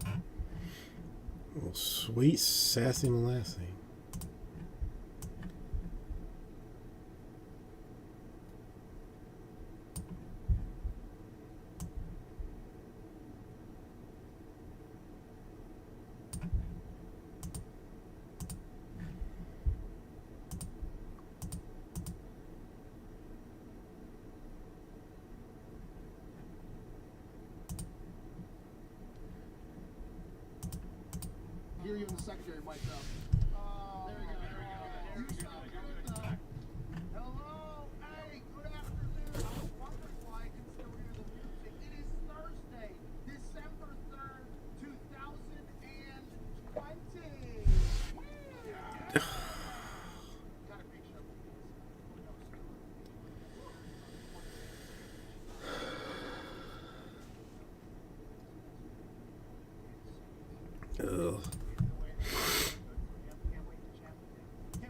Oh, sweet sassy molasses. Hear you in the secondary mic though. There we go. You sound good though. Hello. Hey, good afternoon. I was wondering why I can still hear the music. It is Thursday, December 3rd, 2020. Got a big show for you guys. Ugh. Can't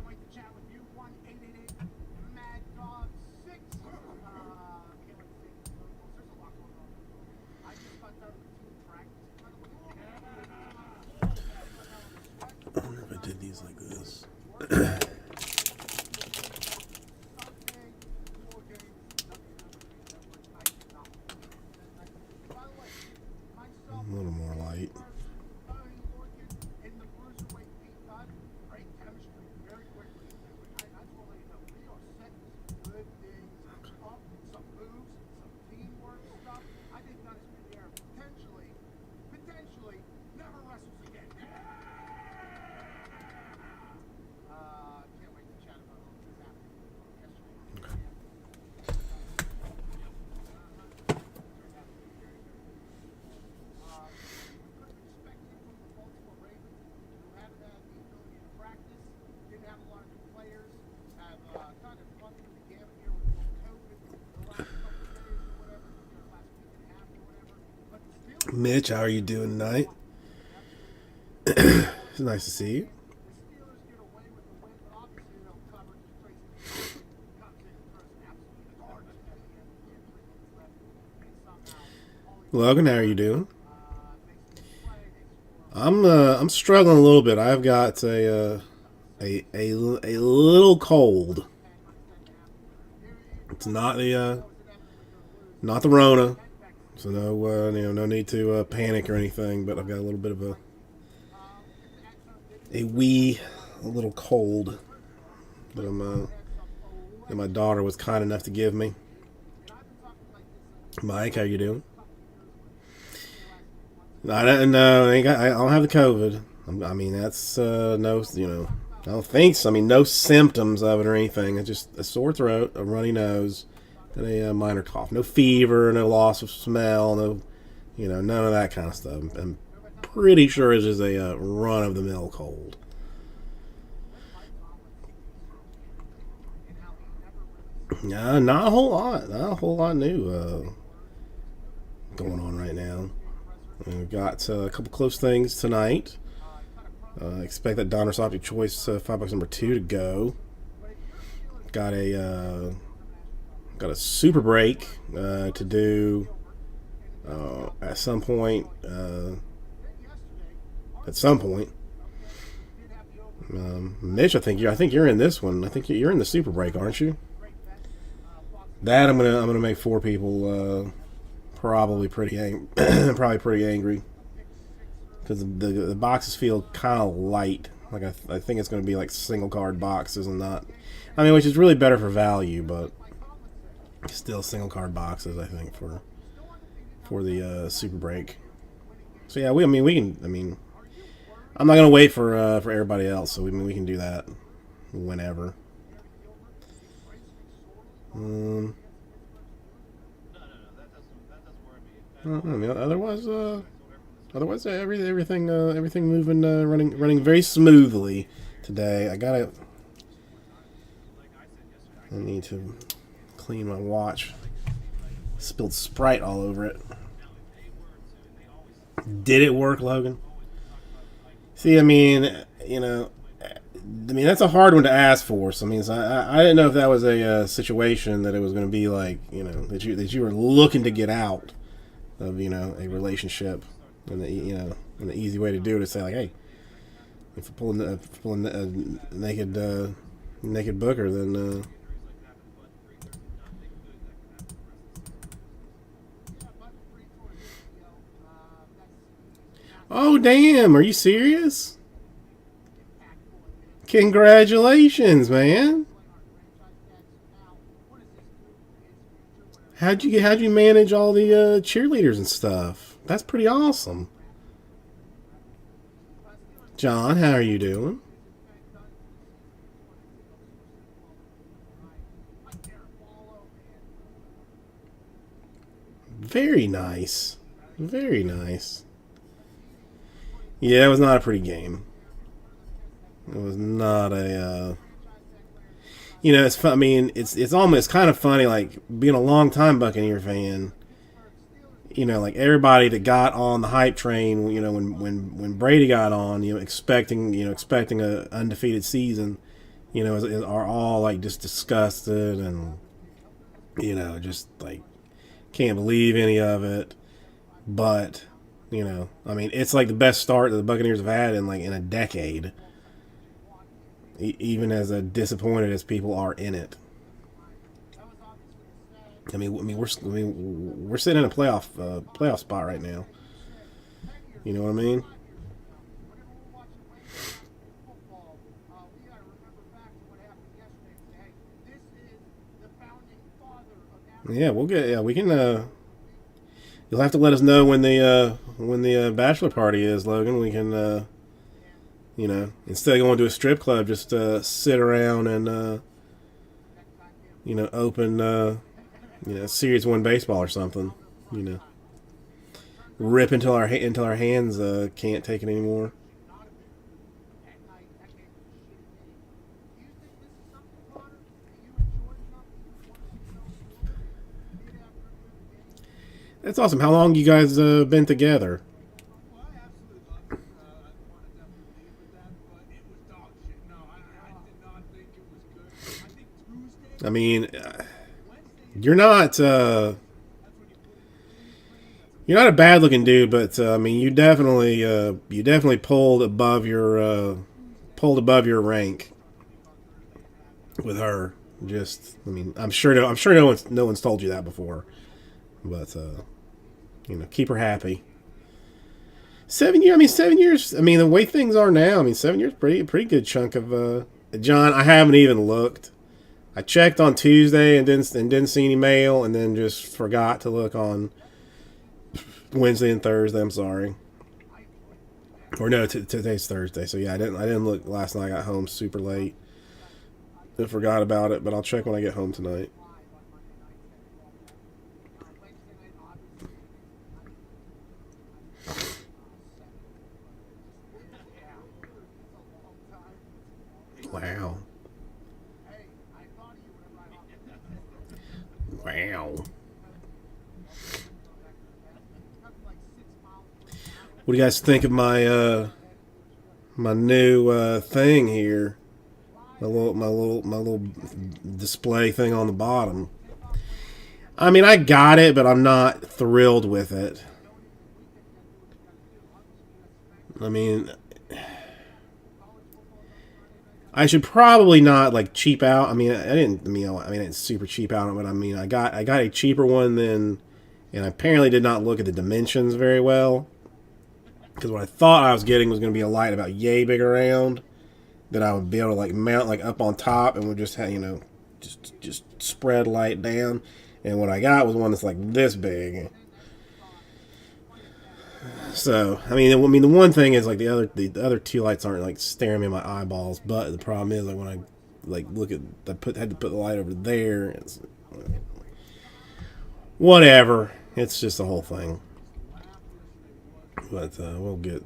wait to chat with you. 1-888-MAD-DOG-6. Can't wait to see the vocals. There's a lot going on. I just got done with team practice. I wonder if I did these like this. A little more light. Potentially never wrestles again. Can't wait to chat about all this happening yesterday. We could have expected from the Baltimore Ravens, who haven't had the ability to practice, didn't have a lot of new players, have kind of gone through the gamut here with COVID the last couple of days or whatever, last week and a half or whatever. But the Steelers, Mitch, how are you doing tonight? It's nice to see you. the Steelers get away with the win, but obviously they'll cover just Tracy comes in and throws an absolute garbage at the end, 3 minutes left, and somehow all he Logan, how are you doing? makes the play, they score. I'm struggling a little bit. I've got a little cold. It's not the Rona, so no need to panic or anything. But I've got a little bit of a little cold that that my daughter was kind enough to give me. Mike, how you doing? I don't know. I don't have the COVID. I mean, that's no, I don't think so. I mean, no symptoms of it or anything. It's just a sore throat, a runny nose, and a minor cough. No fever, no loss of smell, no, none of that kind of stuff. I'm pretty sure it's just a run-of-the-mill cold. Not a whole lot. Not a whole lot new going on right now. We've got a couple close things tonight. Expect that Donruss Optic Choice $5 number 2 to go. Got a super break to do at some point. Mitch, I think you're in this one. I think you're in the super break, aren't you? That I'm gonna make 4 people probably pretty angry because the boxes feel kind of light. Like I think it's going to be like single card boxes and not. I mean, which is really better for value, but still single card boxes. I think for the super break. So yeah, we can. I mean, I'm not going to wait for everybody else. So we can do that whenever. I mean, otherwise, everything moving, running very smoothly today. I need to clean my watch. Spilled Sprite all over it. Did it work, Logan? See, I mean, that's a hard one to ask for. So, I didn't know if that was a situation that it was going to be like, that you were looking to get out of, a relationship. And and the easy way to do it is say like, hey, if we're pulling a naked booker, then oh damn, are you serious? Congratulations, man. How'd you manage all the cheerleaders and stuff? That's pretty awesome. John, how are you doing? Very nice. Very nice. Yeah, it was not a pretty game. It was not a. It's fun. I mean, it's almost kind of funny, like being a long time Buccaneer fan. Like everybody that got on the hype train, when Brady got on, expecting a undefeated season, are all like just disgusted and just like can't believe any of it. But I mean, it's like the best start that the Buccaneers have had in a decade. Even as disappointed as people are in it. We're sitting in a playoff spot right now. You know what I mean? Yeah, we'll get. Yeah, we can. You'll have to let us know when the bachelor party is, Logan. We can. Instead of going to a strip club, just sit around and open Series 1 baseball or something. Rip until our hands can't take it anymore. That's awesome. How long you guys been together? I mean, you're not a bad looking dude, but I mean, you definitely pulled above your rank with her. Just, I mean, I'm sure no one's told you that before, but keep her happy. 7 years. I mean, 7 years. I mean, the way things are now. I mean, 7 years, pretty good chunk of. John, I haven't even looked. I checked on Tuesday and didn't see any mail, and then just forgot to look on Wednesday and Thursday. I'm sorry. Or no, today's Thursday. So yeah, I didn't look last night. I got home super late. I forgot about it, but I'll check when I get home tonight. Wow. Wow. What do you guys think of my new thing here? My little display thing on the bottom. I mean, I got it, but I'm not thrilled with it. I mean, I should probably not like cheap out. I mean, I didn't super cheap out on it. I mean, I got a cheaper one than, and I apparently did not look at the dimensions very well. Because what I thought I was getting was going to be a light about yay big around that I would be able to like mount like up on top and would just have just spread light down. And what I got was one that's like this big. So I mean the one thing is like the other two lights aren't like staring me in my eyeballs, but the problem is like when I like look at had to put the light over there. It's whatever. It's just the whole thing. But we'll get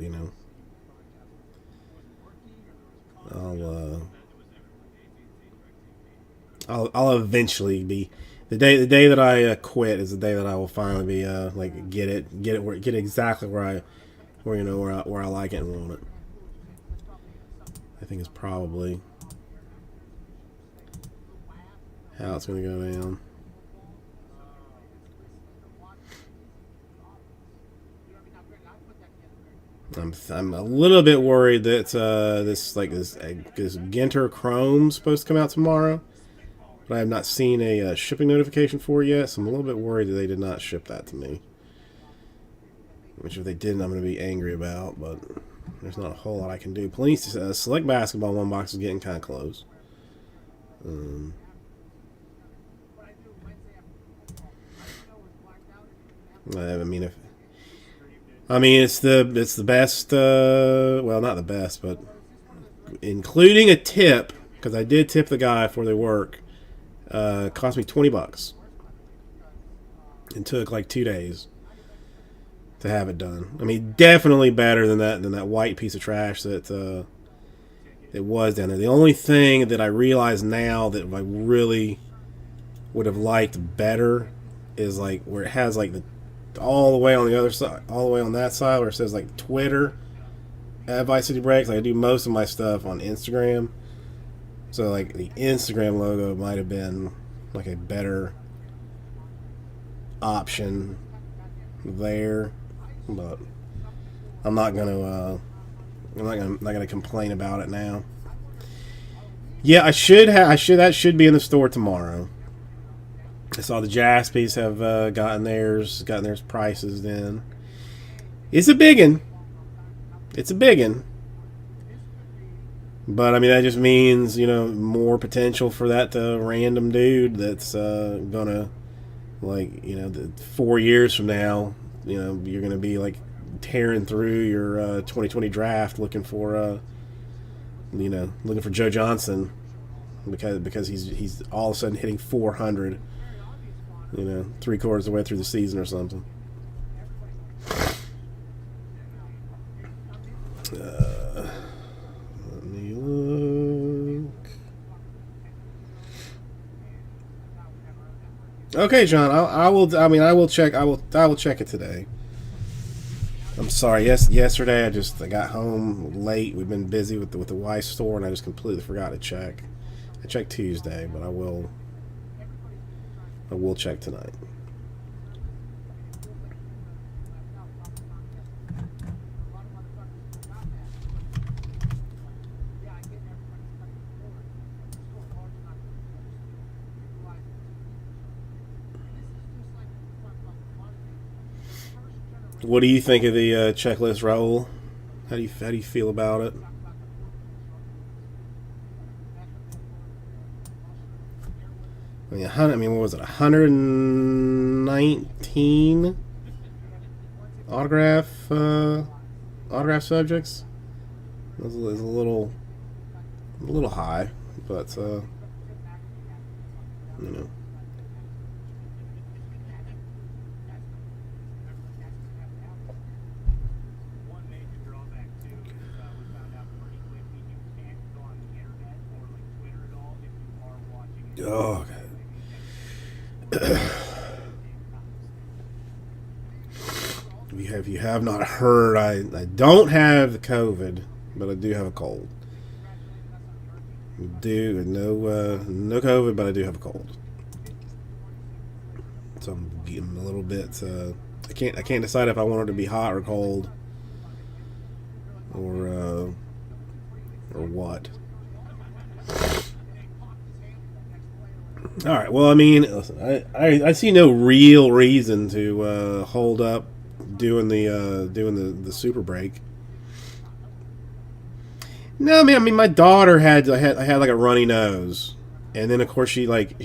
I'll eventually be the day that I quit is the day that I will finally be like get it exactly where I like it and want it. I think it's probably how it's going to go down. I'm a little bit worried that this Ginter Chrome's supposed to come out tomorrow, but I have not seen a shipping notification for it yet, so I'm a little bit worried that they did not ship that to me. Which if they didn't, I'm going to be angry about, but there's not a whole lot I can do. Police Select Basketball 1 box is getting kind of close. I mean, it's the best. Well, not the best, but including a tip, because I did tip the guy for their work. Cost me $20. It took like 2 days to have it done. I mean, definitely better than that white piece of trash that it was down there. The only thing that I realize now that I really would have liked better is like where it has like the all the way on the other side, all the way on that side where it says like Twitter at Vice City Breaks. Like I do most of my stuff on Instagram, so like the Instagram logo might have been like a better option there, but I'm not gonna complain about it now. Yeah, that should be in the store tomorrow. I saw the Jaspies have gotten theirs prices in. It's a biggin. But I mean that just means, you know, more potential for that random dude that's gonna, like, you know, 4 years from now, you know, you're gonna be like tearing through your 2020 draft looking for Joe Johnson because he's all of a sudden hitting 400. You know, 3/4 of the way through the season or something. Let me look. Okay, John. I will check. I will check it today. I'm sorry. Yesterday I got home late. We've been busy with the Weiss store, and I just completely forgot to check. I checked Tuesday, but I will check tonight. What do you think of the checklist, Raul? How do you feel about it? What was it? 119 autograph subjects. It was a little high, but you know. Oh, God. If you have not heard, I don't have the COVID, but I do have a cold. No COVID, but I do have a cold. So I'm getting a little bit. I can't decide if I want it to be hot or cold, or what. All right. Well, I mean, listen, I see no real reason to hold up doing the super break. No, I mean, my daughter had like a runny nose, and then of course she can't. I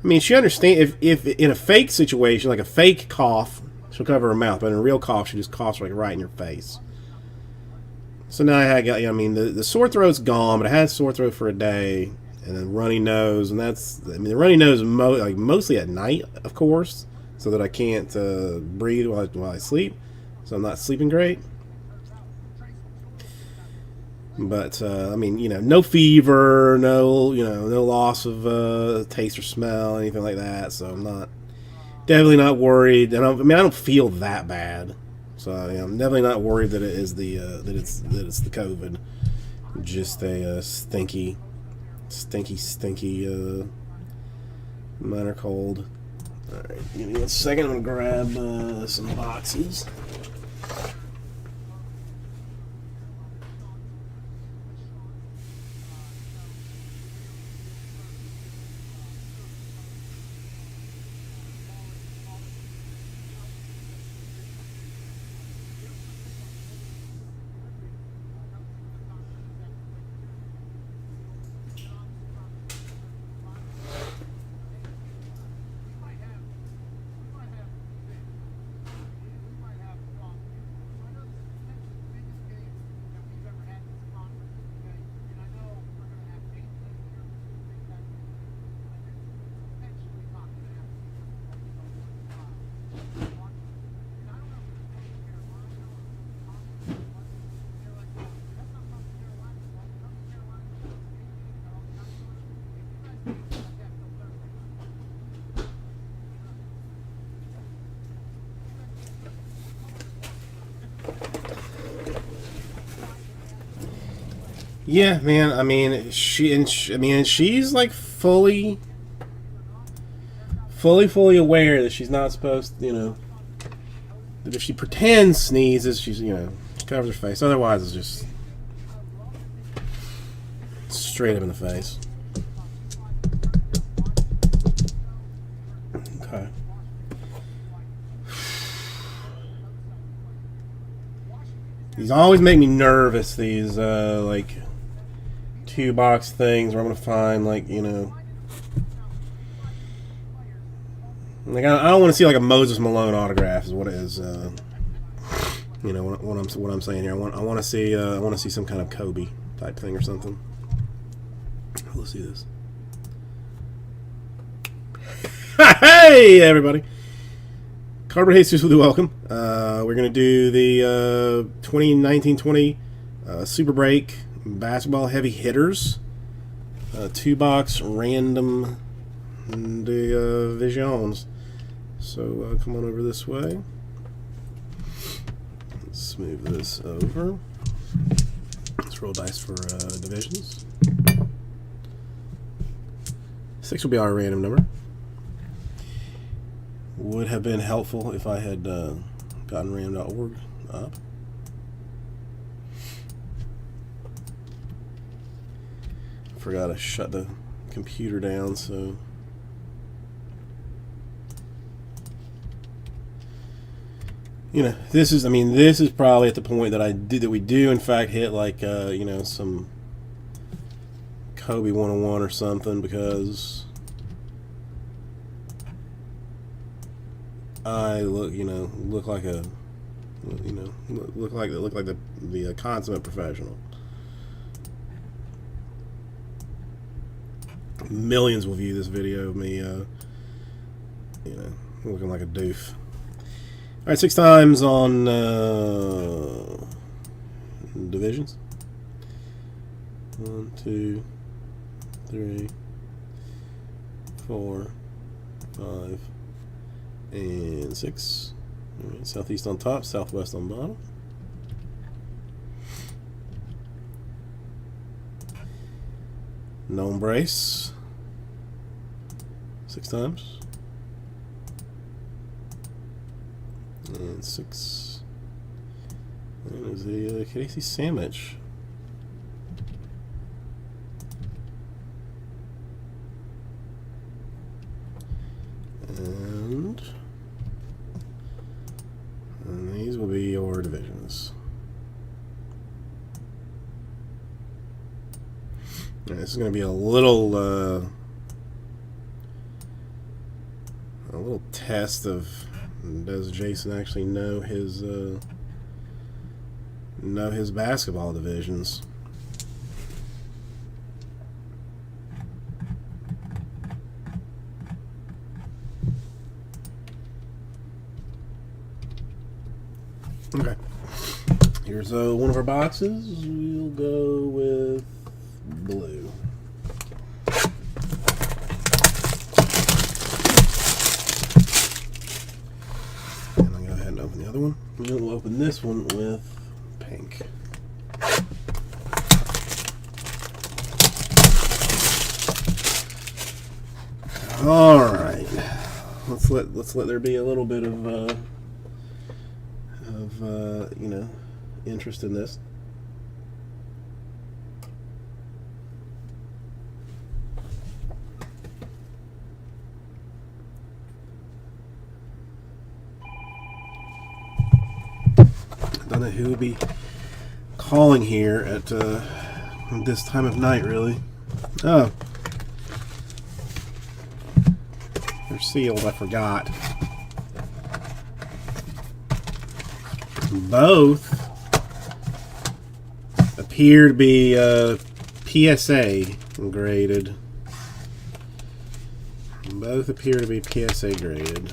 mean, she understands if in a fake situation, like a fake cough, she'll cover her mouth, but in a real cough, she just coughs like right in your face. So now the sore throat's gone, but I had sore throat for a day. And then runny nose, and the runny nose mostly at night, of course, so that I can't breathe while I sleep, so I'm not sleeping great. But no fever, no loss of taste or smell, anything like that. So I'm definitely not worried. And I don't feel that bad, so I'm definitely not worried that it is that it's the COVID, just a stinky minor cold. Alright, give me a second. I'm gonna grab some boxes. Yeah, man. I mean, she's like fully aware that she's not supposed, that if she pretends sneezes, she's, covers her face. Otherwise, it's just straight up in the face. Okay. These always make me nervous, these, like, 2-box things where I'm going to find, like, like, I don't want to see, like, a Moses Malone autograph is what it is, what I'm saying here. I want to see some kind of Kobe type thing or something. Let's see this. Hey, everybody. Carver Jesus with you, welcome. We're going to do the 2019-20 Super Break Basketball Heavy Hitters 2-box random divisions. So come on over this way. Let's move this over. Let's roll dice for divisions. 6 will be our random number. Would have been helpful if I had gotten ram.org up. Forgot to shut the computer down, so this is probably at the point that we do in fact hit like some Kobe 101 or something, because I look like the consummate professional. Millions will view this video of me, looking like a doof. All right, 6 times on divisions. 1, 2, 3, 4, 5, and 6. All right, southeast on top, southwest on bottom. No embrace. 6 times. And 6. And there's the Casey sandwich. And these will be your divisions. Right, this is going to be a little test of, does Jason actually know his basketball divisions. Okay. Here's one of our boxes. We'll go with blue. And I'll go ahead and open the other one. We'll open this one with pink. All right. Let's let there be a little bit of interest in this. I don't know who would be calling here at this time of night, really. Oh. They're sealed, I forgot. Both appear to be PSA graded. Both appear to be PSA graded.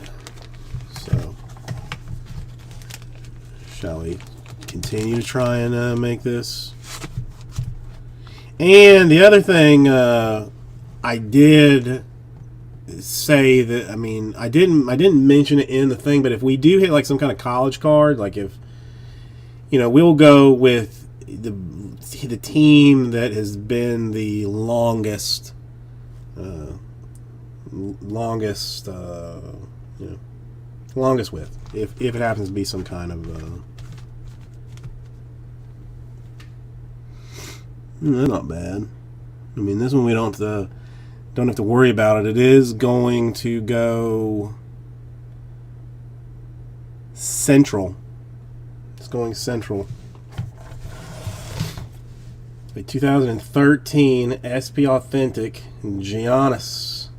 So, shall we continue to try and make this? And the other thing, I did say that, I didn't mention it in the thing, but if we do hit like some kind of college card, like if we'll go with the team that has been the longest, longest with. If it happens to be some kind of, not bad. I mean, this one we don't have to worry about it. It is going to go central. It's going central. A 2013 SP Authentic Giannis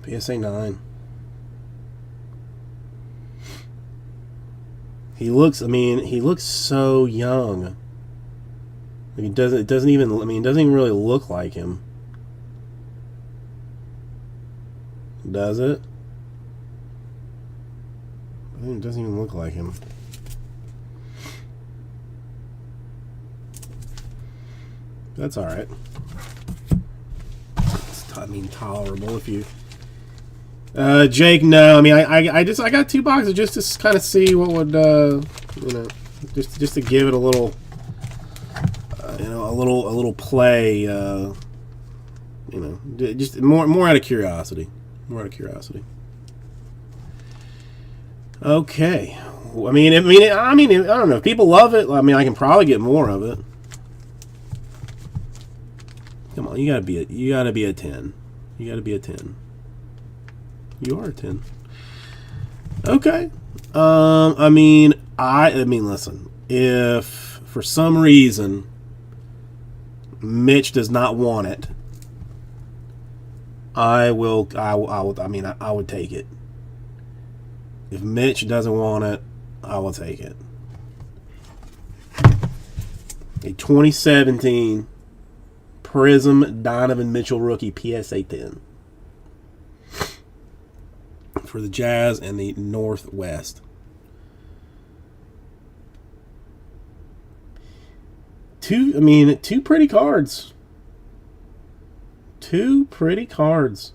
PSA 9. He looks so young. It doesn't even really look like him. Does it? It doesn't even look like him. That's all right. It's tolerable if you. Jake, no. I mean, I got 2 boxes just to kind of see what would just to give it a little, a little play. Just more out of curiosity. More out of curiosity. Okay. I mean, I don't know. If people love it, I mean, I can probably get more of it. Come on, you gotta be a 10. You gotta be a 10. You are a 10. Okay. I mean, listen. If for some reason Mitch does not want it, I would take it. If Mitch doesn't want it, I will take it. A 2017 Prism Donovan Mitchell rookie PSA 10 for the Jazz and the Northwest. Two pretty cards. 2 pretty cards.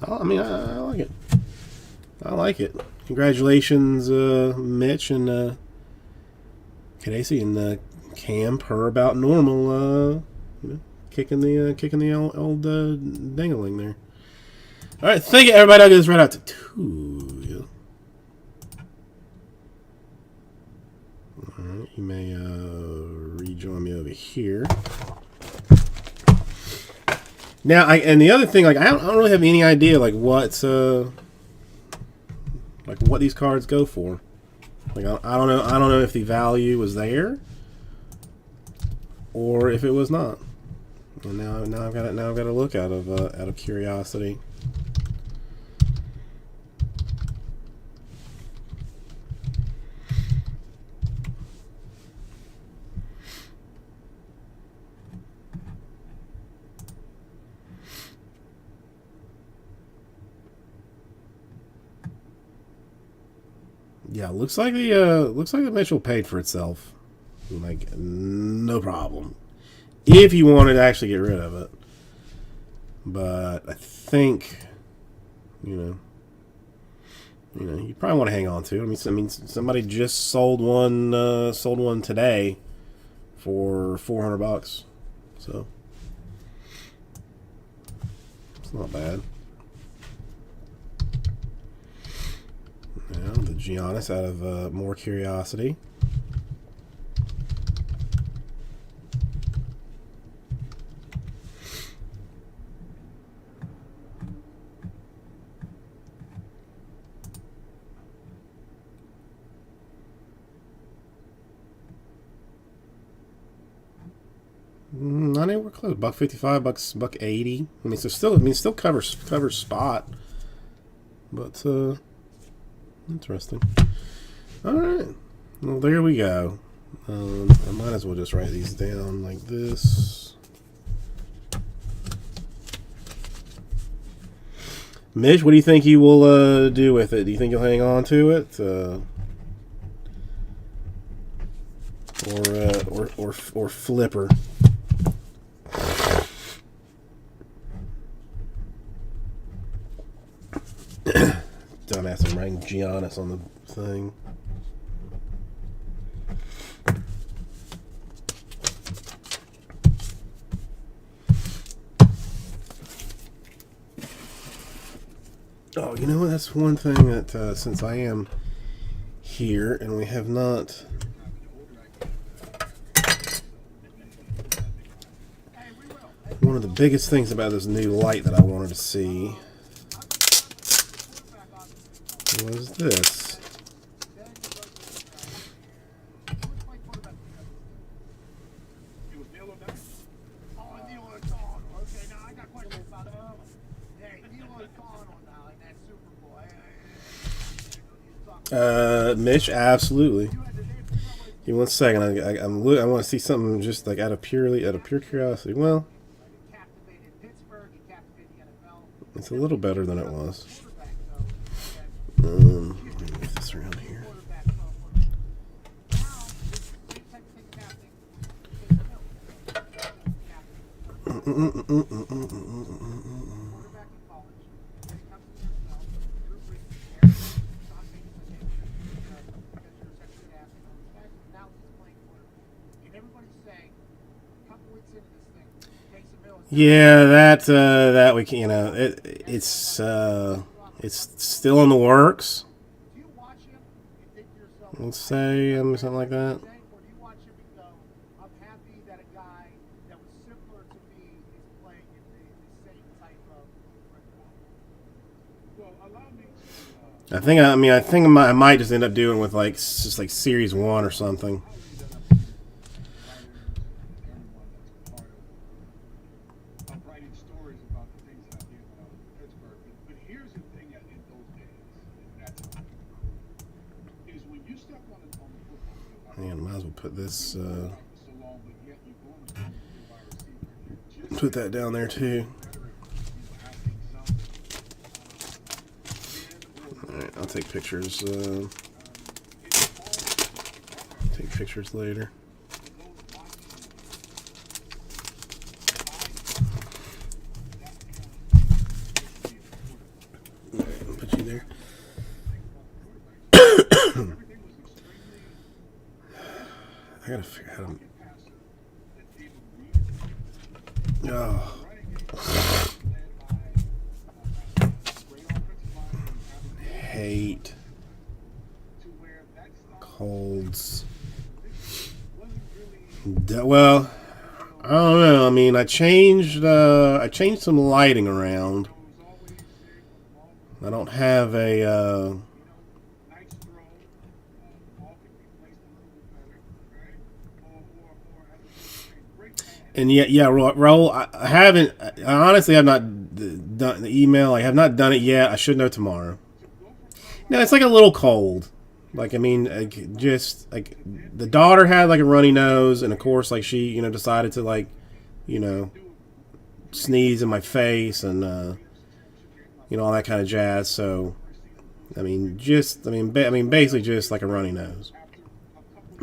I like it. I like it. Congratulations, Mitch and Kadesi and Cam, per about normal. Kicking the old dingling there. All right, thank you, everybody. I'll get this right out to 2. All right, you may rejoin me over here. Now, and the other thing, I don't really have any idea, what these cards go for. I don't know if the value was there or if it was not. And now I've got to look out of curiosity. Yeah, looks like the Mitchell paid for itself. No problem. If you wanted to actually get rid of it. But I think you probably want to hang on to it. I mean somebody just sold one today for $400. So it's not bad. Now, the Giannis out of more curiosity. Not anywhere close. $155, $180. I mean, so still covers spot, but interesting. All right. Well, there we go. I might as well just write these down like this. Mitch, what do you think you will do with it? Do you think you'll hang on to it, or flipper? Dumbass, I'm writing Giannis on the thing. Oh, you know what? That's one thing that since I am here and we have not. One of the biggest things about this new light that I wanted to see was this. Mitch, absolutely. Give me 1 second. I want to see something just like out of pure curiosity. Well, it's a little better than it was. Let me move this around here. Yeah, that we can, it's still in the works. Let's say something like that. I think I might just end up doing with just like series 1 or something. Man, might as well put this, put that down there too. Alright, I'll take pictures, take pictures later. I'll put you there. I gotta figure out how to. Oh. Hate colds. Well, I don't know. I mean, I changed some lighting around. I don't have a. And yeah, Raul, I haven't. I honestly have not done the email. I have not done it yet. I should know tomorrow. No, it's like a little cold. Like, I mean, just like the daughter had like a runny nose, and of course, like she, decided to like, sneeze in my face and all that kind of jazz. So, basically just like a runny nose.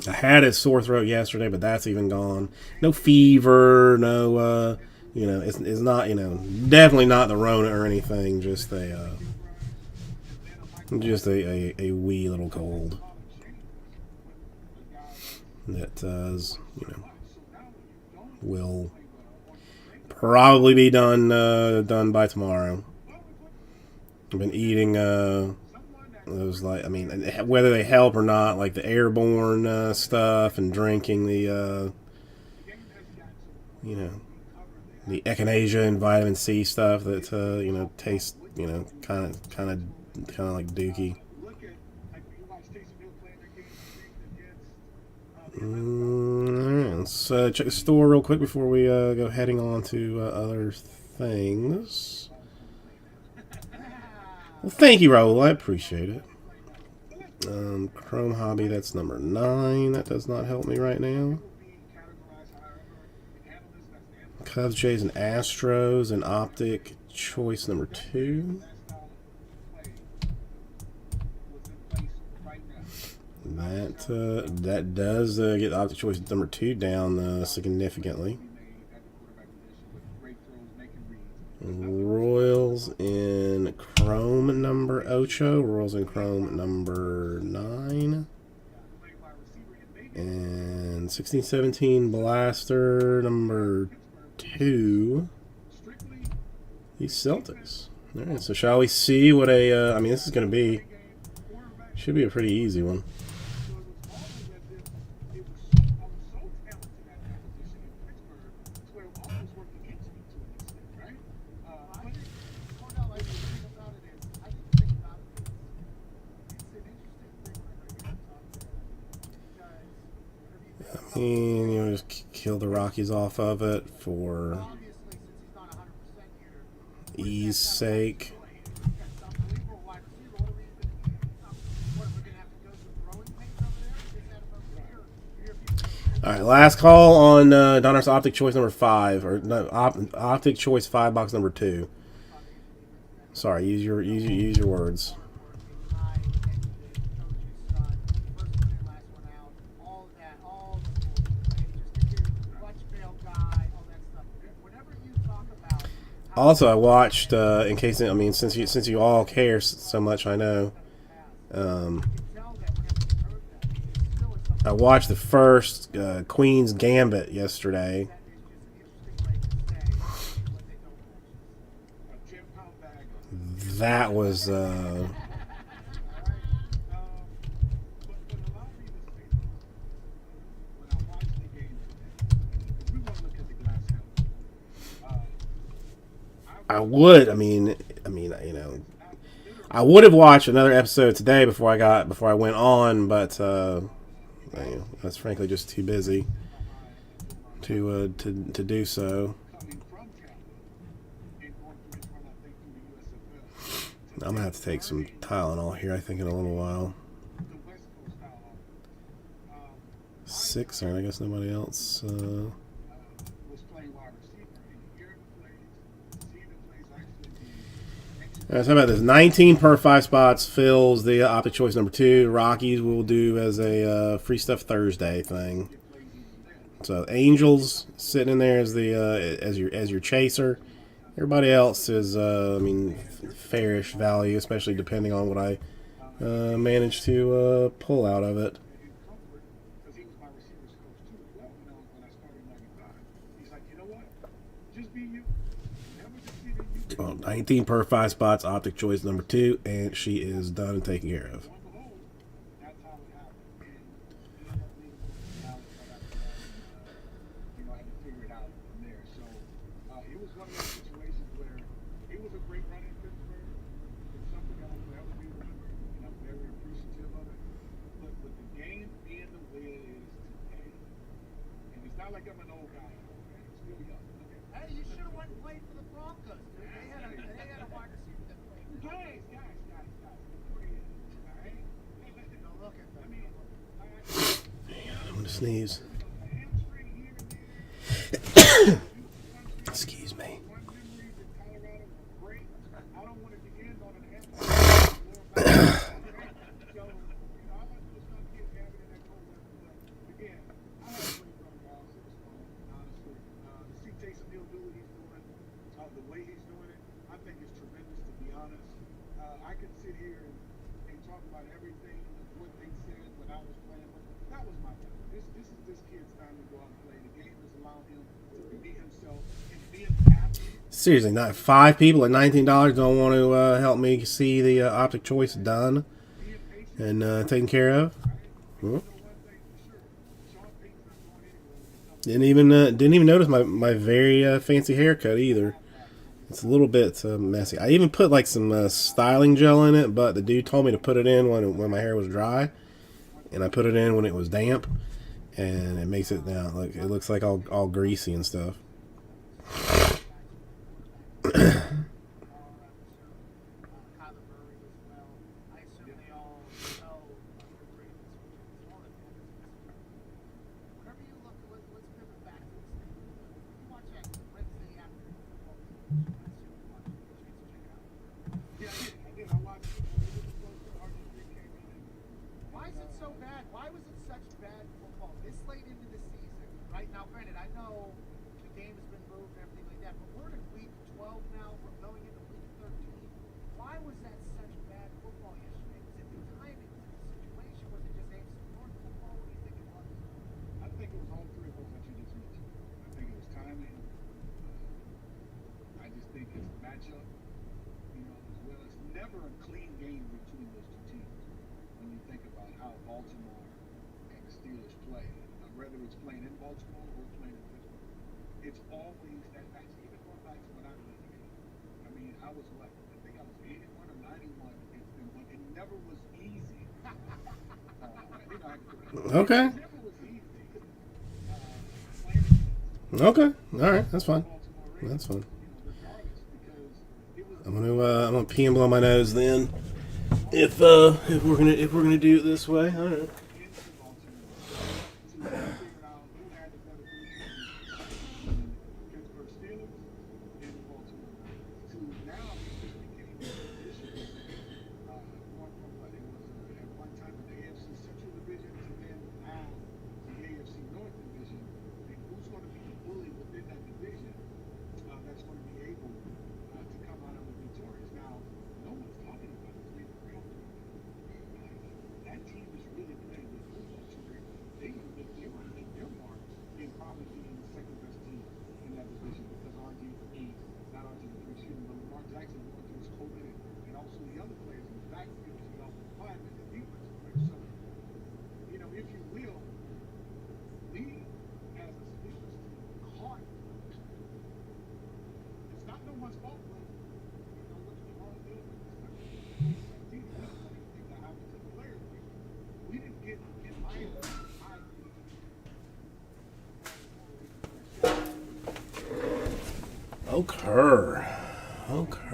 I had a sore throat yesterday, but that's even gone. No fever, no, it's not, definitely not the Rona or anything. Just a wee little cold that, will probably be done by tomorrow. I've been eating, those whether they help or not, like the airborne stuff, and drinking the the echinacea and vitamin C stuff that tastes kind of like dookie. Alright, let's check the store real quick before we go heading on to other things. Well, thank you, Raul. I appreciate it. Chrome Hobby, that's number 9. That does not help me right now. Cubs, Jays, and Astros, and Optic Choice number 2. That does get Optic Choice number 2 down significantly. Royals in Chrome number number Ocho. Royals in Chrome number 9. And 16-17 Blaster number 2. These Celtics. All right, so shall we see what a... I mean, this is going to be... Should be a pretty easy one. I mean, you know, just kill the Rockies off of it for ease sake. All right, last call on Donruss Optic Choice number 5, or no, Optic Choice 5 box number 2. Sorry, use your words. Also, I watched in case I mean since you all care so much, I know. I watched the first Queen's Gambit yesterday. That was I would. I mean, you know, I would have watched another episode today before I went on, but I was frankly just too busy to do so. I'm gonna have to take some Tylenol here, I think, in a little while. 6, or I guess nobody else. Alright, so how about this? 19 per 5 spots fills the Optic Choice number 2. Rockies will do as a Free Stuff Thursday thing. So Angels sitting in there as the as your chaser. Everybody else is I mean, fairish value, especially depending on what I manage to pull out of it. Well, 19 per 5 spots, Optic Choice number 2, and she is done and taken care of. Sneeze. Excuse me. Seriously, not 5 people at $19 don't want to help me see the Optic Choice done and taken care of. Well, didn't even notice my very fancy haircut either. It's a little bit messy. I even put like some styling gel in it, but the dude told me to put it in when my hair was dry, and I put it in when it was damp, and it makes it now look, it looks like all greasy and stuff. a clean game between those two teams when you think about how Baltimore and the Steelers play. Whether it's playing in Baltimore or playing in Pittsburgh, it's always that match. Even going back to when I was in the game, I mean, I was what? I think I was 81 or 91. It never was easy. Okay. It never was easy. Playing Okay. All right. That's fine. Baltimore That's fine. regardless, because it was I'm gonna pee and blow my nose then. If we're gonna do it this way, all right. into Baltimore to figure out who had the better position, Pittsburgh Steelers and Baltimore Ravens. To now it became a tradition, going from what it was at one time the AFC Central Division to then now the AFC North Division. And who's going to be the bully within that division that's going to be able to come out of it victorious? Now, no one's talking about this. We've come to that team is really playing with football. So they want to make their mark in probably being the second best team in that division because not RG3, excuse me, but Lamar Jackson going through his COVID and also the other players in the backfield, the offensive linemen and defensive players. So, if you will, we as a Steelers team caught. It's not no one's fault, but what you all do with this team, we don't want anything to happen to the players. We didn't get in my Okay. Okay.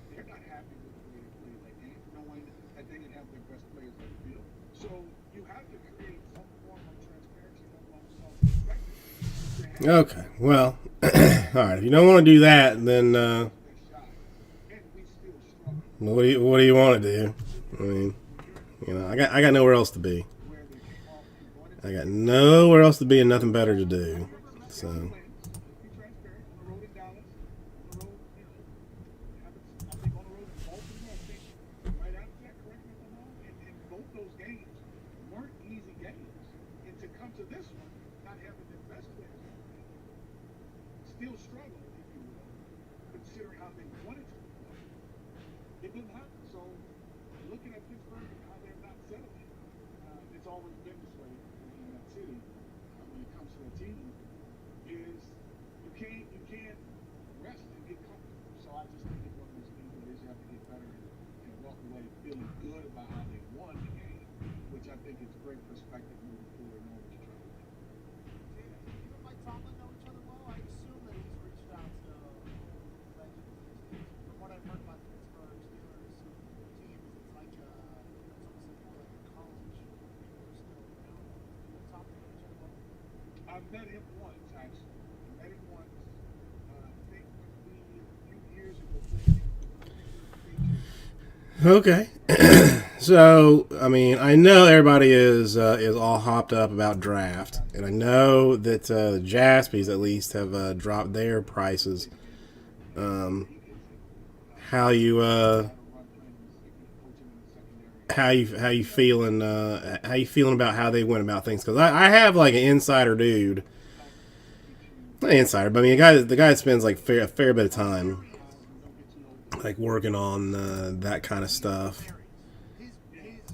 They're not happy with the way they play that game, knowing that they didn't have their best players on the field. So you have to create some form of transparency among self-respect. Okay. Well, all right. If you don't want to do that, then That shot, and we still struggle what do you want to do? I mean, I got nowhere else to be. where they came off and going into I got nowhere else to be and nothing better to do. So. be transparent on the road in Dallas, on the road, I think on the road in Baltimore, I think right after that, correct me if I'm wrong, and both those games weren't easy games. And to come to this one, not having their best players on the field, still struggle, if you will, considering how they wanted to play. It didn't happen. So looking at Pittsburgh and how they're not settling, it's always been this way in that city when it comes to a team, is you can't rest and get comfortable. So I just think it's one of those things where you have to get better and walk away feeling good about how they won the game, which I think is great perspective moving forward, knowing what you're trying to do. You and Mike Tomlin know each other well. I assume that he's reached out to legends. From what I've heard about the Pittsburgh Steelers teams, it's like it's almost like more like a college. People are still around. You and Tomlin know each other well. I've met him once, actually. I met him once. I think when we, a few years ago, played against the Patriots. Okay. So, I mean, I know everybody is all hopped up about draft, and I know that the Jaspies at least have dropped their prices. How you how you feeling? How you feeling about how they went about things? Because I have like an insider dude, not insider, but I mean the guy that spends like a fair bit of time like working on that kind of stuff.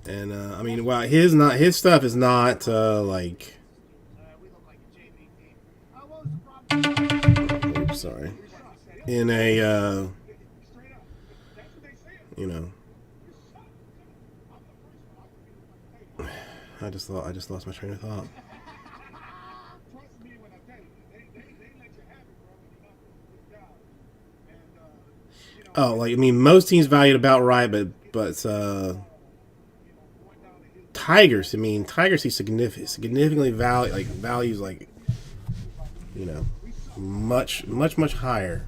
And I mean, well, his stuff is not like. We look like a JV team. What was the problem? Oops, sorry. In a you know. I just lost my train of thought. Trust me when I tell you, they let you have it, bro, when you're not doing a good job. And, Oh, like I mean, most teams valued about right, but Tigers. I mean, Tigers he significantly values like much higher.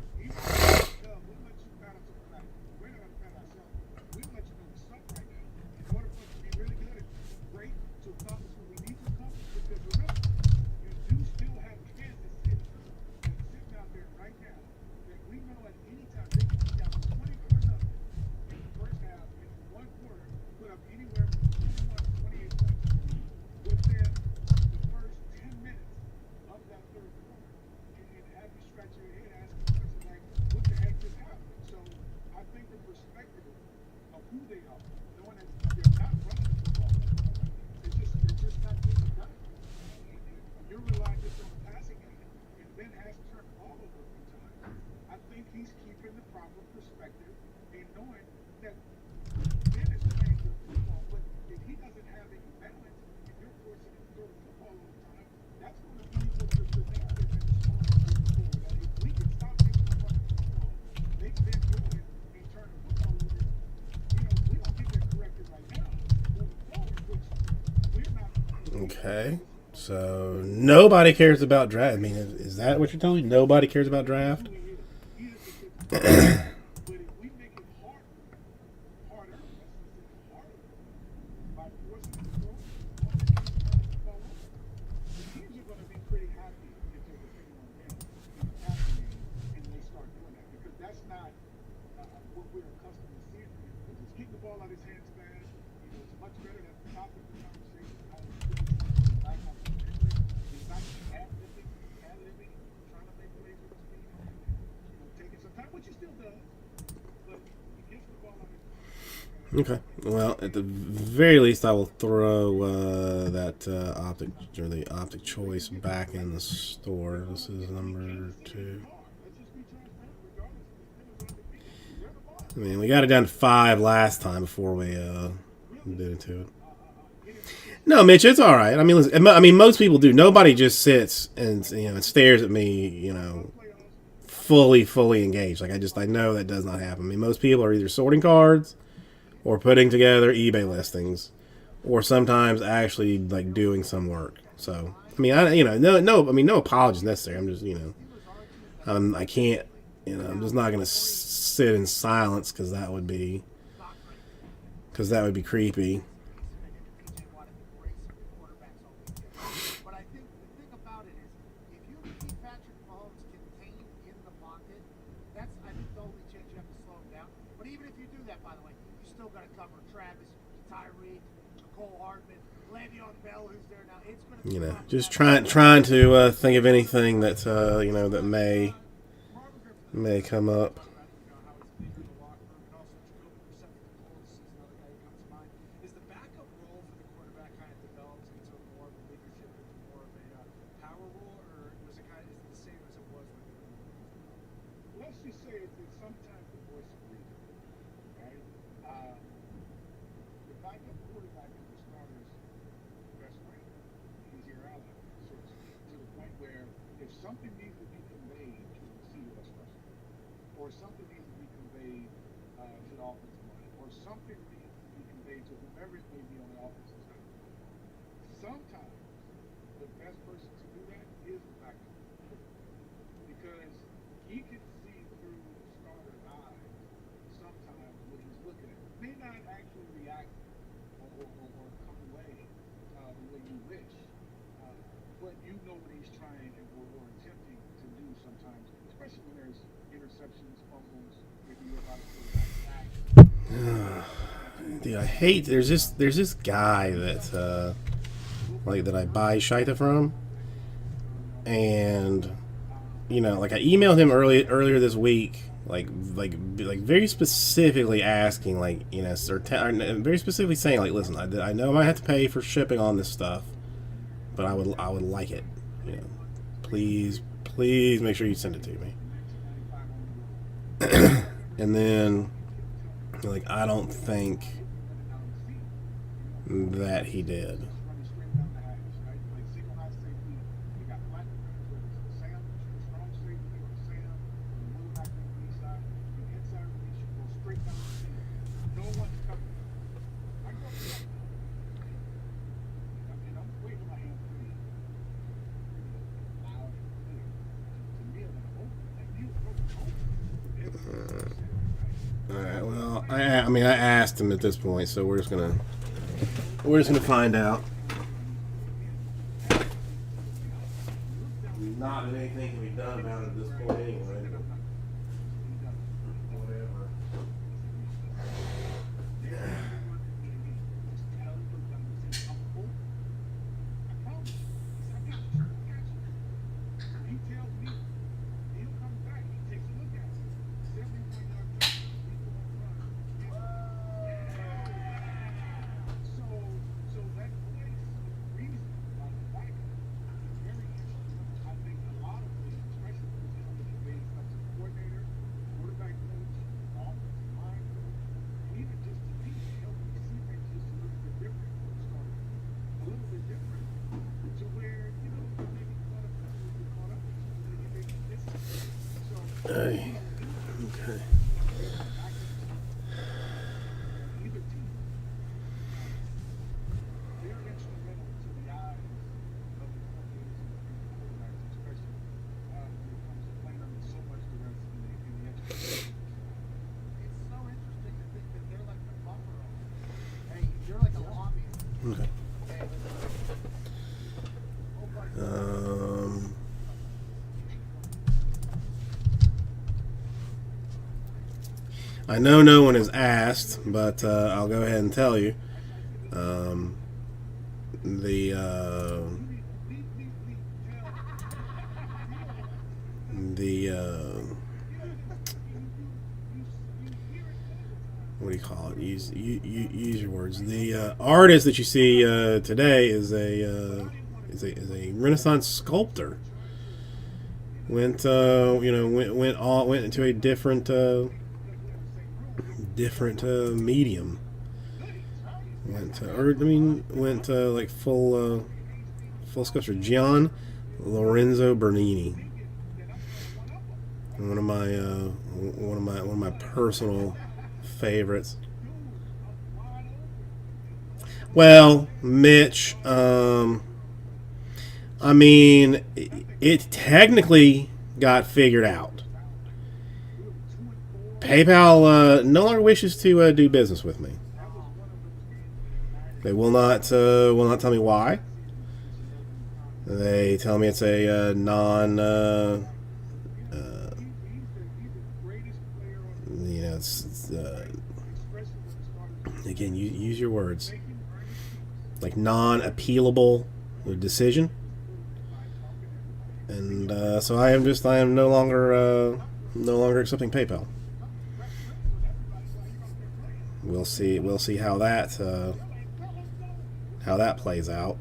their head asking questions like, what the heck just happened? So I think the perspective of who they are, knowing that they're not running the football, it's just not being done. You're relying just on the passing game, and Ben has turned all over a few times. I think he's keeping the proper perspective and knowing that Ben is playing good football, but if he doesn't have any balance and you're forcing him to throw the football all the time, that's going to be the narrative in the story moving forward. That if we can stop him from running the football, they've been doing and turning the football over. We don't get that corrected right now moving forward, which we're not. Okay. So nobody cares about draft. I mean, is that what you're telling me? Nobody cares about draft? But if we make it harder, by forcing the throw, the teams are going to be pretty happy if they're depending on them in the passing game and they start doing that because that's not what we're accustomed to seeing from him. He's just getting the ball out of his hands fast. It's much better than the top of the conversation. He's not ad-libbing, trying to make plays with his feet, taking some time, which he still does, but he gets the ball out of his hands. Okay. Well, at the very least, I will throw that optic or the optic choice back in the store. This is number 2. I mean, we got it down to 5 last time before we did it to it. No, Mitch, it's all right. I mean, listen, I mean, most people do. Nobody just sits and and stares at me, fully engaged. Like I know that does not happen. I mean, most people are either sorting cards or putting together eBay listings, or sometimes actually like doing some work. So I mean, no apologies necessary. I'm just I can't I'm just not gonna sit in silence because that would be creepy. But I think the thing about it is, if you keep Patrick Mahomes contained in the pocket, that's, I think, the only chance you have to slow him down. But even if you do that, by the way, you still got to cover Travis, Tyreek, Cole Hardman, Le'Veon Bell, who's there now. It's going to be Just trying to think of anything that that may come up. Is the backup role for the quarterback kind of developed into more of a leadership, into more of a power role, or was it kind of the same as it was with the? Let's just say it's sometimes the voice of reason, right? The backup quarterback is the starter's best friend. He's your ally, so to speak, to the point where if something needs to be conveyed to the receiver, especially, or something needs to be conveyed to the offensive line, or something needs to be conveyed to whomever it may be on the offensive side. Sometimes the best person to do that is the backup, because he can see through the starter's eyes sometimes what he's looking at. May not actually react or come away the way you wish, but you know what he's trying or attempting to do sometimes, especially when there's interceptions, fumbles, maybe you're about to put it back. Dude, I hate there's this guy that that I buy Shita from, and like I emailed him earlier this week, like very specifically asking, very specifically saying, like, listen, I know I might have to pay for shipping on this stuff, but I would like it, please make sure you send it to me. And then I don't think that he did. Alright, well, I asked him at this point, so we're just gonna find out. Not that anything can be done about it at this point anyway. Whatever. He tells me he'll come Okay. Either team, they're instrumental to the eyes of the coordinators and the quarterbacks, especially when it comes to playing under so much duress in the extra. It's so interesting to think that they're like the buffer. Hey, you're like a lobbyist. Okay. Hey, I know no one has asked, but I'll go ahead and tell you. Um, the what do you call it? Use your words. The artist that you see today is a Renaissance sculptor. Went went into a different medium. Went like full sculpture. Gian Lorenzo Bernini. One of my personal favorites. Well, Mitch, I mean, it technically got figured out. PayPal no longer wishes to do business with me. They will not tell me why. They tell me it's a non it's again, use your words, like non-appealable decision, and so I am no longer accepting PayPal. We'll see how that plays out.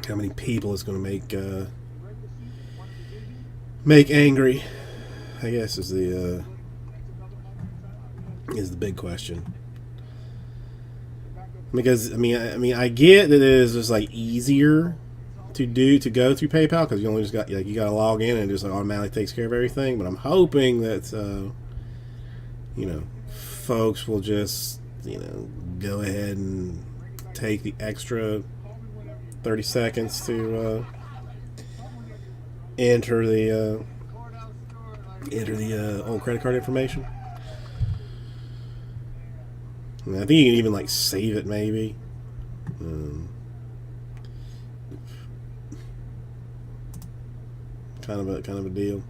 How many people it's going to make angry, I guess, is the big question. Because I mean I get that it is just like easier to go through PayPal because you only just got you got to log in and it just automatically takes care of everything. But I'm hoping that folks will just go ahead and take the extra 30 seconds to enter the old credit card information. I think you can even like save it maybe. Kind of a deal.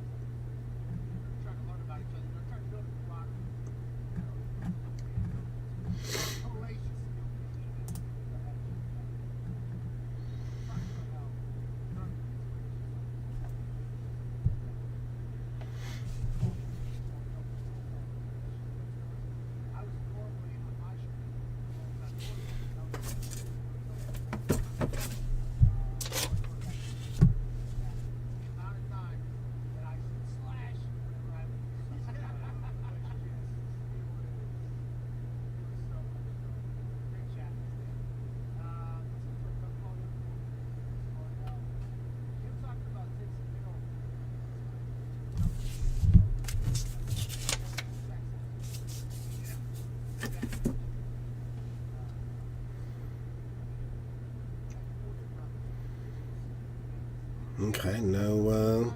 Okay, no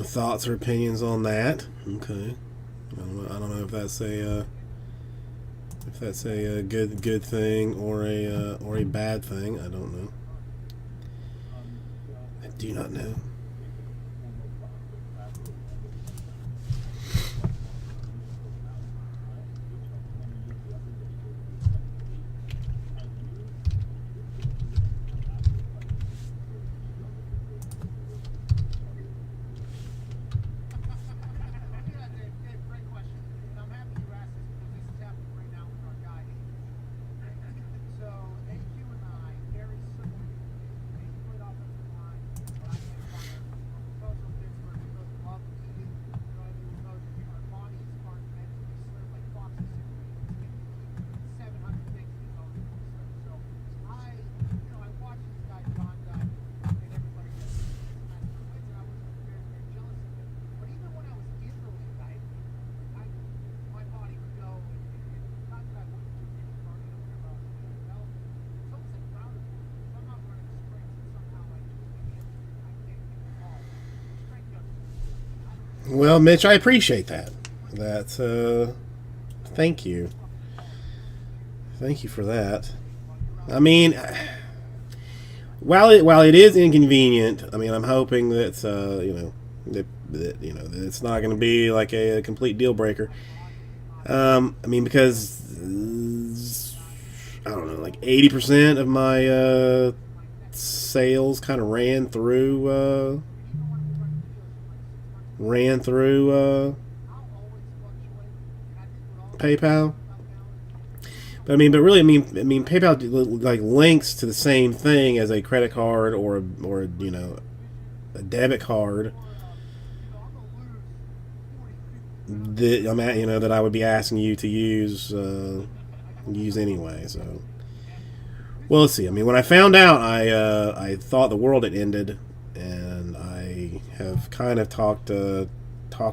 thoughts or opinions on that. Okay, I don't know if that's a good thing or a bad thing. I don't know. I do not know. So AQ Well, Mitch, I appreciate that. Thank you. Thank you for that. I mean, while it is inconvenient, I mean, I'm hoping that that it's not going to be like a complete deal breaker. I mean, because I don't know, like 80% of my sales kind of ran through PayPal. But really, PayPal like links to the same thing as a credit card or a debit card that I would be asking you to use anyway. So, well, let's see. I mean, when I found out, I thought the world had ended, and I have kind of talked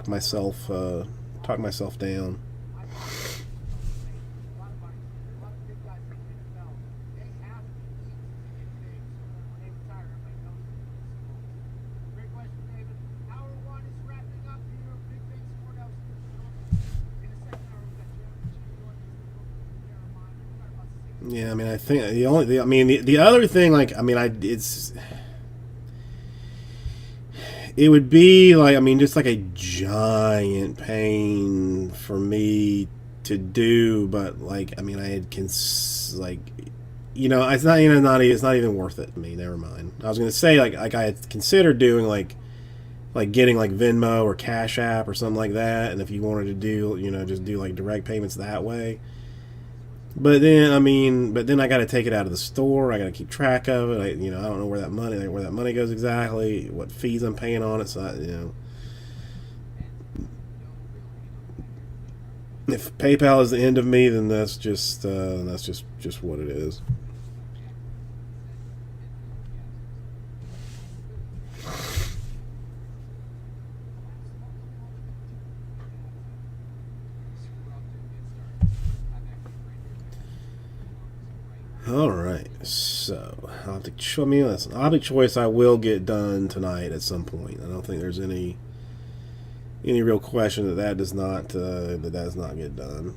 myself down. Yeah, I mean, I think the other thing, like, I mean, it would be like, I mean, just like a giant pain for me to do, but like, I mean, I had it's not it's not even worth it to me. Never mind. I was gonna say like I had considered doing like getting like Venmo or Cash App or something like that, and if you wanted to do just do like direct payments that way. But then I got to take it out of the store. I got to keep track of it. I don't know where that money goes exactly, what fees I'm paying on it. So if PayPal is the end of me, then that's just what it is. All right, so object choice I will get done tonight at some point. I don't think there's any real question that does not get done.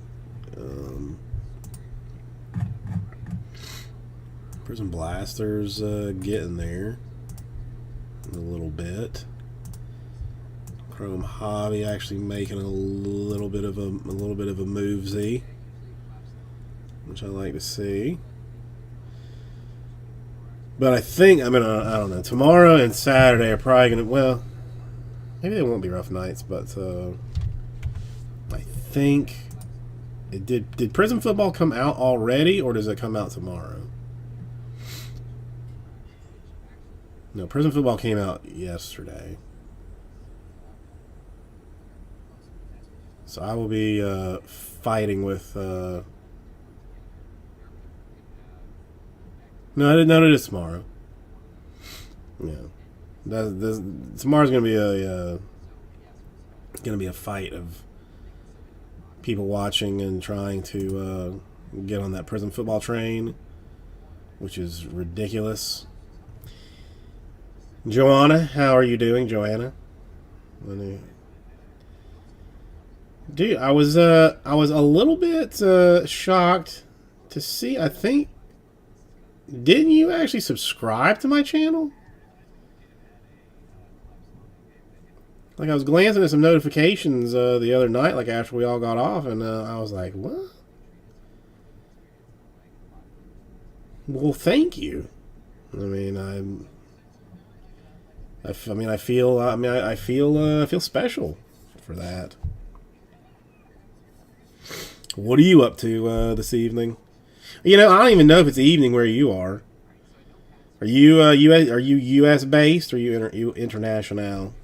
Prison Blasters getting there a little bit. Chrome Hobby actually making a little bit of a movesy, which I like to see. But I think I don't know. Tomorrow and Saturday are probably gonna. Well, maybe they won't be rough nights, but I think it did. Did Prison Football come out already, or does it come out tomorrow? No, Prison Football came out yesterday. So I will be fighting with. No, it is tomorrow. Yeah, tomorrow's gonna be a fight of people watching and trying to get on that Prison Football train, which is ridiculous. Joanna, how are you doing, Joanna? Dude, I was a little bit shocked to see. I think. Didn't you actually subscribe to my channel? Like, I was glancing at some notifications the other night, like after we all got off, and I was like, what? Well, thank you. I feel special for that. What are you up to this evening? I don't even know if it's evening where you are. Are you U.S. based or are you international?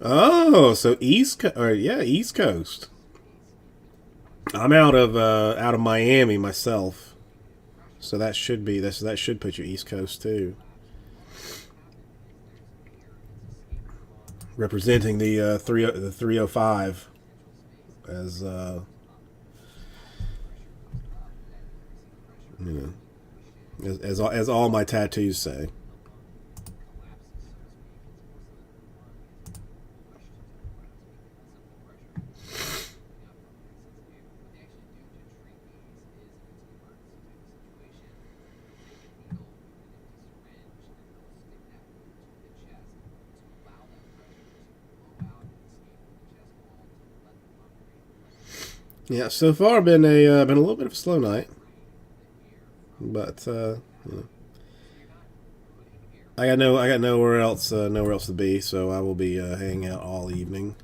Oh, so East Coast. I'm out of Miami myself, so that should put you East Coast too. representing the 305 as you know, as all my tattoos say. Yeah, so far been a little bit of a slow night, but you know, I got nowhere else to be, so I will be hanging out all evening.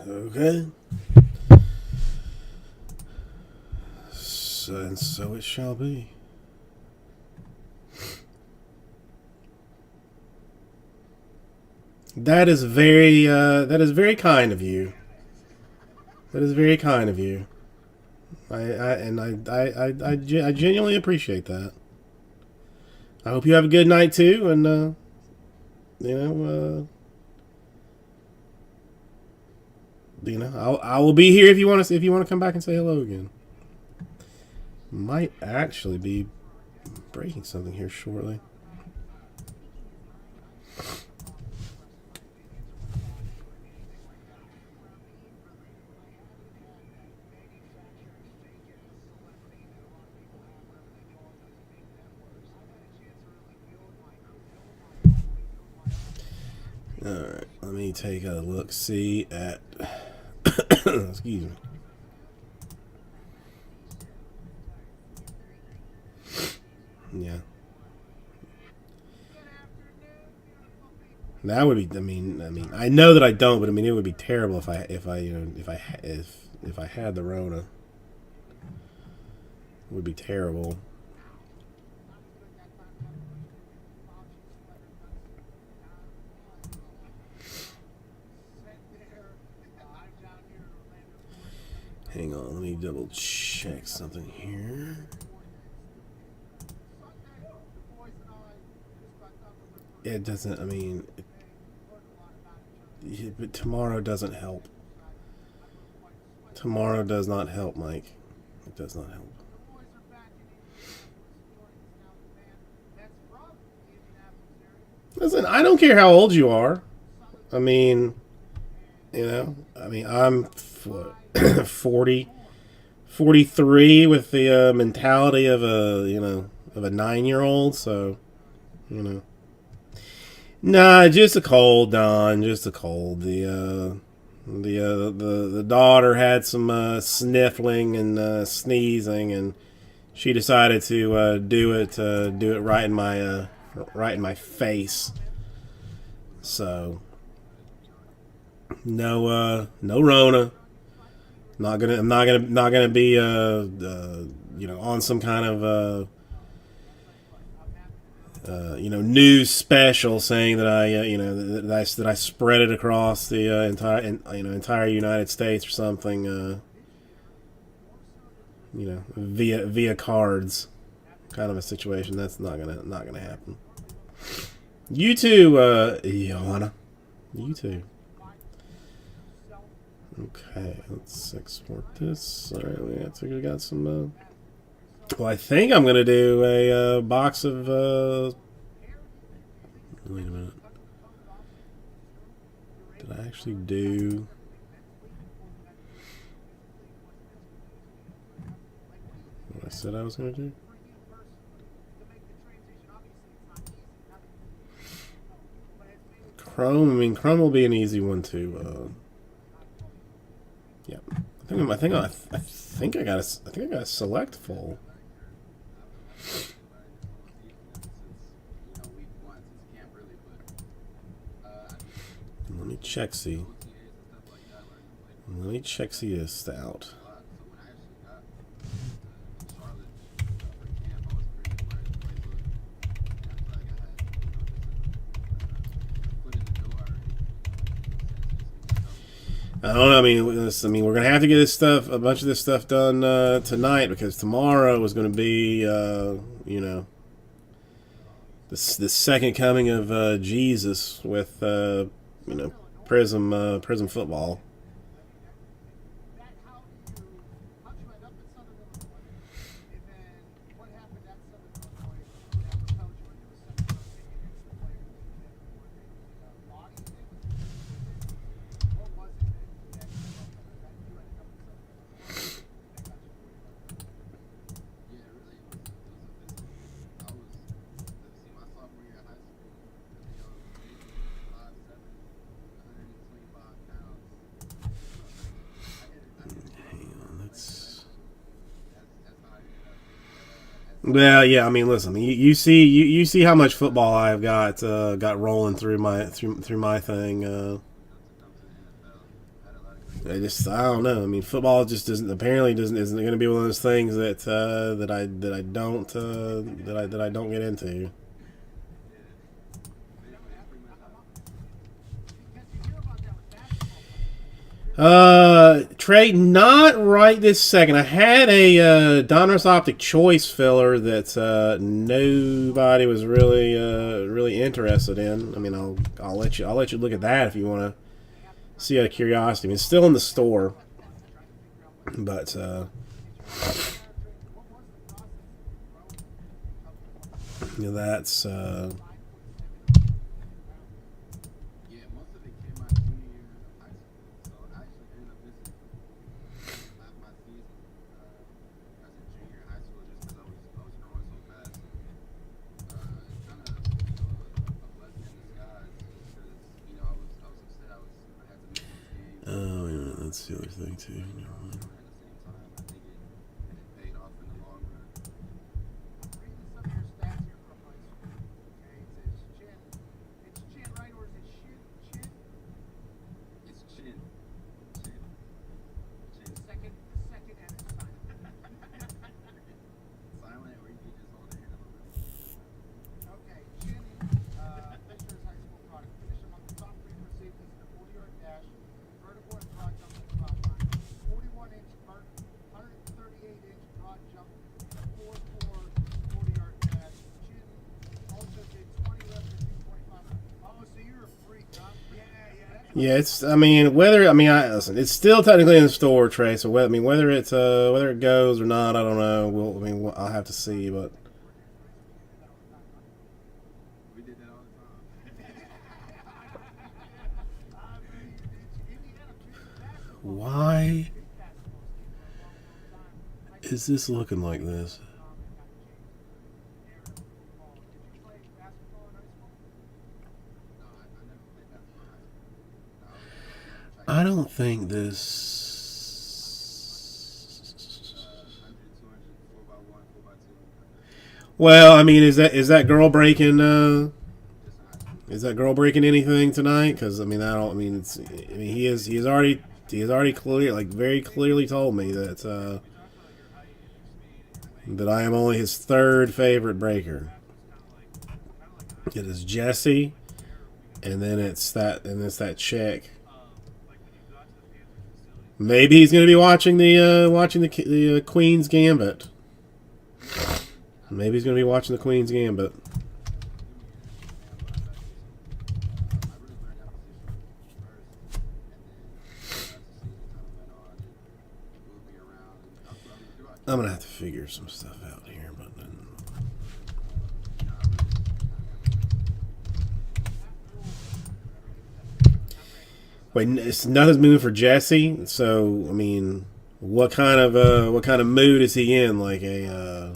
Okay. And so it shall be. That is very kind of you. That is very kind of you. I genuinely appreciate that. I hope you have a good night too, and I will be here if you want to come back and say hello again. Might actually be breaking something here shortly. Alright, let me take a look-see at excuse me. Yeah. That would be. I know that I don't, but it would be terrible if I had the Rona. It would be terrible. Hang on, let me double check something here. It doesn't. But tomorrow doesn't help. Tomorrow does not help, Mike. It does not help. Listen, I don't care how old you are. I'm 40, 43 with the mentality of a 9-year-old. So, Nah, just a cold, Don. Just a cold. The daughter had some sniffling and sneezing, and she decided to do it right in my face. So no Rona. I'm not gonna be on some kind of news special saying that that I spread it across the entire United States or something. Via cards, kind of a situation. That's not gonna happen. You too, Johanna. You too. Okay, let's export this. All right, we got some. Well, I think I'm gonna do a box of Wait a minute. Did I actually do what I said I was going to do? Chrome. I mean, Chrome will be an easy one to. Yeah, I think I got a select full. Let me check see. Let me check see this stout. I don't know. I mean, we're gonna have to get a bunch of this stuff done tonight, because tomorrow is going to be, you know, the second coming of Jesus with, you know, Prism football. How'd you end up at Southern Illinois? And then what happened at Southern Illinois that propelled you into a second round pick against the players that were body thing? What was it that you ended up at Southern Illinois that got you? Yeah, really, it was a physical. I was, my sophomore year of high school, I was 5'7", 125 pounds. Well, yeah. I mean, listen. You see how much football I've got rolling through my thing. I don't know. I mean, football just isn't going to be one of those things that I don't get into. Trey, not right this second. I had a Donruss Optic Choice filler that nobody was really interested in. I mean, I'll let you look at that if you want to see out of curiosity. I mean, it's still in the store, but you know, that's. Yeah, most of it came my junior year of high school, so I actually ended up missing my season as a junior in high school just because I was growing so fast. It's kind of a blessing in disguise because I was upset I had to miss those games. Oh, yeah, that's the other thing too. Never mind. At the same time, I think it paid off in the long run. Reading some of your stats here from high school. Okay, it says chin. It's chin, right? Or is it shin? Chin? It's chin. The second and it's silent. Silent, or you can just hold it in a little bit. Okay, Chin, Fisher's high school product. Finished among the top 3 for safeties in the 40-yard dash, vertical and broad jump to the combine. 41-inch vert, 138-inch broad jump, 4.4 40-yard dash. Chin also did 20 reps at 225. Oh, so you're a freak, huh? Yeah. Yeah, it's. I mean, listen. It's still technically in the store, Trey. So, whether it goes or not, I don't know. I'll have to see. But We did that all the time. why is this looking like this? No, I never played basketball in high school. I don't think this. 100, 200, 4x1, 4x2. Well, I mean, is that girl breaking? Just in high school. Is that girl breaking anything tonight? Because I mean, I don't. I mean, it's. I mean, he has already very clearly told me that that I am only his third favorite breaker. It is Jesse, and then it's that chick. Maybe he's going to be watching the Queen's Gambit. Maybe he's going to be watching the Queen's Gambit. I'm going to have to figure some stuff out here, but then. Wait, nothing's moving for Jesse. So I mean, what kind of mood is he in? Like a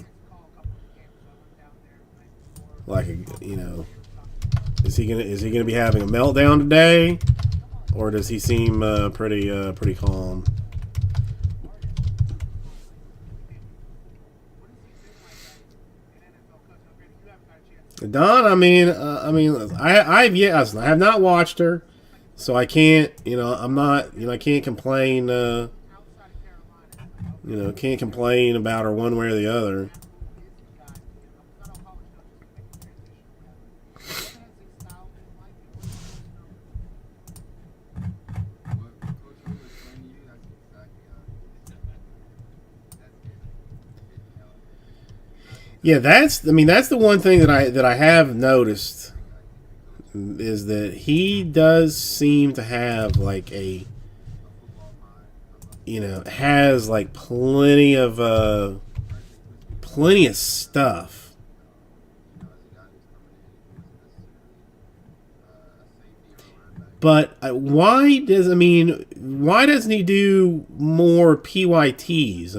is he gonna be having a meltdown today, or does he seem pretty calm? Don, I have not watched her, so I can't, I'm not, I can't complain, can't complain about her one way or the other. Yeah, that's the one thing that I have noticed is that he does seem to have like has like plenty of stuff. But why doesn't he do more PYTs?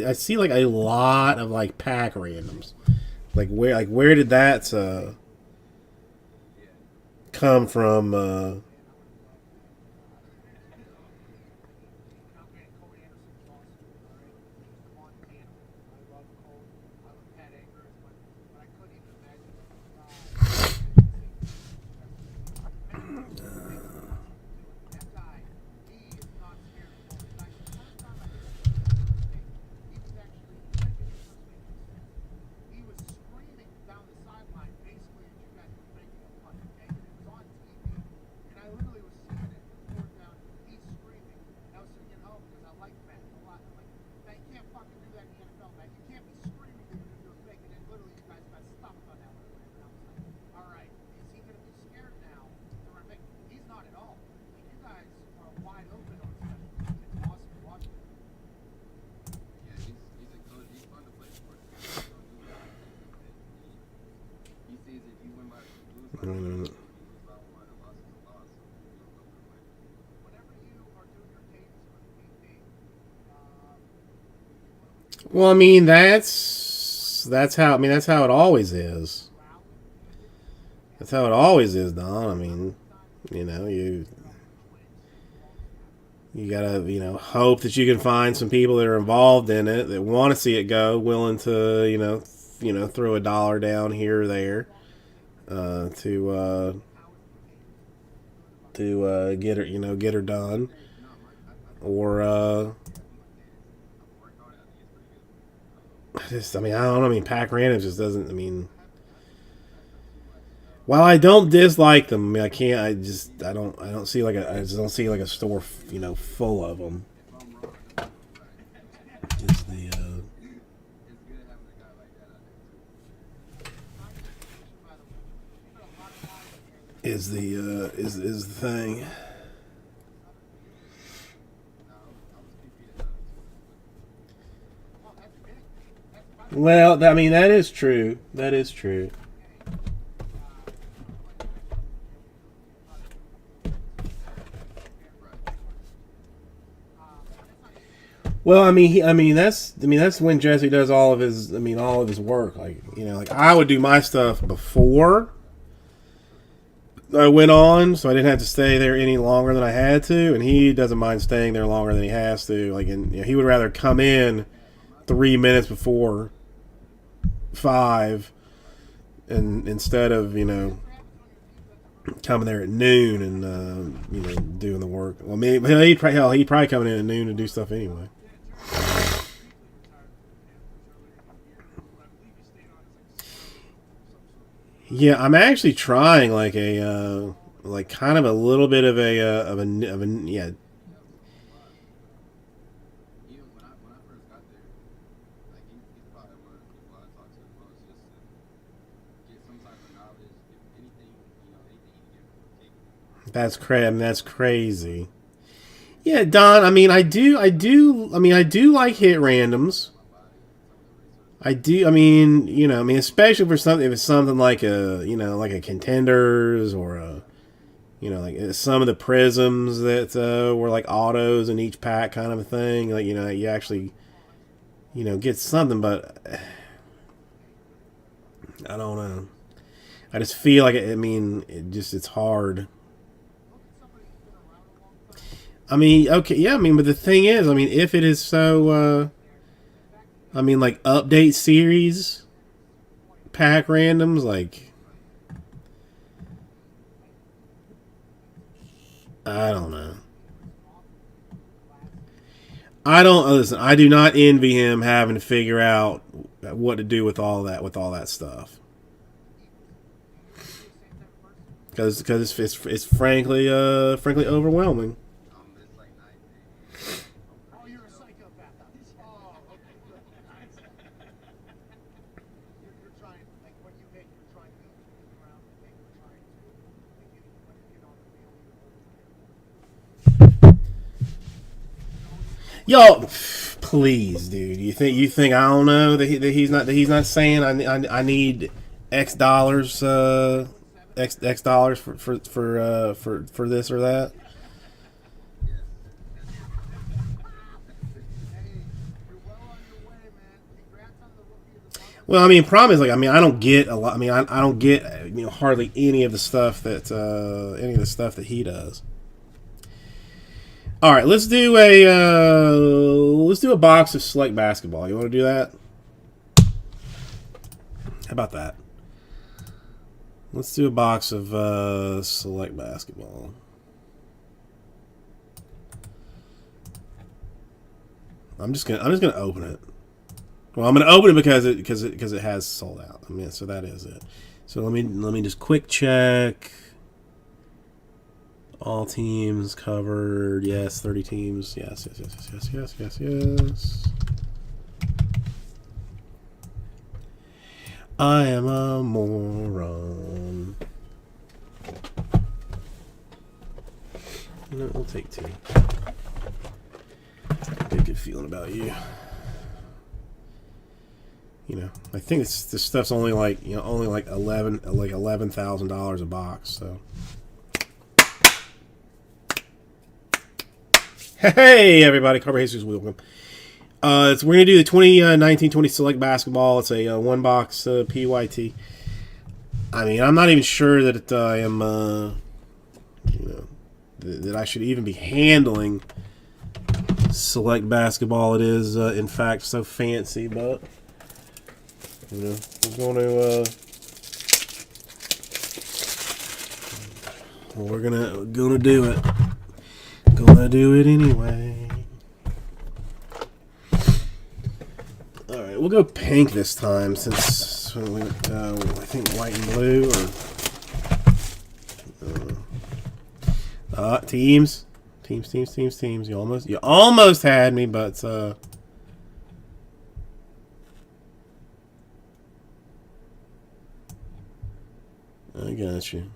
I see like a lot of like pack randoms. Where did that come from? Well, that's how it always is. That's how it always is, Don. You gotta hope that you can find some people that are involved in it that want to see it go, willing to throw $1 down here or there to get her done, or I don't know. Pack Random just doesn't. While I don't dislike them, I can't. I just I don't see like I just don't see like a store full of them. Is the is the thing. Well, that is true. That is true. Well, that's when Jesse does all of his work. Like I would do my stuff before I went on, so I didn't have to stay there any longer than I had to, and he doesn't mind staying there longer than he has to. He would rather come in 3 minutes before 5, and instead of coming there at noon and doing the work. Well, maybe he'd probably come in at noon and do stuff anyway. Yeah, I'm actually trying like kind of a little bit of a yeah. That's crazy. Yeah, Don. I do like hit randoms. I do. Especially for something if it's something like a like a Contenders or You know, like some of the prisms that were like autos in each pack, kind of a thing. Like, you know, you actually, you know, get something, but I don't know. I just feel like I mean, it's hard. I mean, okay, yeah, I mean, but the thing is, I mean, if it is so, I mean, like update series pack randoms, like. I don't know. I don't listen. I do not envy him having to figure out what to do with all that stuff. Because it's frankly overwhelming. Oh, you're a psychopath. Oh, okay, good. You're trying, like, when you hit, you're trying to move around the thing, you're trying to, like, when you get on the field, Yo, please, dude. You think I don't know that he's not saying I need X dollars X dollars for this or that. you're well on your way, man. Congrats on the rookie of the month. Well, I mean, problem is, like, I mean, I don't get a lot. I mean, I don't get, you know, hardly any of the stuff that he does. All right, let's do a box of select basketball. You want to do that? How about that? Let's do a box of select basketball. I'm just gonna open it. Well, I'm gonna open it because it has sold out. I mean, so that is it. So let me just quick check. All teams covered. Yes, 30 teams. Yes. I am a moron. No, I'll take 2. Get a good feeling about you. You know, I think this stuff's only like $11,000 a box. So. Hey everybody, Carver Jesus, welcome. We're gonna do the 2019-20 Select Basketball. It's a one box PYT. I mean, I'm not even sure that I am, you know, that I should even be handling Select Basketball. It is, in fact, so fancy, but you know, we're gonna do it. Gonna do it anyway. Alright, we'll go pink this time since we went, I think white and blue or teams. Teams. You almost had me, but I got you.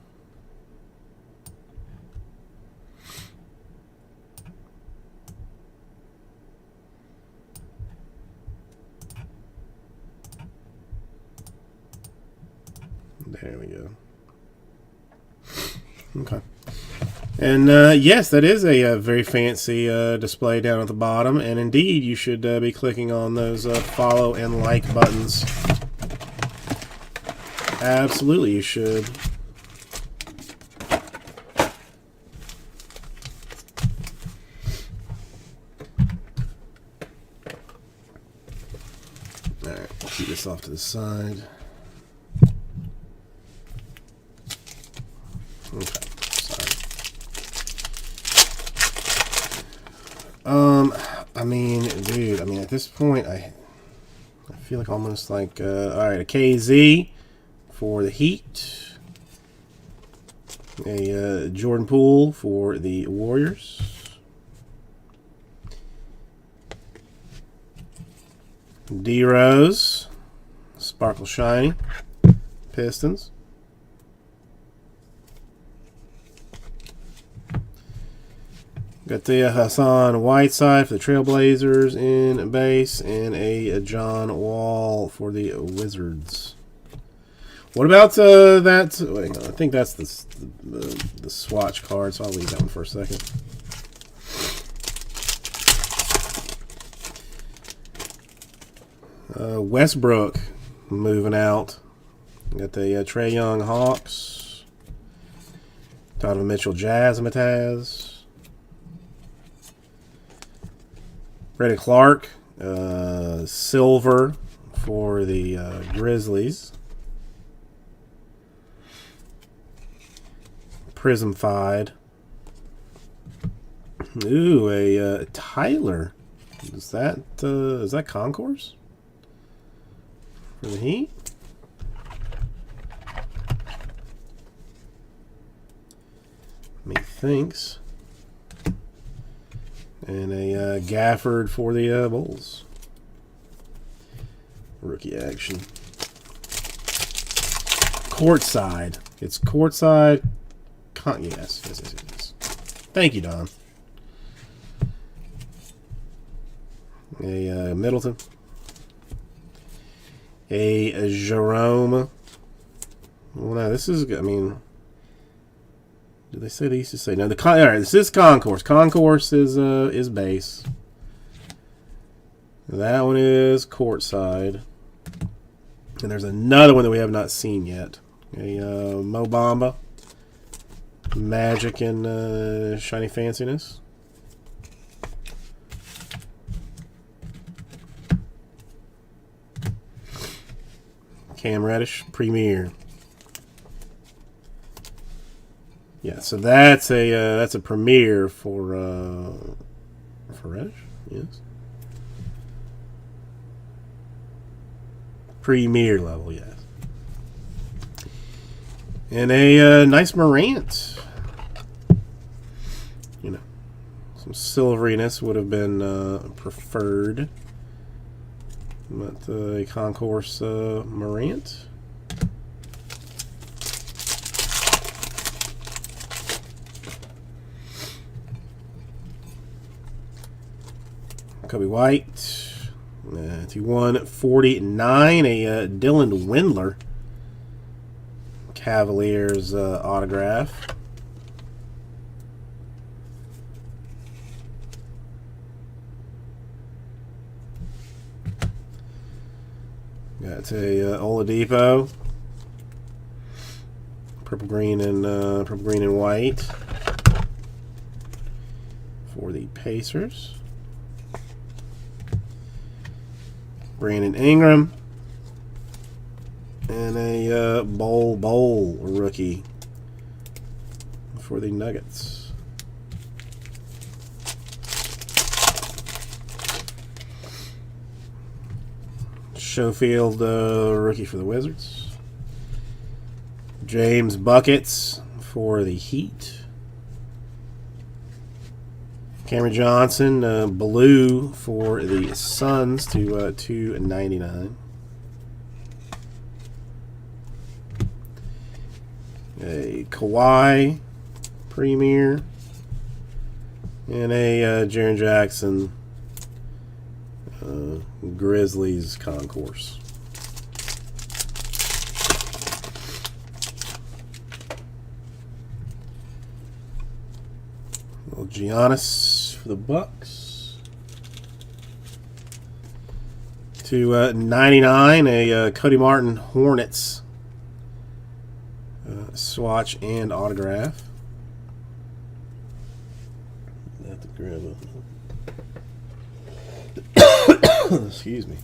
There we go. Okay. And yes, that is a very fancy display down at the bottom. And indeed, you should be clicking on those follow and like buttons. Absolutely, you should. Alright, keep this off to the side. Okay, sorry. I mean, dude, I mean, at this point, I feel like almost like, alright, a KZ for the Heat. A Jordan Poole for the Warriors. D Rose, Sparkle Shiny, Pistons. Got the Hassan Whiteside for the Trailblazers in base, and a John Wall for the Wizards. What about that? Wait, no, I think that's the swatch card, so I'll leave that one for a second. Westbrook moving out. Got the Trae Young Hawks. Donovan Mitchell Jazzmatazz. Brandon Clark. Silver for the Grizzlies. Prismified. Ooh, a Tyler. Is that Concourse? For the Heat? Methinks. And a Gafford for the Bulls. Rookie action. Courtside. It's courtside. Yes. Thank you, Don. A Middleton. A Jerome. Well, no, this is. I mean, did they say they used to say no? All right, this is Concourse. Concourse is base. That one is courtside, and there's another one that we have not seen yet. A Mo Bamba. Magic and Shiny Fanciness. Cam Reddish Premier. Yeah, so that's a Premier for Reddish. Yes. Premier level, yes. And a nice Morant. You know, some silveriness would have been preferred. But a Concourse Morant. Kobe White. To 149. A Dylan Windler. Cavaliers autograph. Got a Oladipo, purple green and white for the Pacers. Brandon Ingram and a Bol rookie for the Nuggets. Schofield, rookie for the Wizards. James Buckets for the Heat. Cameron Johnson, blue for the Suns to $2.99. A Kawhi Premier. And a Jaren Jackson Grizzlies Concourse. Little Giannis for the Bucks. To 99, a Cody Martin Hornets swatch and autograph. I have to grab a excuse me.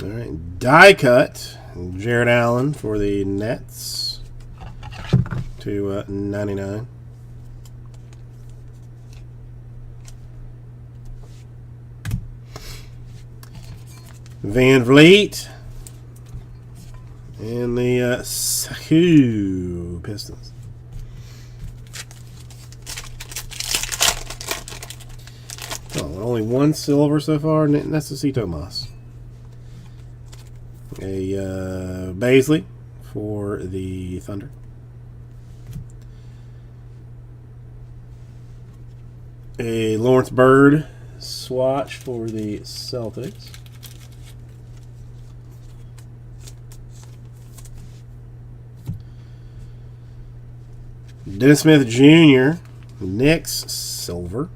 All right, die cut. Jared Allen for the Nets to 99. Van Vliet and the Saku Pistons. Oh, only one silver so far, Necesito Mas. A Baisley for the Thunder. A Lawrence Bird swatch for the Celtics. Dennis Smith Jr., Knicks, silver.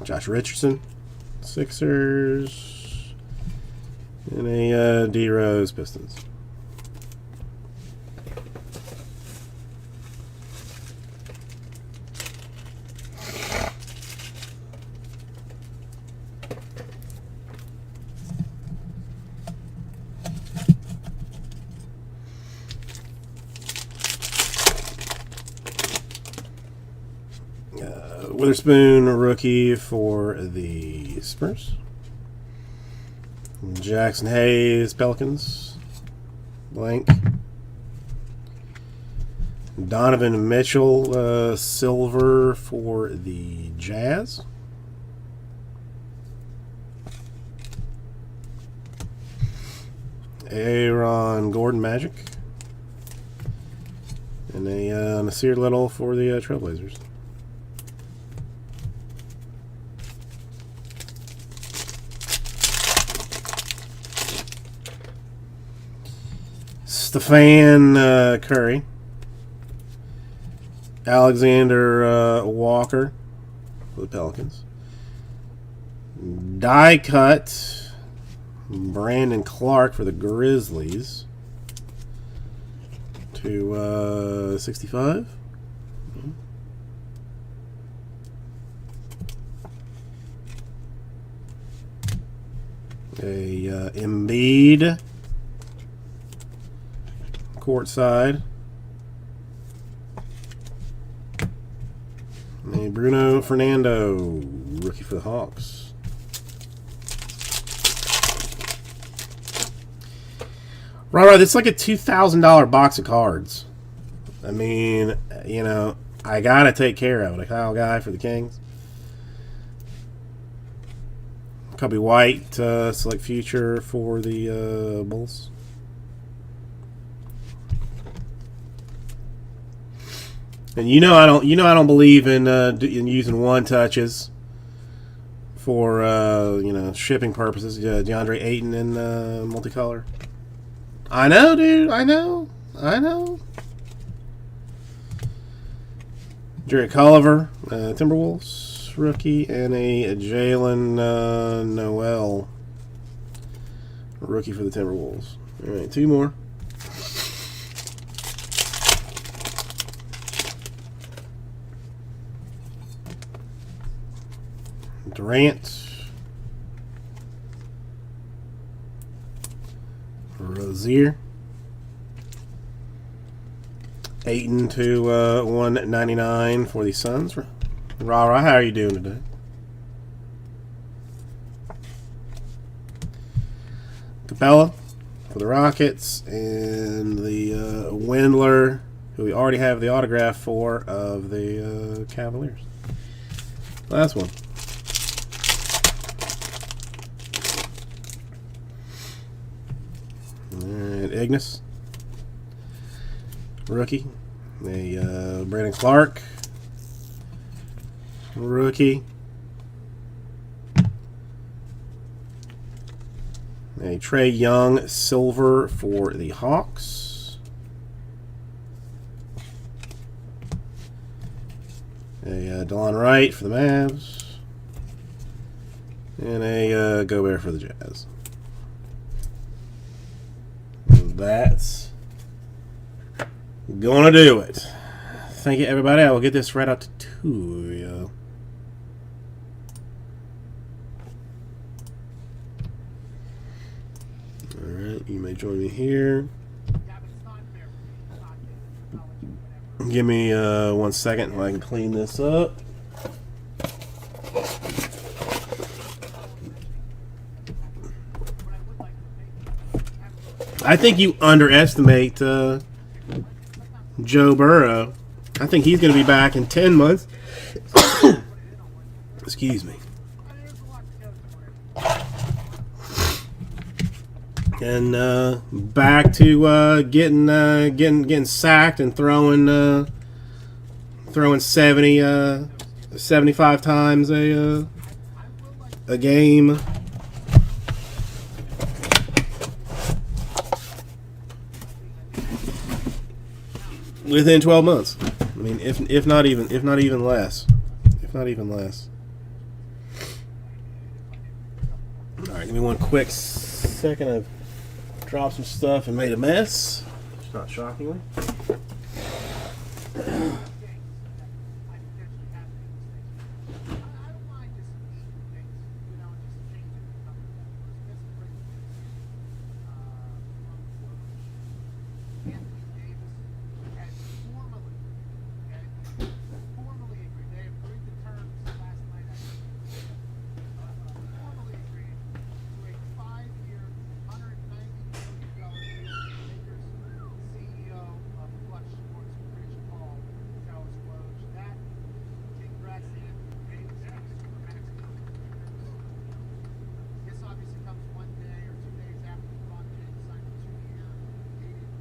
Josh Richardson, Sixers, and a D Rose Pistons. Witherspoon, rookie for the Spurs. Jackson Hayes, Pelicans. Blank. Donovan Mitchell, silver for the Jazz. Aaron Gordon, Magic. And a Nasir Little for the Trailblazers. Stephen Curry, Alexander Walker for the Pelicans, die cut Brandon Clark for the Grizzlies to 65. A Embiid courtside. A Bruno Fernando, rookie for the Hawks. Right, it's like a $2,000 box of cards. I mean, you know, I gotta take care of it. A Kyle Guy for the Kings. Kobe White, select future for the Bulls. And you know I don't believe in using one touches for shipping purposes. DeAndre Ayton in multicolor. I know, dude. I know. Jarrett Culver, Timberwolves rookie, and a Jalen Noel rookie for the Timberwolves. All right, two more. Durant, Rozier, Ayton to 199 for the Suns. Rara, how are you doing today? Capella for the Rockets, and the Windler, who we already have the autograph for, of the Cavaliers. Last one. And Ignis, rookie. A Brandon Clark, rookie. A Trae Young, silver for the Hawks. A DeLon Wright for the Mavs. And a Gobert for the Jazz. That's gonna do it. Thank you, everybody. I will get this right out to you. All right, you may join me here. Give me 1 second while I can clean this up. I think you underestimate Joe Burrow. I think he's going to be back in 10 months. Excuse me. And back to getting sacked and throwing 75 times a game. Within 12 months. I mean, if not even less. If not even less. All right, give me one quick second. I've dropped some stuff and made a mess. Not shockingly. I don't mind just eating things, you know, just changing the number. This is pretty Anthony Davis has formally, okay, formally agreed. They agreed to terms last night. Formally agreed to a 5-year, $190 million deal with Lakers CEO of Clutch Sports, Rich Paul, tells Woj. That congrats to Anthony Davis and his supermax deal with the Lakers. This obviously comes one day or 2 days after LeBron James signed a 2-year,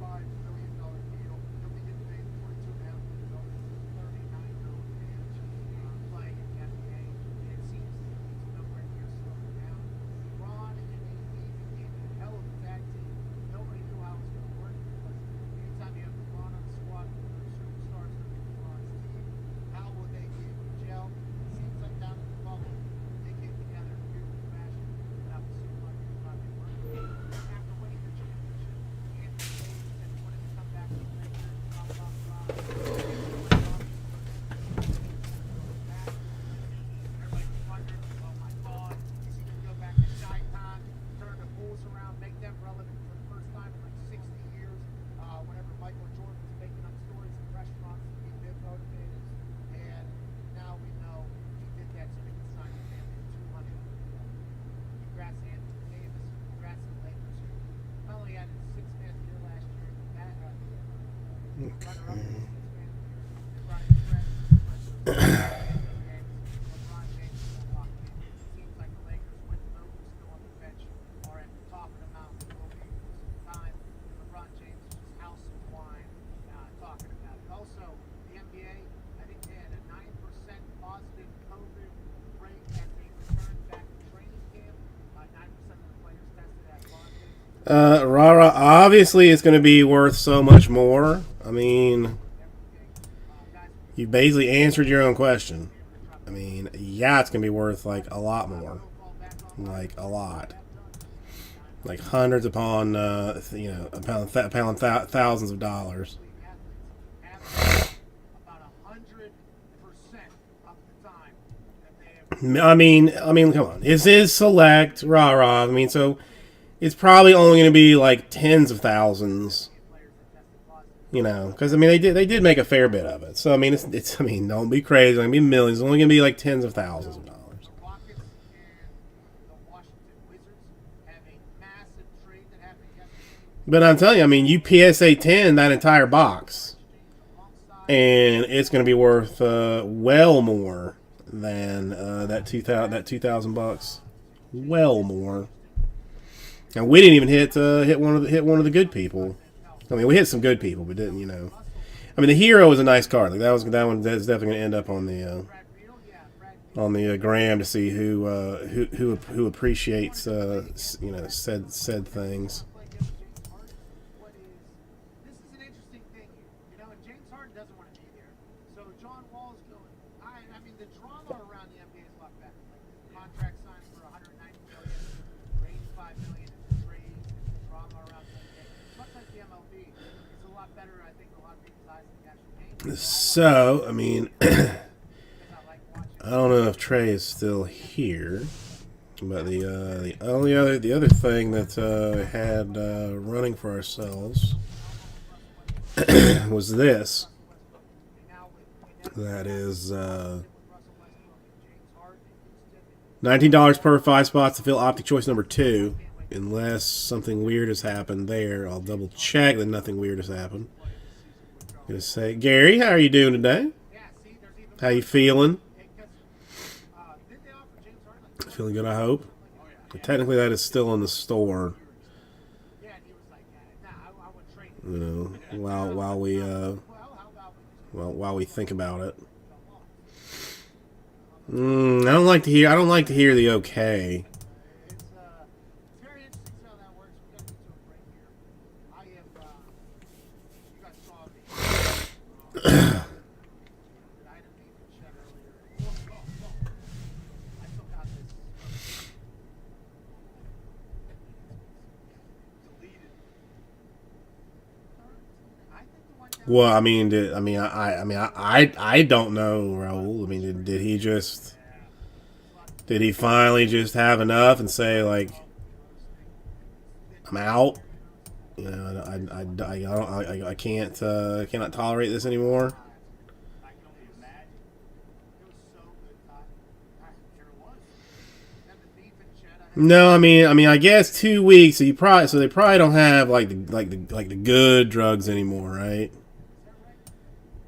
$85 million deal. He'll be getting paid $42.5 million, $39 million playing in the NBA. It seems he's nowhere near slowing down. LeBron and AD became a hell of a tag team. Nobody knew how it was going to work because anytime you have LeBron on the squad, there are superstars that are LeBron's team. How will they be able to gel? It seems like down in the bubble, they came together in beautiful fashion. That was seem like it probably worked. After winning the championship, Anthony Davis said he wanted to come back to the Lakers, blah, blah, blah. Everybody was wondering, oh my God, is he going to go back to Chi-Town, turn the Bulls around, make them relevant for the first time in like 60 years? Whenever Michael Jordan was making up stories in restaurants to be big motivators. And now we know he did that so he could sign the family $200 million. Congrats to Anthony Davis. Congrats to the Lakers, who not only had his 6th-man year last year, but runner-up in his 6th-man year. They're running threat. LeBron James is locked in. It seems like the Lakers, with those still on the bench, are at the top of the mountain. Will be for some time. And LeBron James is just house and wine talking about it. Also, the NBA, I think they had a 9% positive COVID rate as they returned back to training camp. 9% of the players tested at positive. Rara, obviously it's going to be worth so much more. I mean, you basically answered your own question. I mean, yeah, it's going to be worth like a lot more. Like a lot. Like hundreds upon, upon thousands of dollars. About 100% of the time that they have. I mean, come on. This is select, rah. I mean, so it's probably only going to be like tens of thousands. You know, because I mean they did make a fair bit of it. So I mean it's I mean don't be crazy. It's gonna be millions. It's only gonna be like tens of thousands of dollars. The Rockets and the Washington Wizards have a massive trade that happened yesterday. But I'm telling you, I mean you PSA 10 that entire box, and it's gonna be worth well more than that 2,000 bucks. Well more. And we didn't even hit one of the good people. I mean, we hit some good people, but didn't, you know. I mean, the hero was a nice card. Like that's definitely going to end up on the gram to see who appreciates said things. This is an interesting thing here. You know, and James Harden doesn't want to be there. So John Wall's going. I mean, the drama around the NBA is a lot better. Like contract signed for $190 million, for $85 million in the trades, the drama around the NBA. Much like the MLB, it's a lot better. I think a lot of people's eyes than the actual game. So, I mean, Because I like watching. I don't know if Trey is still here, but the other thing that I had running for ourselves was this. That is $19 per 5 spots to fill optic choice number 2. Unless something weird has happened there, I'll double check that nothing weird has happened. I'm gonna say, Gary, how are you doing today? How you feeling? Feeling good, I hope. But technically, that is still in the store. You know, while we Well, how about we just while we think about it. jump on? I don't like to hear. I don't like to hear the okay. It's very interesting how that works. We got to get to a break here. I have, you guys saw the, that I had a beef with Chet earlier. I still got this deleted. I think the one down Well, I mean, I don't know, Raul. I mean, did he just? Did he finally just have enough and say like, I'm out? You know, I can't cannot tolerate this anymore. I can only imagine. It was so good, Todd. I'm sure it was. And the beef and Chet, I had No, I guess 2 weeks. So they probably don't have like the good drugs anymore, right?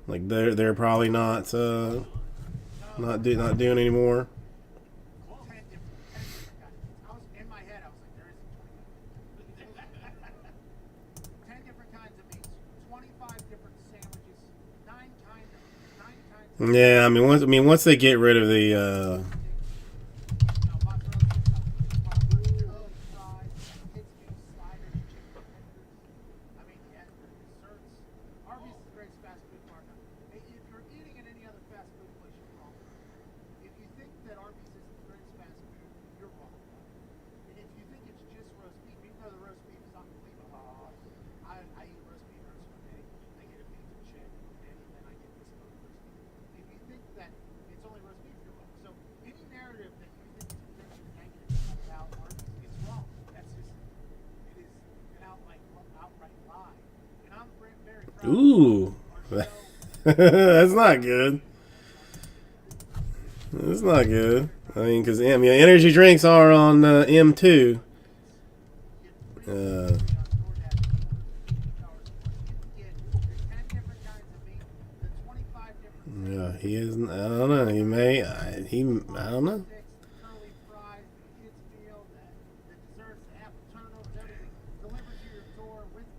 Like they're probably not not doing anymore. 10 different guys. I was in my head. I was like, there isn't 10 different kinds of meats, 25 different sandwiches, nine kinds of Yeah, once they get rid of the mozzarella fries, kids meat sliders, chicken tenders. I mean, yeah, desserts. Arby's is the greatest fast food partner. If you're eating at any other fast food place, you're wrong. If you think that Arby's is the greatest fast food, you're wrong. And if you think it's just roast beef, even though the roast beef is unbelievable, I eat roast beef every single day. I get a beef and check, and then I get this roast beef. If you think that it's only roast beef, you're wrong. So any narrative that you think is potentially negative about Arby's is wrong. That's just it is an outright lie. And I'm very proud. ooh. Of our show. That's not good. That's not good. I mean, because energy drinks are on M2. Uh, yeah, he isn't. I don't know. He may. I don't know.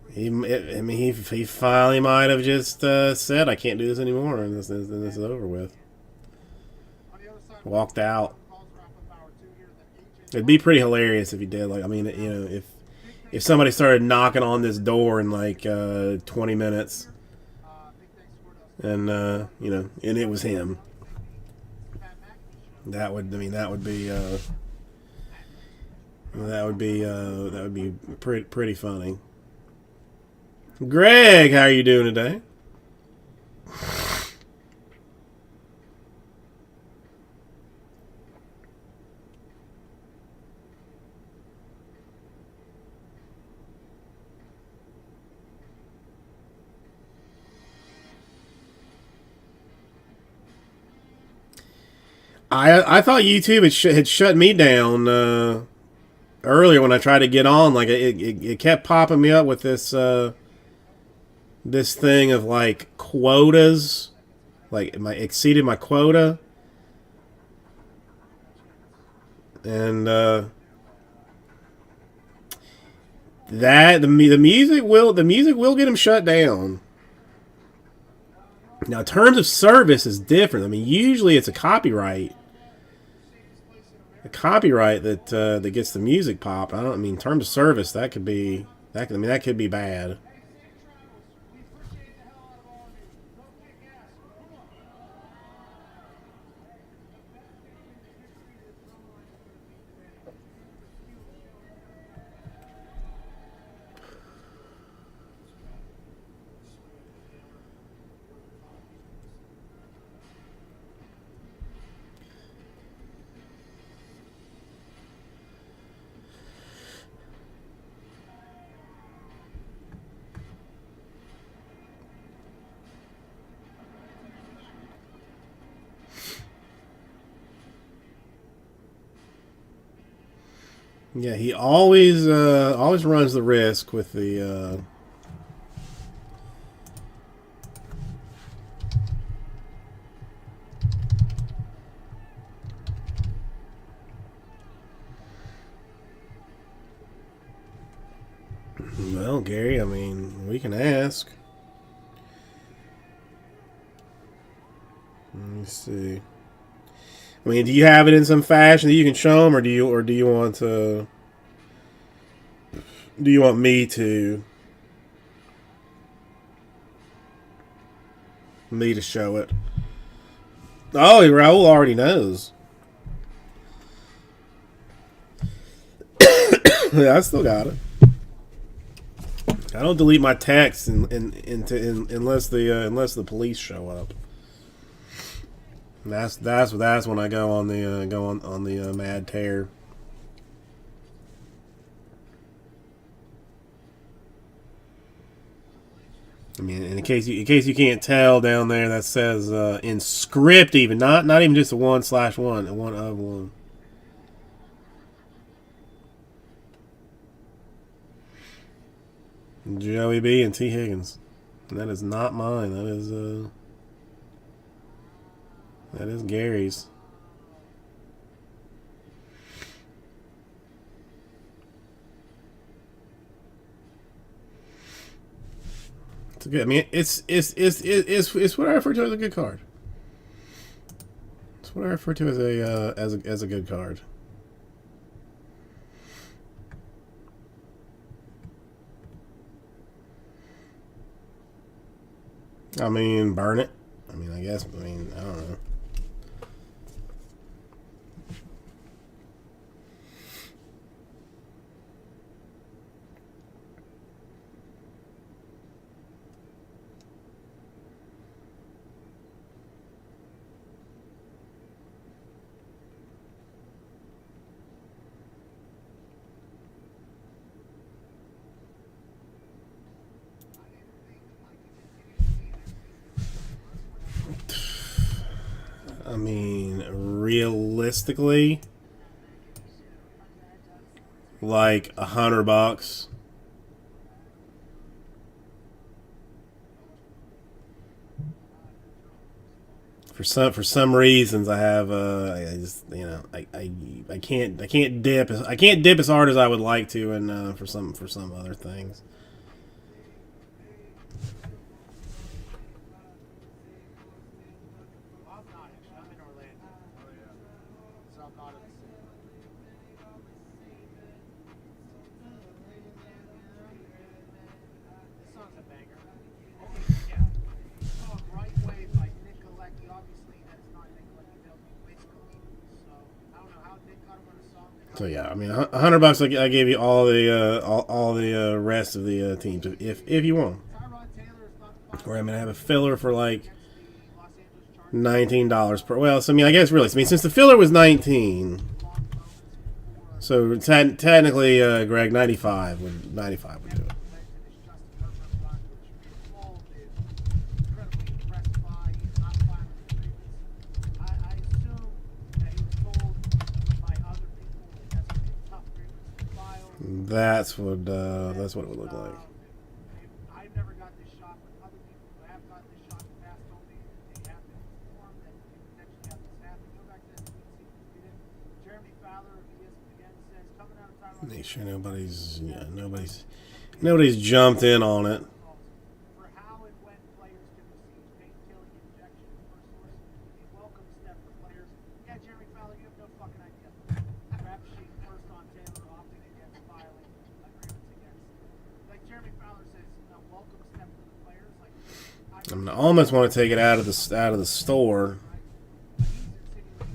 He finally might have just said, "I can't do this anymore," and this is over with. Walked out. It'd be pretty hilarious if he did. Like, I mean, if somebody started knocking on this door in like 20 minutes, and and it was him, that would be pretty funny. Greg, how are you doing today? I thought YouTube had shut me down earlier when I tried to get on. Like it kept popping me up with this this thing of like quotas, like exceeded my quota, and that the music will get him shut down. Now, terms of service is different. I mean, usually it's a copyright that gets the music pop. I mean, terms of service that could be bad. Yeah, he always runs the risk with the. Well, Gary, I mean, We can ask. Let me see. I mean, do you have it in some fashion that you can show them, or do you want to? Do you want me to? Me to show it? Oh, Raul already knows. Yeah, I still got it. I don't delete my texts unless the police show up. And that's when I go on the mad tear. I mean, in case you can't tell down there, that says in script, even not even just a 1/1, one of one. Joey B and T Higgins. And that is not mine. That is Gary's. It's a good. I mean, it's what I refer to as a good card. It's what I refer to as a good card. I mean, burn it. I mean, I guess. I mean, I don't know. I mean, realistically, like $100. For some reasons, I have I just I can't dip as hard as I would like to, and for some other things. I'm not actually. I'm in Orlando. So I'm not in the city. This song's a banger. Okay, yeah. Song Right Way by Nick Galecki. Obviously, that's not Nick Galecki. That was Wiz Khalifa. So I don't know how Nick got him on a song. So yeah, I mean, $100. I gave you all the rest of the teams if you want. Tyrod Taylor is not the Or I'm gonna have a filler for like against the Los Angeles Chargers. $19 per. Well, so I mean, I guess really, I mean, since the filler was 19, so technically, Greg, 95 would do it. That's what it would look like. I've never got this shot, but other people who have gotten this shot in the past told me that they have been informed that you potentially have this happen. Go back to that tweet, see if you read it. Jeremy Fowler of ESPN says, coming out of Tyrod Make sure nobody's jumped in on it. for how and when players can receive pain-killing injections. First source, a welcome step for players. Yeah, Jeremy Fowler, you have no fucking idea. Rap sheet first on Taylor opting against filing agreements against. Like Jeremy Fowler says, a welcome step for the players. Like I mean, I almost want to take it out of the store. He's insinuating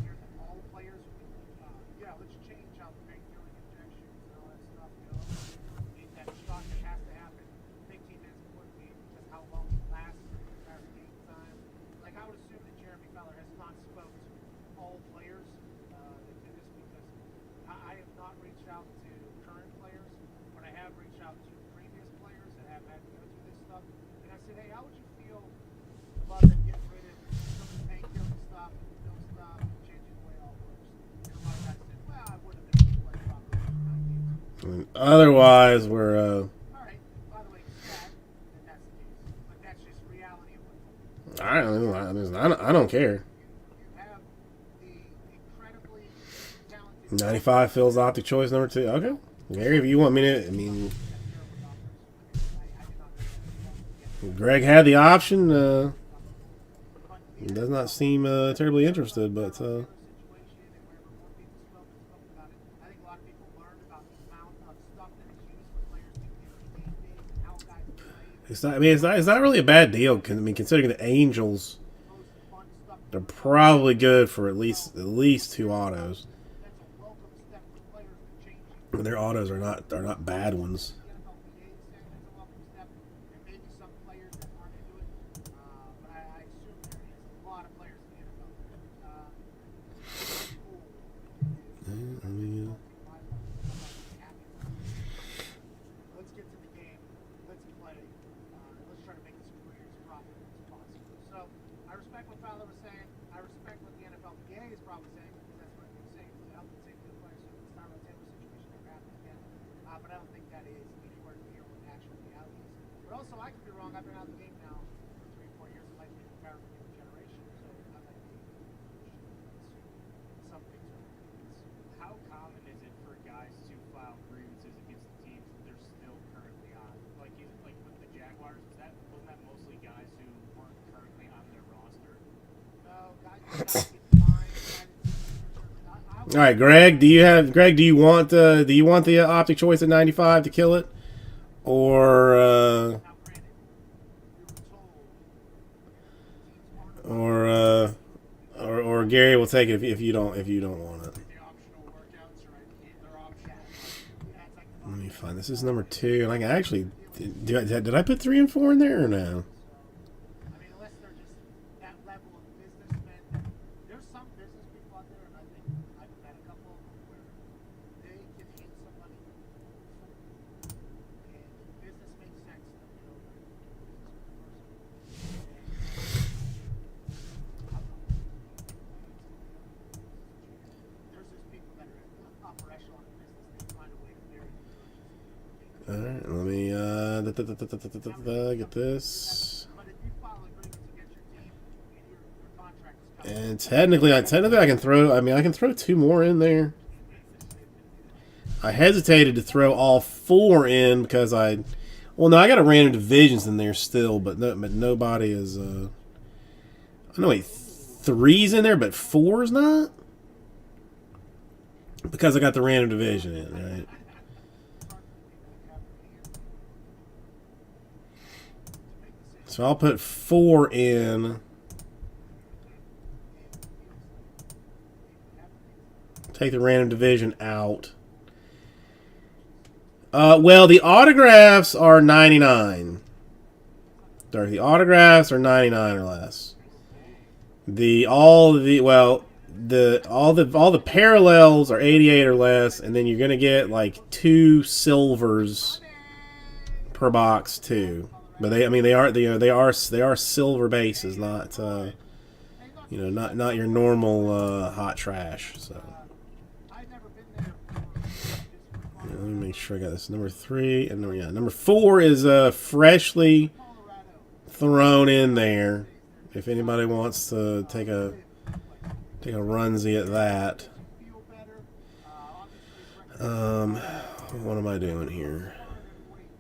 here that all players would, let's change how the pain-killing injections and all that stuff go. That shot that has to happen 15 minutes before the game, just how long it lasts for the entire game time. Like, I would assume that Jeremy Fowler has not spoke to all players in this because I have not reached out to current players, but I have reached out to previous players that have had to go through this stuff. And I said, hey, how would you feel about them getting rid of some of the painkilling stuff, no stuff, changing the way it all works? And a lot of guys said, well, I would have been able to play properly for 9 games. I mean, otherwise, we're All right. By the way, sad that that's the case, but that's just reality of football. I don't care. You have the incredibly talented 95 Phil's optic choice number 2. Okay, Gary, if you want me to, I mean, Greg had the option. He does not seem terribly interested, but situation, and wherever more people spoke about it, I think a lot of people learned about the amount of stuff that is used for players to do game days and how guys play. it's not. I mean, it's not really a bad deal. I mean, considering the Angels, Most fun stuff. they're probably good for at least 2 autos. That's a welcome step for players to change. Their autos are not bad ones. The NFLPA is saying that's a welcome step. There may be some players that aren't into it, but I assume there is a lot of players in the NFL. I mean, Let's get to the game. Let's play. Let's try to make this career as profitable as possible. So I respect what Fowler was saying. I respect what the NFLPA is probably saying because that's what they're saying to help the safety of the players so it's not a Taylor situation never happens again. But I don't think that is anywhere near what actual reality is. But also, I could be wrong. I've been out of the game now for 3 or 4 years. It might be a comparatively new generation, so I might be some things are. How common is it for guys to file grievances against the teams that they're still currently on? Like with the Jaguars, wasn't that mostly guys who weren't currently on their roster? No, guys get fined. all right, Greg. Do you want the optic choice at 95 to kill it, or Now, granted, we were told or Gary will take it if you don't want it. The optional workouts, right? They're optional. Let me find this. Is number 2, and I can actually did I put 3 and 4 in there or no? I mean, unless they're just that level of businessmen. There's some business people out there, and I think I've met a couple of them where they can hate somebody. And business makes sense. They'll get over it. There's just people that are in the upper echelon of business. They find a way to bury the All right, let me get this. But if you file a grievance against your team and your contract is covered, And technically I can throw. I mean, I can throw 2 more in there. I hesitated to throw all 4 in because well, no, I got a random divisions in there still, but nobody is. I know, wait, 3's in there, but 4's not because I got the random division in, right? So I'll put 4 in. Take the random division out. Well, the autographs are 99. The autographs are 99 or less. All the parallels are 88 or less, and then you're gonna get like 2 silvers per box too. But they are silver bases, not not your normal hot trash. So I've never been there for let me make sure I got this. Number 3 and number 4 is freshly Colorado. thrown in there. If anybody wants to take a runsy at that. Feel better. Obviously, What am I doing here?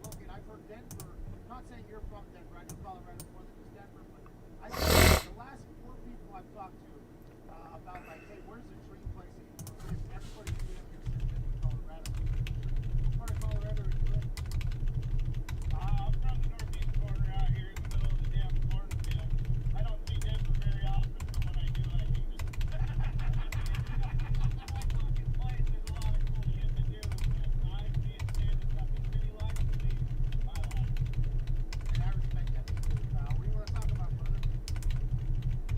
Logan, I've heard Denver. Not saying you're from Denver. I know Colorado more than just Denver, but I think the last 4 people I've talked to about like, hey, where's the dream place that you want to live? Everybody who lives here says Denver, Colorado. What part of Colorado are you in? I'm from the northeast corner out here in the middle of the damn cornfield. I don't see Denver very often, but when I do, I think it's a fucking place. There's a lot of cool shit to do. And honestly, it's standing up in city life to me. I like it. And I respect that. What do you want to talk about, brother?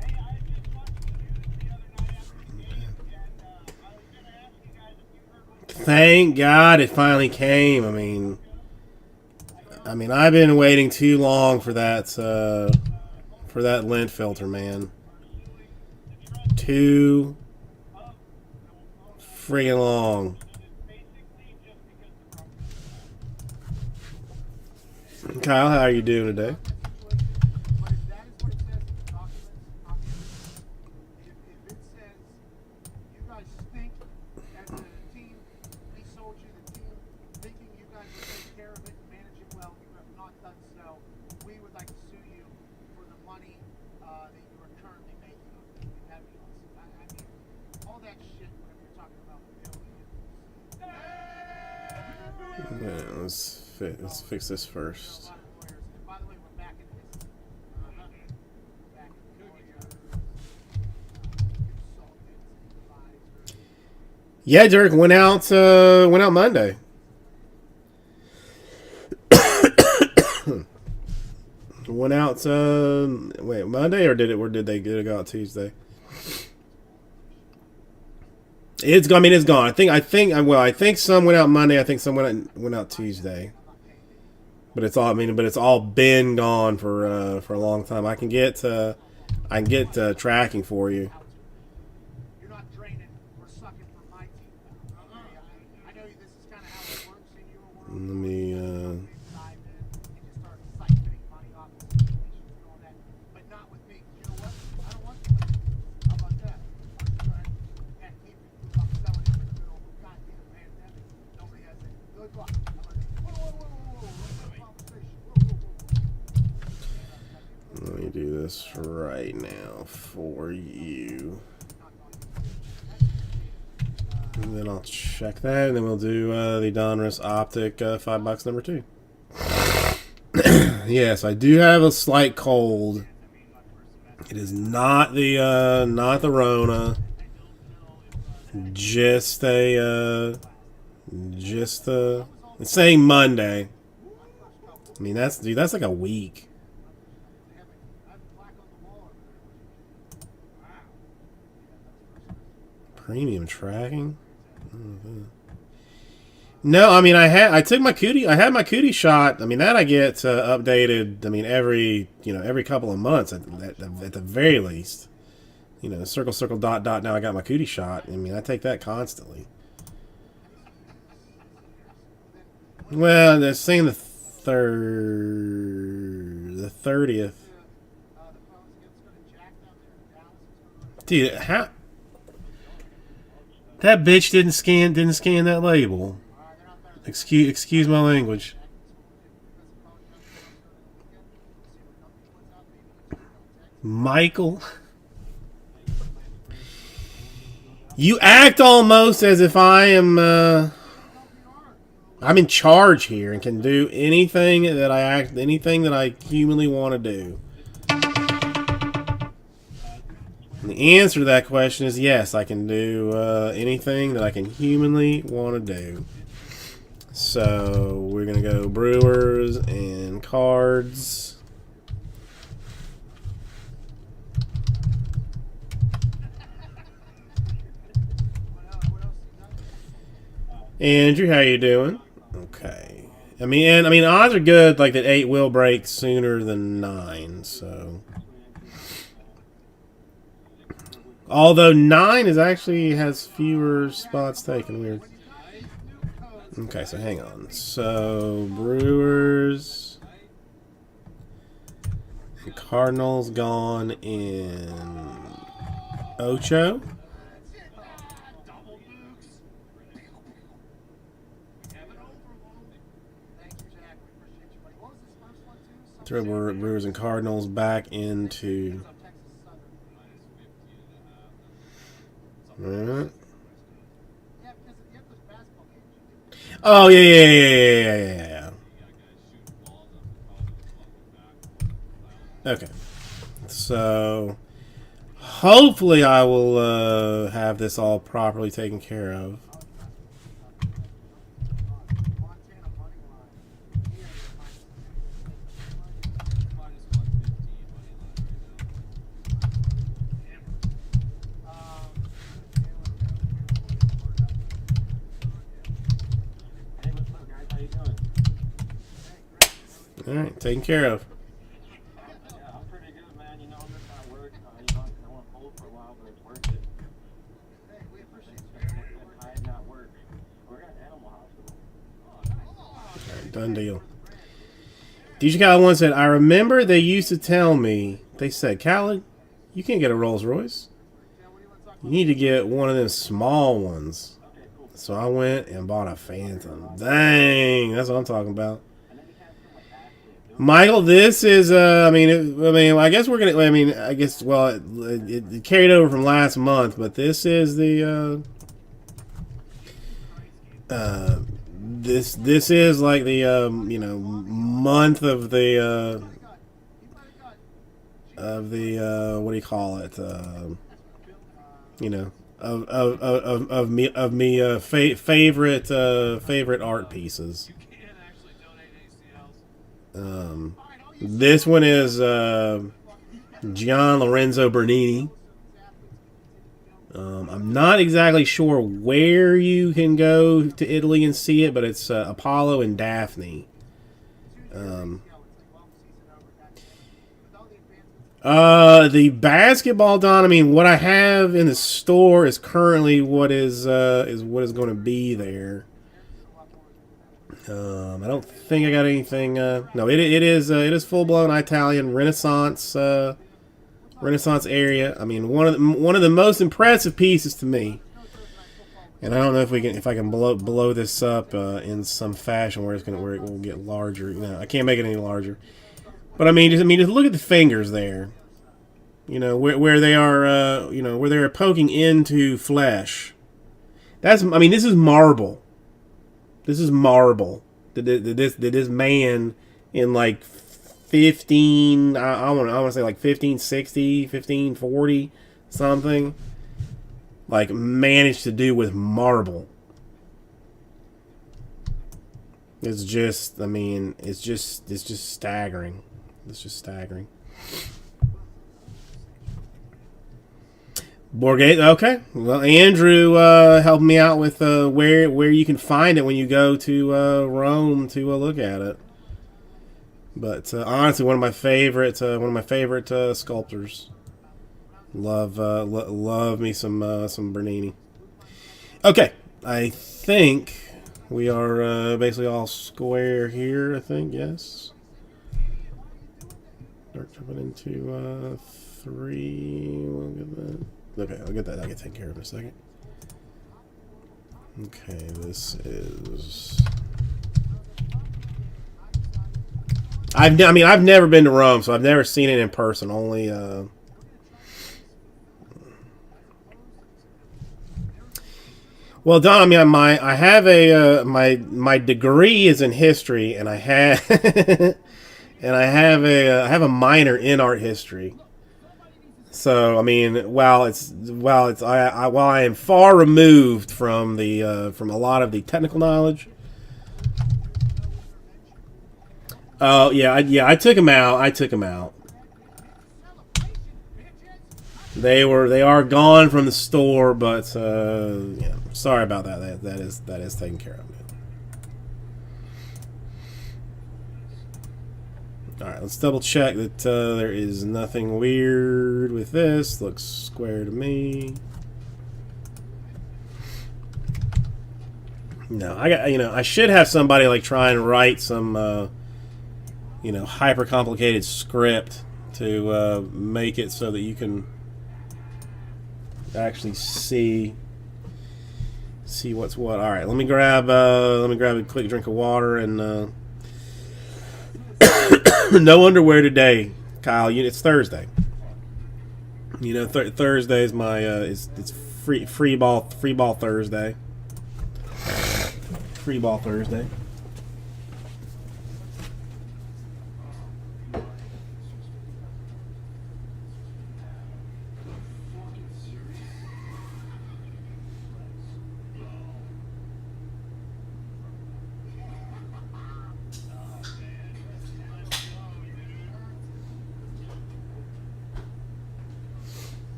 Hey, I just watched the news the other night after the game, and I was going to ask you guys if you heard what Thank God it finally came. I mean, I've been waiting too long for that lint filter, man. Too friggin' long. Kyle, how are you doing today? But if that is what it says in the documents, I'm in. If it says you guys stink as a team, we sold you the team thinking you guys would take care of it and manage it well, you have not done so. We would like to that you are currently making. That'd be awesome. I mean, all that shit, whenever you're talking about billions. Yeah, let's fix this first. A lot of lawyers. And by the way, we're back in business. Back in the lawyers, consultants, advisors. Yeah, Dirk went out Monday. Went out Monday or did they go out Tuesday? It's gone. I mean, it's gone. I think some went out Monday. I think some went out Tuesday. But it's all. I mean, but it's all been gone for a long time. I can get tracking for you. You're not draining or sucking from my team. I know this is kind of how it works in your world. Let me. Dive in and just start siphoning money off the situations and all that. But not with me. You know what? I don't want to play. How about that? Why don't you go ahead and that keep me from selling it in the middle of a goddamn pandemic? Nobody has it. Good luck. How about that? Whoa. Let's have a conversation. Whoa. Let me do this right now for you. And then I'll check that, and then we'll do the Donruss Optic $5 number 2. Yes, I do have a slight cold. It is not the Rona. It's saying Monday. I mean that's like a week. Premium tracking? No, I mean I took my cootie. I had my cootie shot. I mean that I get updated. I mean every couple of months at the very least. Circle dot. Now I got my cootie shot. I mean I take that constantly. Well, they're saying the 30th. Dude, how? That bitch didn't scan that label. Excuse my language. Michael, you act almost as if I am I'm in charge here and can do anything that I humanly want to do. And the answer to that question is yes, I can do anything that I can humanly want to do. So we're going to go Brewers and Cards. Andrew, how you doing? Okay. I mean, odds are good, like that 8 will break sooner than 9, so... Although 9 has fewer spots taken. Weird. Okay, so hang on. So Brewers and Cardinals gone in Ocho. Throw Brewers and Cardinals back into. Oh yeah. Okay, so hopefully I will have this all properly taken care of. All right, taken care of. Yeah, I'm pretty good, man. I'm just at work. I went cold for a while, but it's worth it. Hey, we appreciate I had not work. We're at Animal Hospital. All right, done deal. DJ Khaled once said, I remember they used to tell me, they said, Khaled, you can't get a Rolls Royce. You need to get one of them small ones. So I went and bought a Phantom. Dang, that's what I'm talking about. Michael, this is. I mean, I guess we're gonna. I mean, I guess. Well, it carried over from last month, but this is the. This is like the month of the what do you call it? Of me favorite art pieces. This one is Gian Lorenzo Bernini. I'm not exactly sure where you can go to Italy and see it, but it's Apollo and Daphne. The basketball, Don. I mean, what I have in the store is currently what is going to be there. I don't think I got anything. No, it is full blown Italian Renaissance area. I mean, one of the most impressive pieces to me. And I don't know if I can blow this up in some fashion where it will get larger. I can't make it any larger. But I mean, just look at the fingers there. Where they are, where they are poking into flesh. This is marble. This is marble. Did this man in like 15? I want to say like 1560, 1540, something. Like managed to do with marble. It's just staggering. It's just staggering. Borghese, okay. Well, Andrew helped me out with where you can find it when you go to Rome to look at it. But honestly, one of my favorite sculptors. Love me some Bernini. Okay, I think we are basically all square here. I think yes. Start jumping into 3. We'll get that. Okay, I'll get that. I'll get taken care of in a second. Okay, this is. I've never been to Rome, so I've never seen it in person. Only. Well, Don, I have a my degree is in history, and I have I have a minor in art history. So while I am far removed from a lot of the technical knowledge. Oh I took them out. They are gone from the store, but sorry about that. That is taken care of. Alright, let's double check that there is nothing weird with this. Looks square to me. No, I should have somebody like try and write some hyper complicated script to make it so that you can actually see what's what. Alright, let me grab a quick drink of water and no underwear today, Kyle. It's Thursday. Thursday is my it's free ball Thursday. Free ball Thursday.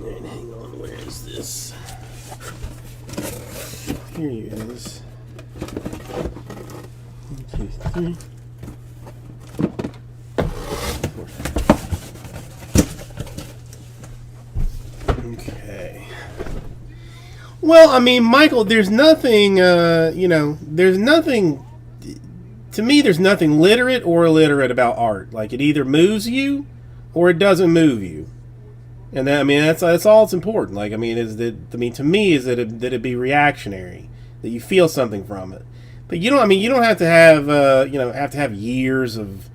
And hang on, where is this? Here he is. 1, 2, 3. Well, I mean, Michael, there's nothing, there's nothing, to me, there's nothing literate or illiterate about art. Like, it either moves you or it doesn't move you. And that, I mean, that's all that's important. Like, I mean, to me, is that it be reactionary, that you feel something from it. But you don't have to have, years of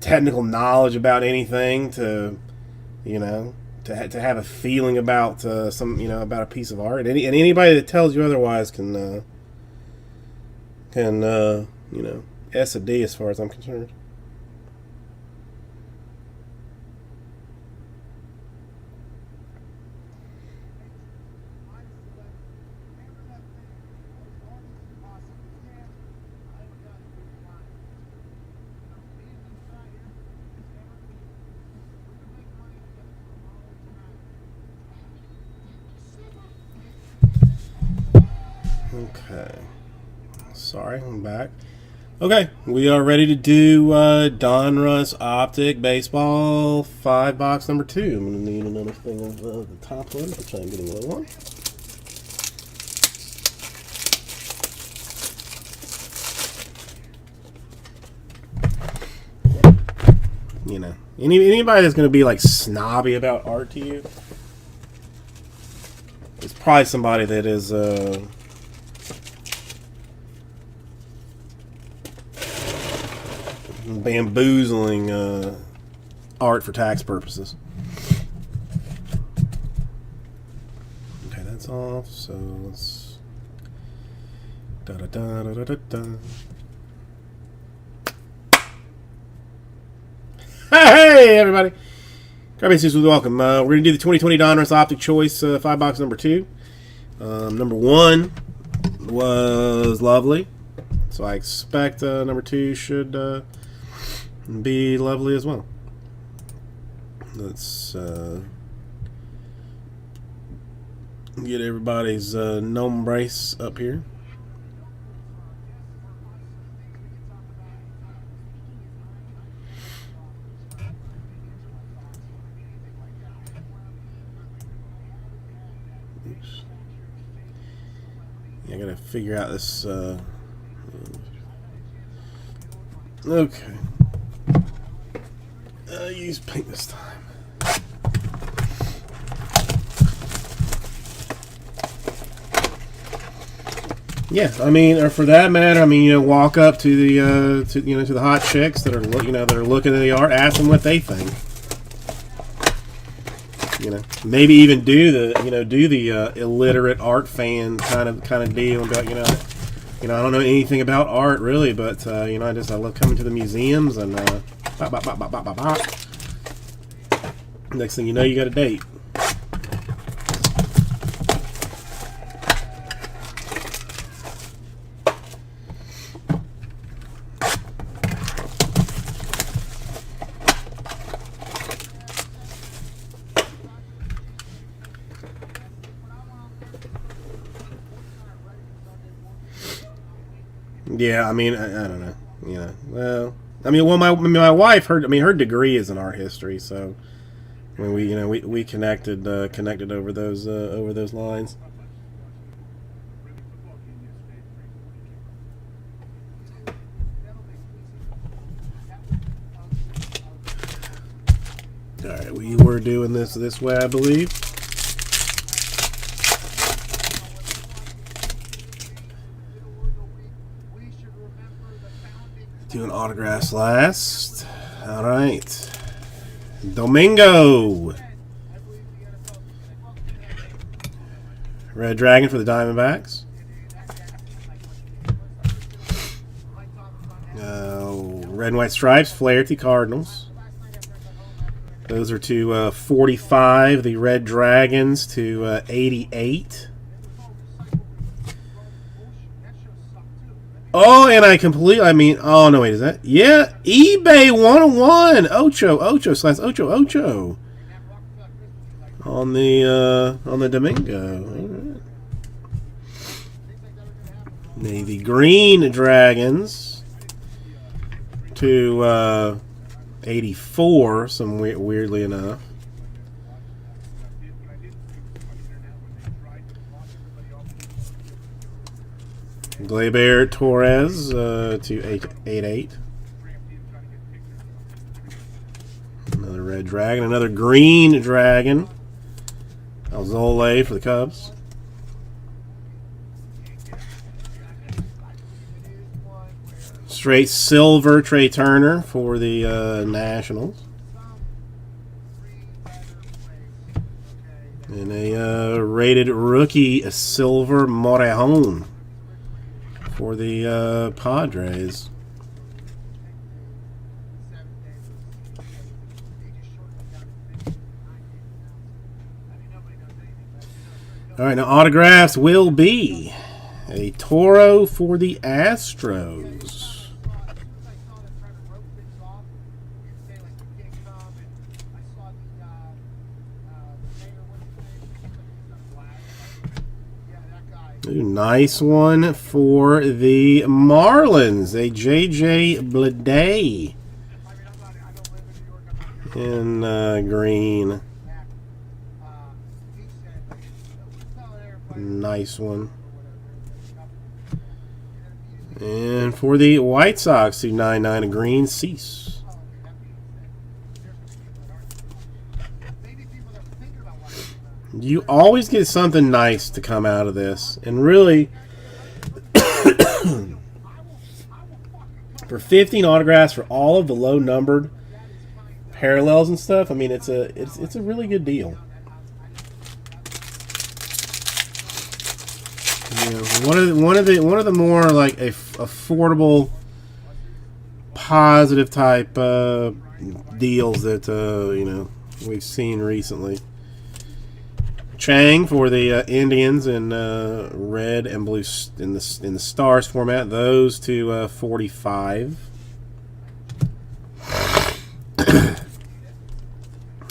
technical knowledge about anything to, to have a feeling about about a piece of art. And anybody that tells you otherwise can S a D as far as I'm concerned. Okay. Sorry, I'm back. Okay, we are ready to do Donruss Optic Baseball 5-box number 2. I'm going to need another thing of the top one, which I'm getting low on. Anybody that's going to be like snobby about art to you is probably somebody that is bamboozling art for tax purposes. Okay, that's off. So let's da da da da da da. Hey everybody! Carbase with welcome. We're gonna do the 2020 Donruss Optic Choice 5-box number 2. Number 1 was lovely, so I expect number 2 should be lovely as well. Let's get everybody's gnome brace up here. Oops. Yeah, I gotta figure out this. Okay. Use pink this time. Yeah, I mean, or for that matter, I mean, walk up to the to the hot chicks that are that are looking at the art, ask them what they think. Maybe even do the illiterate art fan kind of deal about I don't know anything about art really, but I love coming to the museums and bop, bop, bop, bop, bop, bop, bop. Next thing you know, you got a date. Yeah, I mean, I don't know. Well, my wife, her degree is in art history, so I mean, we connected over those lines. All right, we were doing this way, I believe. Doing autographs last. All right. Domingo. Red Dragon for the Diamondbacks. Red and White Stripes, Flaherty Cardinals. Those are to 45. The Red Dragons to 88. Oh, and oh no, wait, is that? Yeah, eBay 101, Ocho on the Domingo. All right. The Green Dragons to 84, weirdly enough. Gleyber Torres to 888. Another red dragon. Another green dragon. Alzole for the Cubs. Straight silver Trey Turner for the Nationals. And a rated rookie silver Morejon for the Padres. All right, now autographs will be a Toro for the Astros. Ooh, nice one for the Marlins. A J.J. Bleday in green. Nice one. And for the White Sox, 299 a green, Cease. You always get something nice to come out of this. And really, for 15 autographs for all of the low-numbered parallels and stuff, I mean, it's a really good deal. You know, one of the more like affordable, positive type deals that you know, we've seen recently. Chang for the Indians in red and blue in the stars format. Those to 45.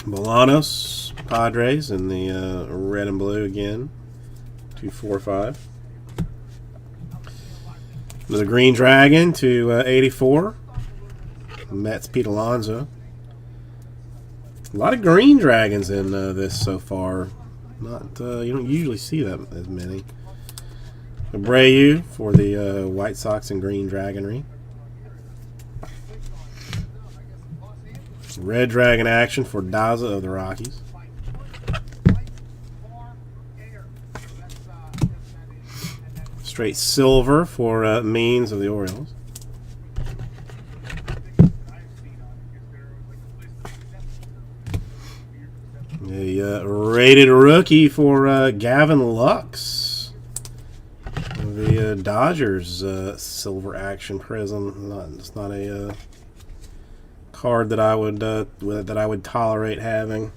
Bolanos Padres in the red and blue again. 245. Another green dragon to 84. Mets Pete Alonso. A lot of green dragons in this so far. Not you don't usually see that as many. Abreu for the White Sox in green dragonry. Red dragon action for Daza of the Rockies. Straight silver for Means of the Orioles. A rated rookie for Gavin Lux. The Dodgers silver action prism. It's not a card that I would tolerate having.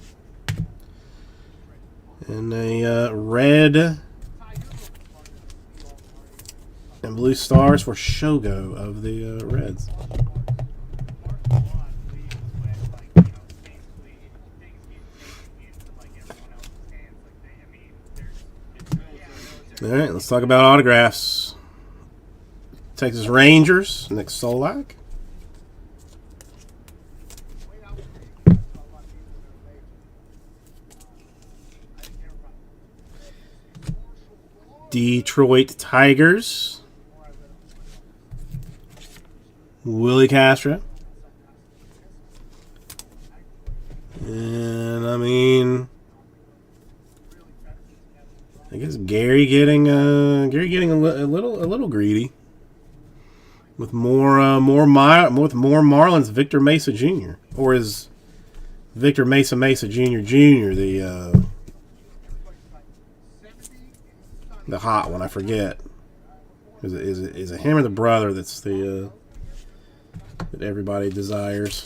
And a red and blue stars for Shogo of the Reds. All right, let's talk about autographs. Texas Rangers, Nick Solak. Detroit Tigers, Willie Castro. And I mean, I guess Gary getting a little greedy with more Marlins. Victor Mesa Jr. or is Victor Mesa Jr. the hot one? I forget. Is it him or the brother that's the that everybody desires?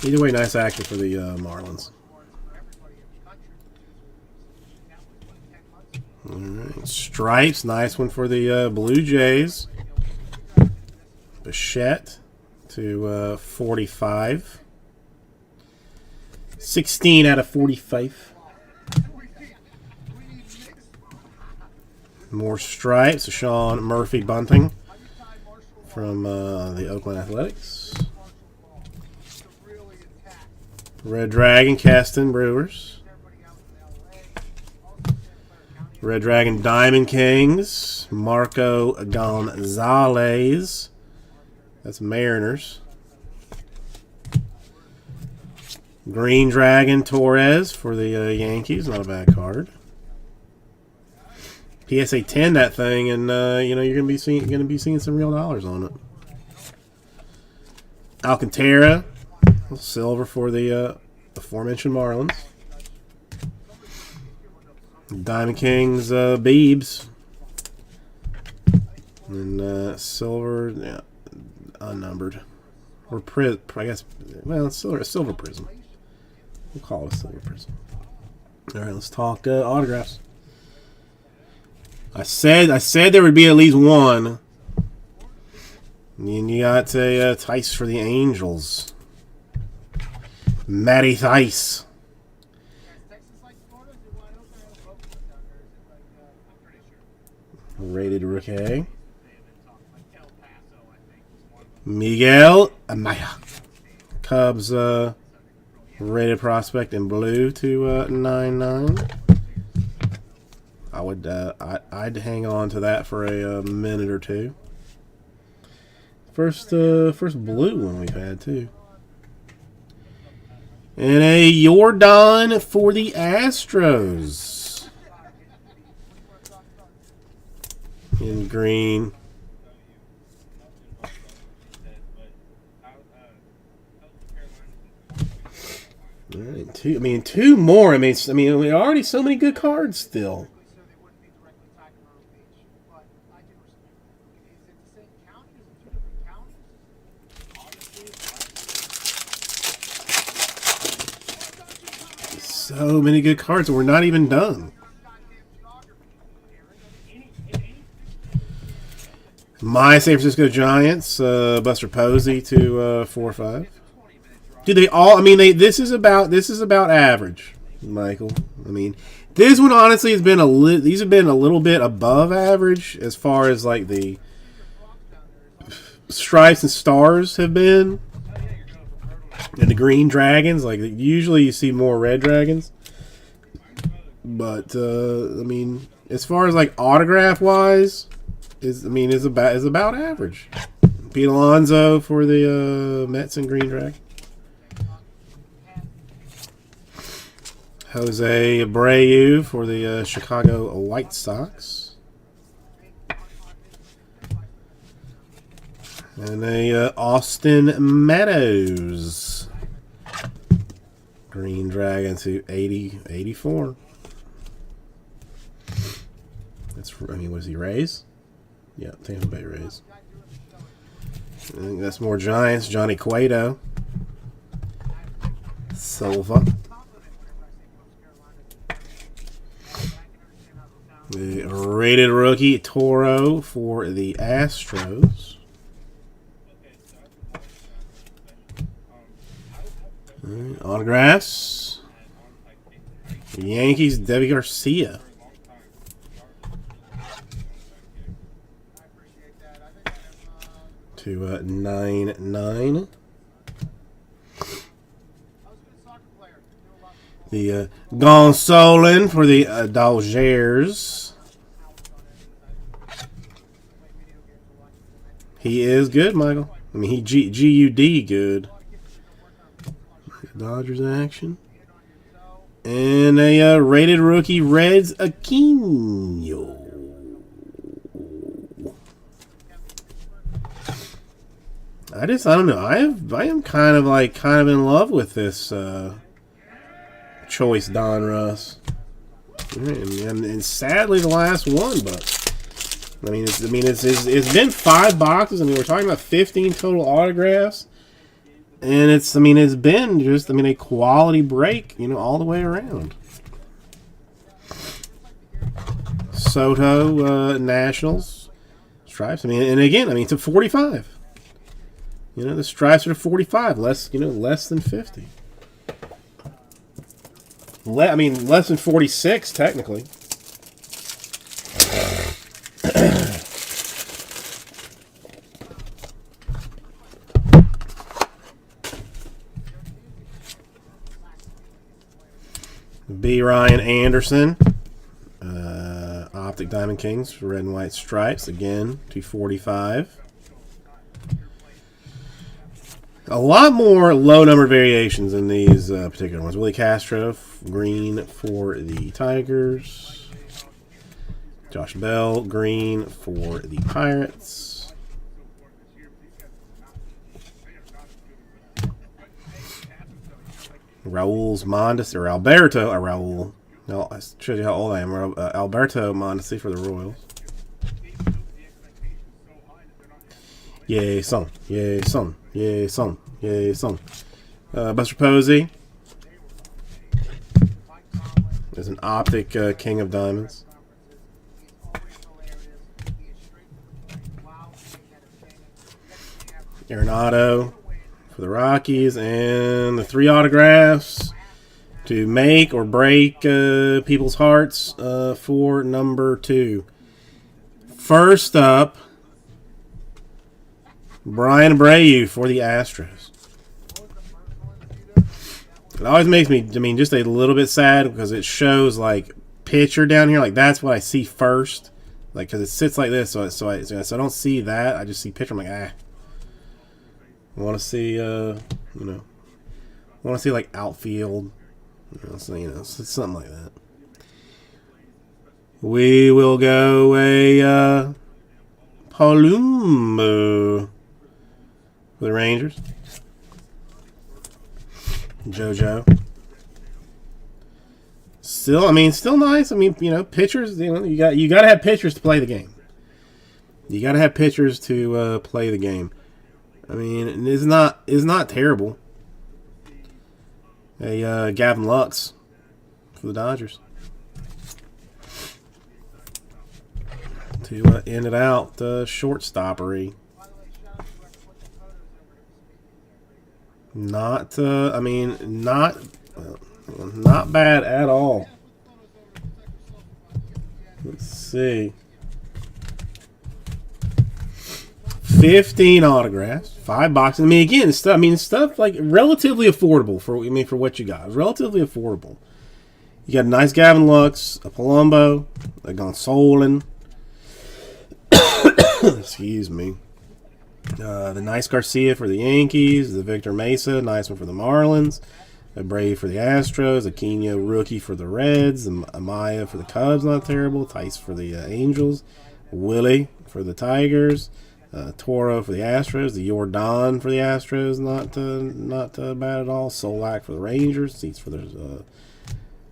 Either way, nice action for the Marlins. All right, stripes, nice one for the Blue Jays. Bichette to 45. 16 out of 45. More stripes. Sean Murphy Bunting from the Oakland Athletics. Red Dragon, Keston Brewers. Red Dragon Diamond Kings. Marco Gonzalez. That's Mariners. Green Dragon Torres for the Yankees. Not a bad card. PSA 10 that thing, and you know, you're gonna be seeing some real dollars on it. Alcantara, silver for the aforementioned Marlins. Diamond Kings, Beebs, and silver, yeah, unnumbered, or I guess. Well, it's a silver prism. We'll call it a silver prism. All right, let's talk autographs. I said there would be at least one. And you got Tice for the Angels. Matty Tice. Rated rookie. They have been talking like El Paso, I think, was one of them. Miguel Amaya. Cubs rated prospect in blue to 99. I'd hang on to that for a minute or two. First blue one we've had too. And a Jordan for the Astros. In green. All right, two more. I mean, we already so many good cards still. So they wouldn't be directly tied to Myrtle Beach. But I do respect it. Is it the same county? Is it two different counties? Honestly, So many good cards, and we're not even done. My San Francisco Giants, Buster Posey to 4-5. Do they all? I mean, this is about average, Michael. I mean, this one honestly has been these have been a little bit above average as far as like the stripes and stars have been, and the green dragons. Like usually you see more red dragons, but I mean, as far as like autograph wise, is about average. Pete Alonso for the Mets and green dragon. Jose Abreu for the Chicago White Sox. And a Austin Meadows. Green Dragon to 84. That's, I mean, what is he, Rays? Yeah, Tampa Bay Rays. I think that's more Giants. Johnny Cueto. Silva. The rated rookie Toro for the Astros. Right, autographs. The Yankees, Debbie Garcia. To 99. The Gonsolin for the Dodgers. He is good, Michael. I mean, he G-U-D good. Dodgers action. And a rated rookie Reds Aquino. I don't know. I am kind of in love with this choice Donruss. And sadly the last one, but I mean it's been 5 boxes. I mean, we're talking about 15 total autographs. And it's been just a quality break, all the way around. Soto Nationals stripes. And again, to 45. The stripes are 45, less than 50. Less than 46 technically. B. Ryan Anderson. Optic Diamond Kings, red and white stripes, again, 245. A lot more low number variations in these particular ones. Willie Castro, green for the Tigers. Josh Bell, green for the Pirates. Raul's Mondesi, or Alberto, Raul. No, I showed you how old I am. Alberto Mondesi for the Royals. Yay, son. Yay, son. Yay, son. Yay, son. Buster Posey. There's an Optic King of Diamonds. Arenado for the Rockies. And the 3 autographs to make or break people's hearts for number 2. First up, Brian Abreu for the Astros. It always makes me, I mean, just a little bit sad because it shows like pitcher down here. Like that's what I see first, like because it sits like this. So I don't see that. I just see pitcher. I'm like, ah. I want to see, I want to see like outfield, something like that. We will go a Palumbo for the Rangers. JoJo. Still nice. I mean, pitchers. You got to have pitchers to play the game. You got to have pitchers to play the game. I mean, it's not terrible. A Gavin Lux for the Dodgers to end it out. Shortstoppery. Not bad at all. Let's see. 15 autographs, 5 boxes. I mean, again, stuff like relatively affordable for what you got. It's relatively affordable. You got a nice Gavin Lux, a Palumbo, a Gonsolin. Excuse me. The nice Garcia for the Yankees, the Victor Mesa, nice one for the Marlins, a Brave for the Astros, a Aquino rookie for the Reds, Amaya for the Cubs, not terrible, Tice for the Angels, Willie for the Tigers, Toro for the Astros, the Jordan for the Astros, not bad at all, Solak for the Rangers, Seats for the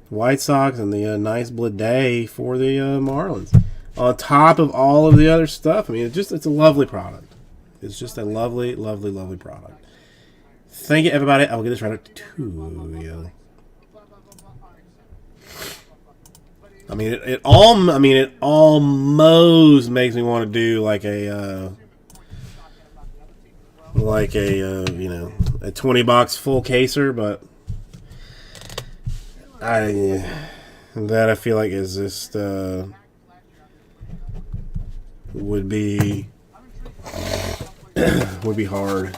White Sox, and the nice Blade for the Marlins. On top of all of the other stuff, I mean, it's a lovely product. It's just a lovely, lovely, lovely product. Thank you, everybody. I will get this right up to 2. I mean, it almost makes me want to do like a a 20-box full caser, but I feel like is just would be hard.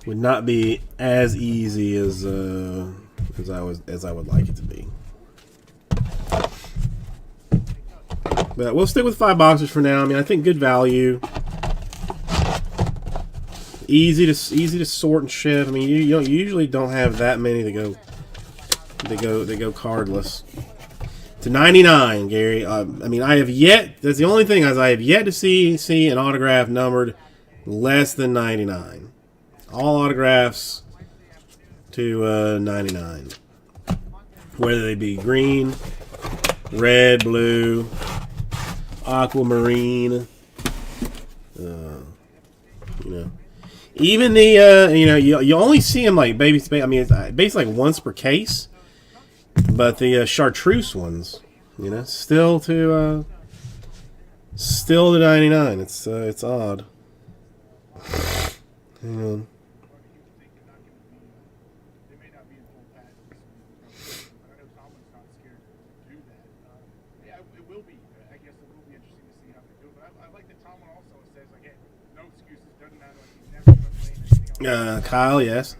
Would not be as easy as I would like it to be. But we'll stick with 5 boxes for now. I mean, I think good value. Easy to sort and ship. I mean, you usually don't have that many that go cardless. To 99, Gary. I mean, I have yet. That's the only thing is I have yet to see an autograph numbered less than 99. All autographs to 99, whether they be green, red, blue, aquamarine. Even the you only see them like baby. I mean, it's basically like once per case. But the chartreuse ones, still to 99. It's odd. Hang on. Yeah, it will be. I guess it will be interesting to see how they do it. But I like that Tomlin also says, like, hey, no excuses, doesn't matter. Like, he's never going to play anything else. Kyle, yes.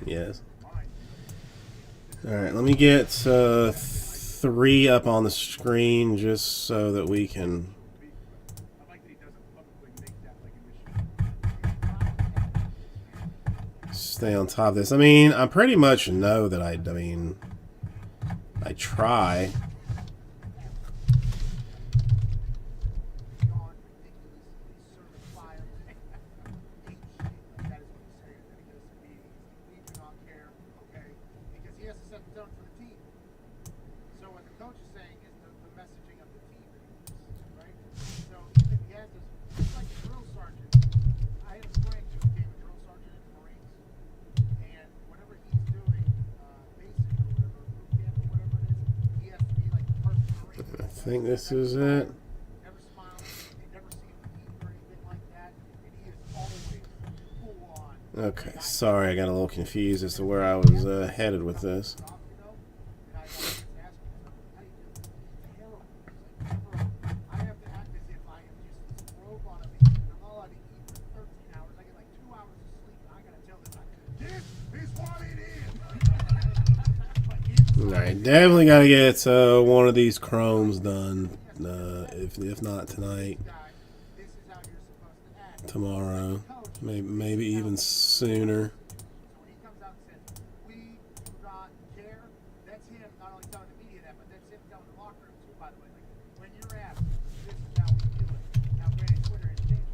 Yes. All right, let me get 3 up on the screen just so that we can I like that he doesn't publicly make that like an issue. stay on top of this. I mean, I pretty much know that I mean, I try. Beyond ridiculous. He's certified. Hate shit. Like, that is what he's saying. Then he goes to meetings. We do not care, okay? Because he has to set the tone for the team. So what the coach is saying is the messaging of the team that he uses, right? So even he has this, it's like a drill sergeant. I had a friend who became a drill sergeant in the Marines, and whatever he's doing, basic or whatever, boot camp or whatever it is, he has to be like the perfect Marine. I think this is it. Never smiles, they never see him eat or anything like that, and he is always full on. Okay, sorry, I got a little confused as to where I was headed with this. Off, you know? And I always ask him, how do you do this? Terrible. He's like, "Bro, I have to act as if I am just this rogue on a beach, and I'm not allowed to eat for 13 hours. I get like 2 hours of sleep, and I gotta tell this guy, this is what it is." But inside, Alright, definitely gotta get one of these chromes done. If not tonight, guy, this is how you're supposed to act. tomorrow, Coach, maybe even sooner. So when he comes out and says, we do not care, that's him not only telling the media that, but that's him telling the locker room too, by the way. Like, when you're asked, this is how we do it. Now, granted, Twitter has changed.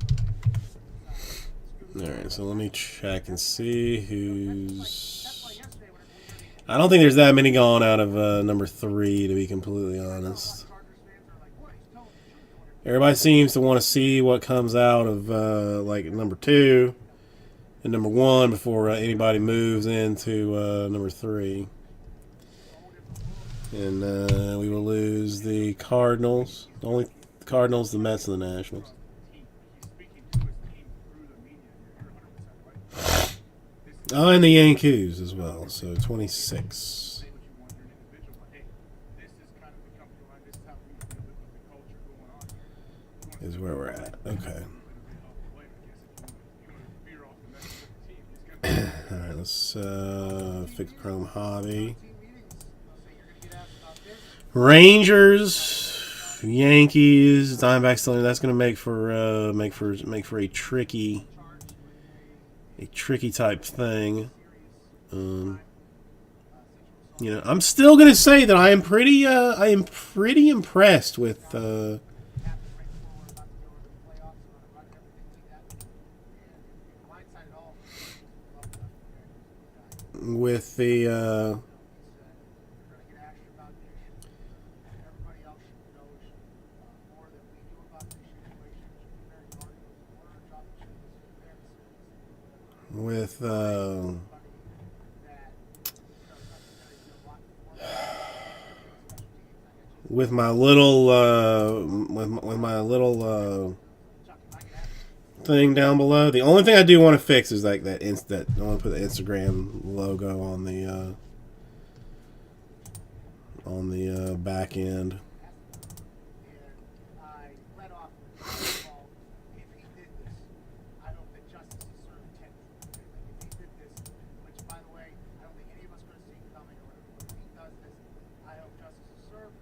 Alright, so let me check and see That's who's... why yesterday, whenever we heard it, I don't think there's that many gone out of number 3, to be completely honest. Chargers fans are like, what? He's telling the truth. Whenever Everybody seems to want to see what comes out of like number 2 and number 1 before anybody moves into number 3. And we will lose the Cardinals. The only Cardinals, the Mets, and the Nationals. He's speaking to his team through the media. You're 100% right. Oh, and the Yankees as well. So 26 Say what you want, you're an individual, but hey, this is kind of the company line. This is how we feel with the culture going on here. is where we're at. Okay. All right, let's fix Chrome Hobby. team meetings, they'll say you're going to get asked about this. Rangers, Yankees, Diamondbacks. That's going to make for a tricky type thing. You know, I'm still going to say that I am pretty impressed with Happened right before we're about to go into the playoffs and run everything like that. And blindside it all. Love that. Okay. with the He said, you're going to get asked about this. Everybody else should know more than we do about this situation. Should be very guarded. We're on top of shit. This is very serious. with That with my little with my little thing down below. The only thing I do want to fix is like that I want to put the Instagram logo on the back end. And I let off with the ball. If he did this, I hope that justice is served tenfold. Like, if he did this, which by the way, I don't think any of us could have seen coming or whatever, but if he does this, I hope justice is served.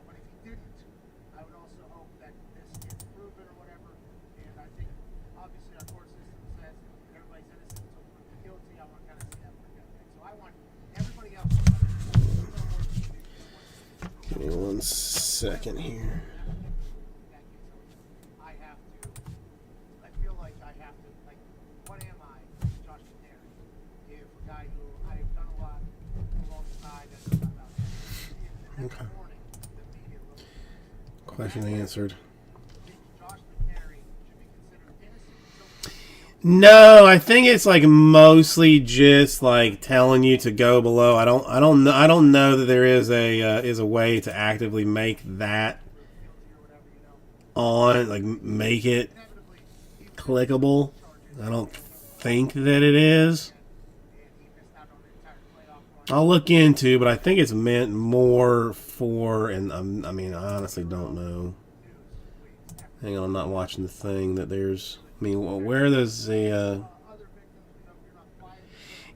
But if he didn't, I would also hope that this gets proven or whatever. And I think obviously our court system says that everybody's innocent until proven guilty. I want to kind of see that work out. So I want everybody else to Give me 1 second here. I have to. I feel like I have to. Like, what am I, Josh McNary? If a guy who I've done a lot alongside and knows about this. The next Okay. morning, the media will. Question answered. Think Josh McNary should be considered innocent until proven guilty. No, I think it's like mostly just like telling you to go below. I don't know that there is a way to actively make that on, like make it Inevitably, he clickable. I don't think that it is. missed out on the entire playoff run. I'll look into, but I think it's meant more for, and I mean, I honestly don't know. Hang on, I'm not watching the thing that there's. I mean, where does the? Other victims, you're not fighting.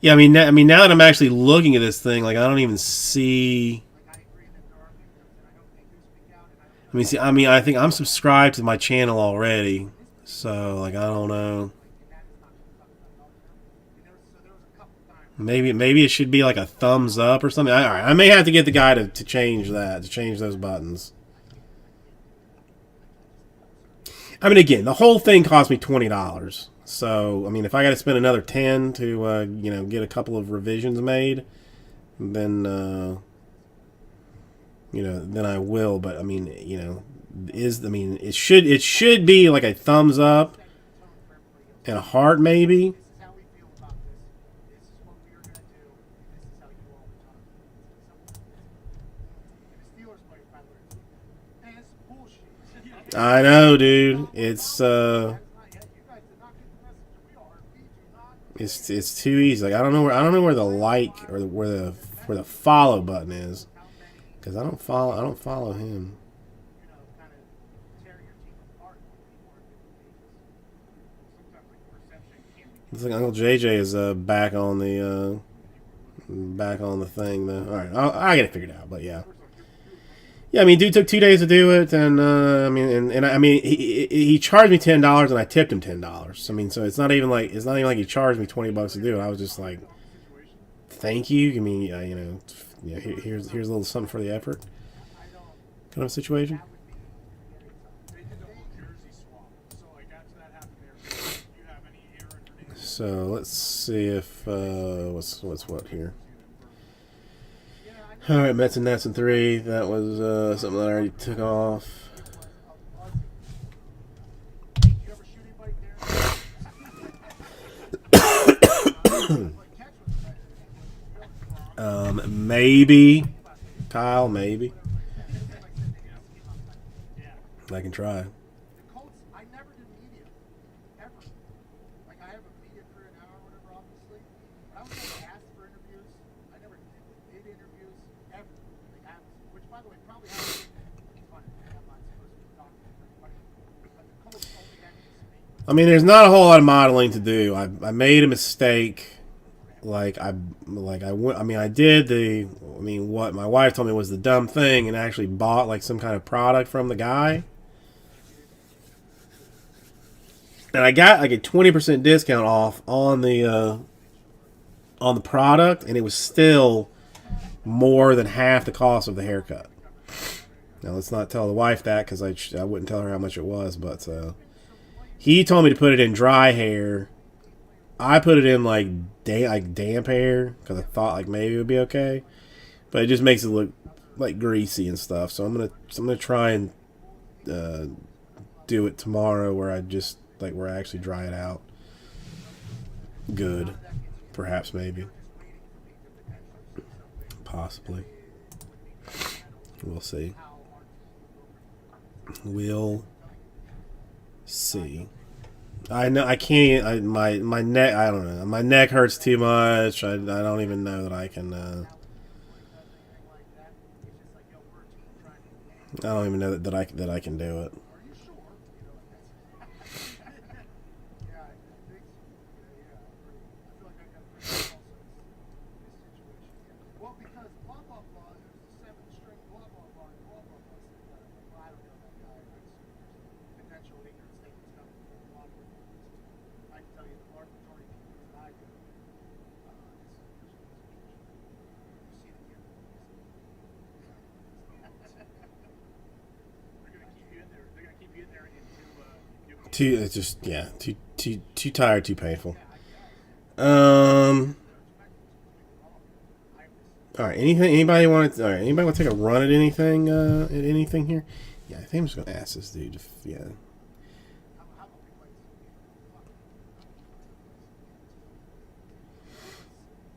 Yeah, I mean, now that I'm actually looking at this thing, like I don't even see. Like, I agree that there are victims, and I hope they do speak out, and I don't I mean, see, I mean, I think I'm subscribed to my channel already, so like I don't know. like, and that is not something I know. So there was a couple times. Maybe it should be like a thumbs up or something. All right, I may have to get the guy to change that, to change those buttons. I mean, again, the whole thing cost me $20. So, I mean, if I got to spend another 10 to, you know, get a couple of revisions made, then, you know, then I will. But I mean, you know, it should be like a thumbs up and a heart maybe. This is how we feel about this. This is what we are going to do. This is how you all will talk. And the Steelers players, by the way, man, it's bullshit. I know, dude. It's You guys did not get the message. We are. We do not. it's too easy. Like I don't know where the like or where the follow button is, because I don't follow him. You know, kind of tear your team apart anymore at different pages. Sometimes like perception can't be. Looks like Uncle JJ is back on the thing though. All right, I get it figured out. But yeah. Yeah, I mean, dude took 2 days to do it, and I mean, and I mean, he charged me $10, and I tipped him $10. I mean, so it's not even like he charged me $20 to do it. I was just like, thank you. I mean, you know, yeah, here's a little something for the effort, kind of situation. They did the whole jersey swap. So like after that happened there, do you have any Aaron Hernandez? So let's see if what's what here. All right, Mets and Nets in 3. That was something that I already took off. Hey, did you ever shoot anybody there? Maybe Kyle, maybe I can try. The Colts, I never did media, ever. Like, I have a media career now or whatever, obviously. But I was never asked for interviews. I never did interviews, ever. Like, which, by the way, probably has been fun. I'm not supposed to be talking to everybody. But the Colts only had me to speak with. I mean, there's not a whole lot of modeling to do. I made a mistake. I did what my wife told me was the dumb thing, and actually bought like some kind of product from the guy. And I got like a 20% discount off on the product, and it was still more than half the cost of the haircut. Now let's not tell the wife that, because I wouldn't tell her how much it was, but he told me to put it in dry hair. I put it in like damp hair because I thought like maybe it would be okay, but it just makes it look like greasy and stuff. So I'm gonna try and do it tomorrow, where I actually dry it out. Good, perhaps, maybe, possibly. We'll see. We'll see. I know I can't. My neck. I don't know. My neck hurts too much. I don't even know that I can. I don't even know that I can do it. Well, because blah blah blah, there's the 7-string blah blah blah, and blah blah blah. Well, I don't know that guy. Potential ignorant statements coming from a lot of people. I can tell you the large majority of people that I do. You see the kid. They're gonna keep you in there. They're gonna keep you in there until It's just too tired, too painful. All right. Anybody want to take a run at anything? Here? Yeah, I think I'm just gonna ask this dude. Yeah. That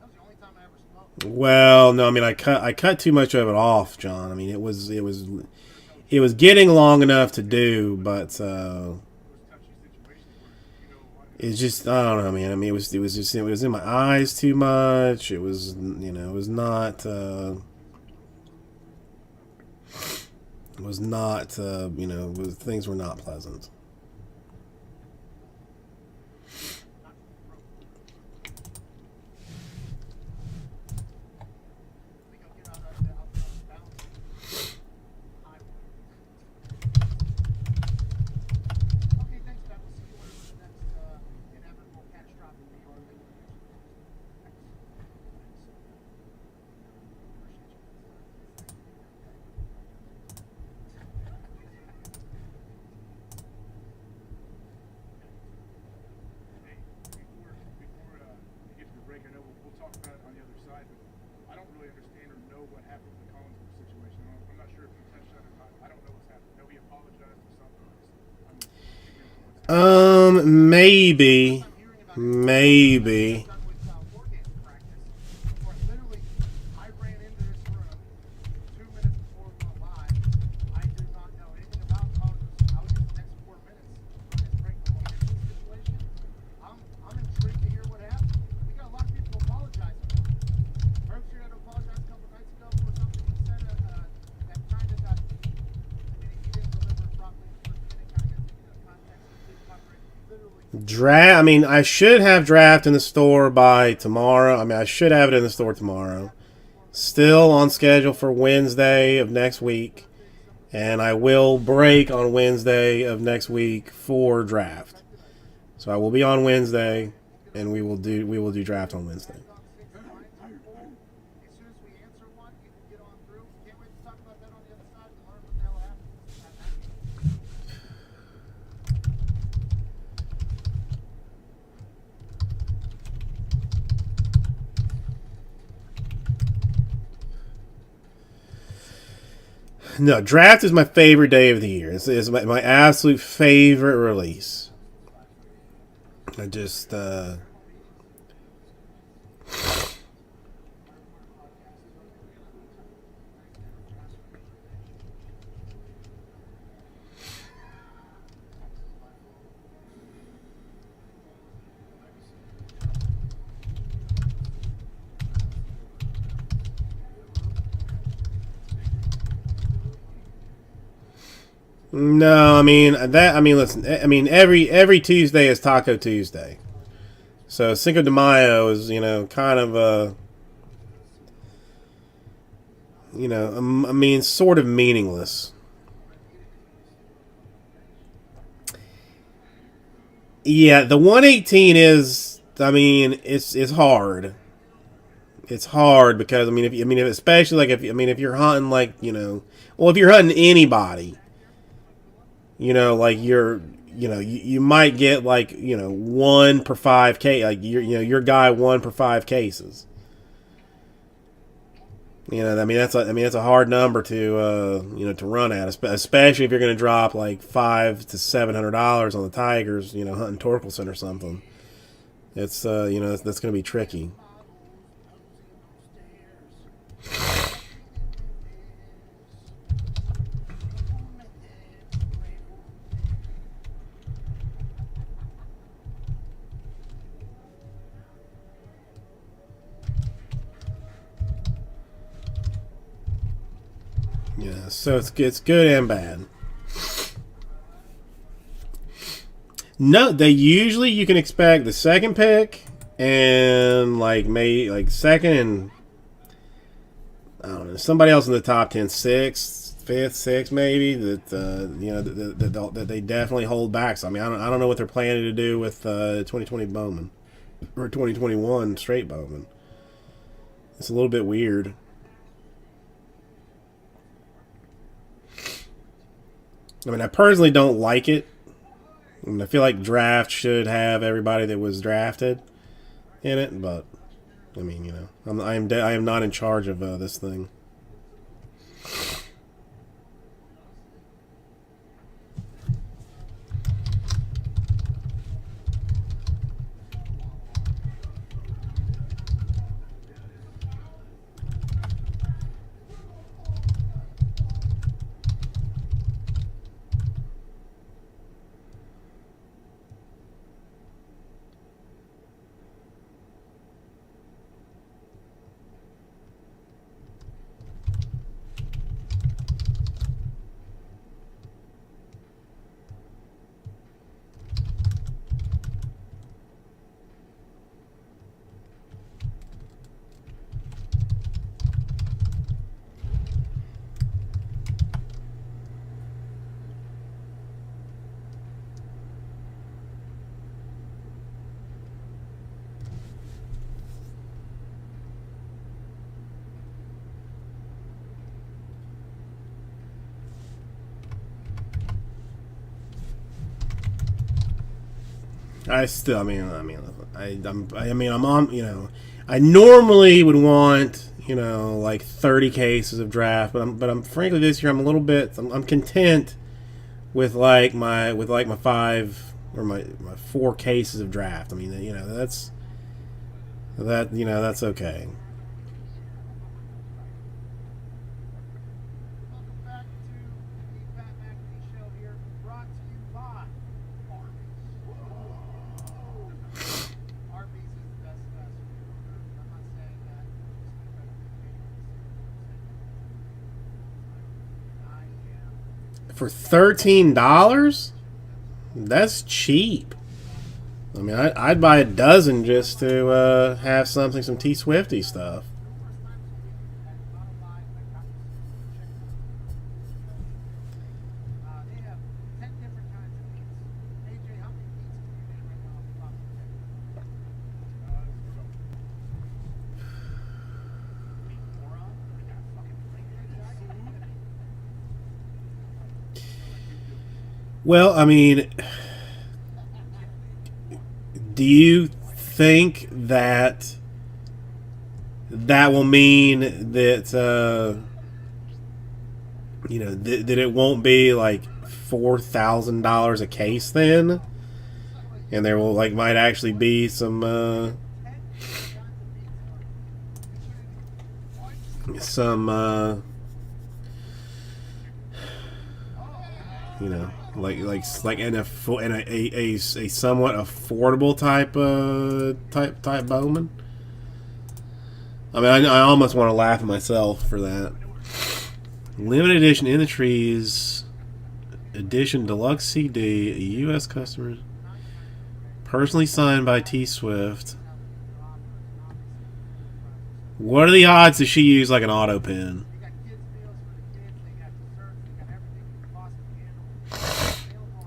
was the only time I ever smoked. Well, no, I mean I cut too much of it off, John. I mean it was getting long enough to do, but it's just I don't know, man. I mean it was in my eyes too much. It was it was not things were not pleasant. what happened with the Collinsworth situation. I'm not sure if he touched on it or not. I don't know what's happened. I know he apologized for something. I'm figuring out what's happened. Maybe. I'm hearing about Maybe. done with war games practice. Before literally, I ran into this room 2 minutes before we went live. I did not know anything about Congress. I was just the next 4 minutes. I'm just breaking the kitchen situation. I'm intrigued to hear what happened. We got a lot of people apologizing. Herbstreit had to apologize a couple nights ago for something he said that kind of got. I mean, he didn't deliver it properly in the first minute. Kind of got taken out of context. He did cover it. Literally. I mean, I should have draft in the store by tomorrow. I mean, I should have it in the store tomorrow. Still on schedule for Wednesday of next week. And I will break on Wednesday of next week for draft. So I will be on Wednesday, and we will do draft on Wednesday. As soon as we answer one, you can get on through. Can't wait to talk about that on the other side and learn what the hell happened. No, draft is my favorite day of the year. It's my absolute favorite release. I just no, I mean listen, I mean every Tuesday is Taco Tuesday. So Cinco de Mayo is, kind of I mean, sort of meaningless. Yeah, the 118 is, I mean, it's hard. It's hard because if especially like if you're hunting like, well, if you're hunting anybody, like you might get like, 1 per 5 case, like your guy 1 per 5 cases. That's a hard number to to run at, especially if you're going to drop like $500 to $700 on the Tigers, hunting Torkelson or something. It's that's going to be tricky. Yeah, so it's good and bad. No, you can expect the second pick and like second and I don't know, somebody else in the top 10, sixth, fifth, sixth maybe that they definitely hold back. So I don't know what they're planning to do with 2020 Bowman or 2021 straight Bowman. It's a little bit weird. I personally don't like it. I feel like draft should have everybody that was drafted in it, but I am not in charge of this thing. I'm on, I normally would want, you know, like 30 cases of draft, but I'm frankly this year I'm content with my 5 or my 4 cases of draft. I mean, you know, that's okay. Welcome back to the Pat McAfee Show here, brought to you by Arby's. Arby's is the best fast food order. I'm not saying that just because I am. For $13, that's cheap. I mean, I'd buy a dozen just to have some T Swifty stuff. They have 10 different kinds of meats. AJ, how many meats can you name right now off the top of your head? Well, I mean, do you think that will mean that you know that it won't be like $4,000 a case then, and there will might actually be some you know, in a somewhat affordable type Bowman. I mean, I almost want to laugh at myself for that. Limited edition In the Trees edition deluxe CD, U.S. customers, personally signed by T Swift. What are the odds that she used like an auto pen? They got kids' meals for the kids. They got desserts. They got everything you could possibly handle.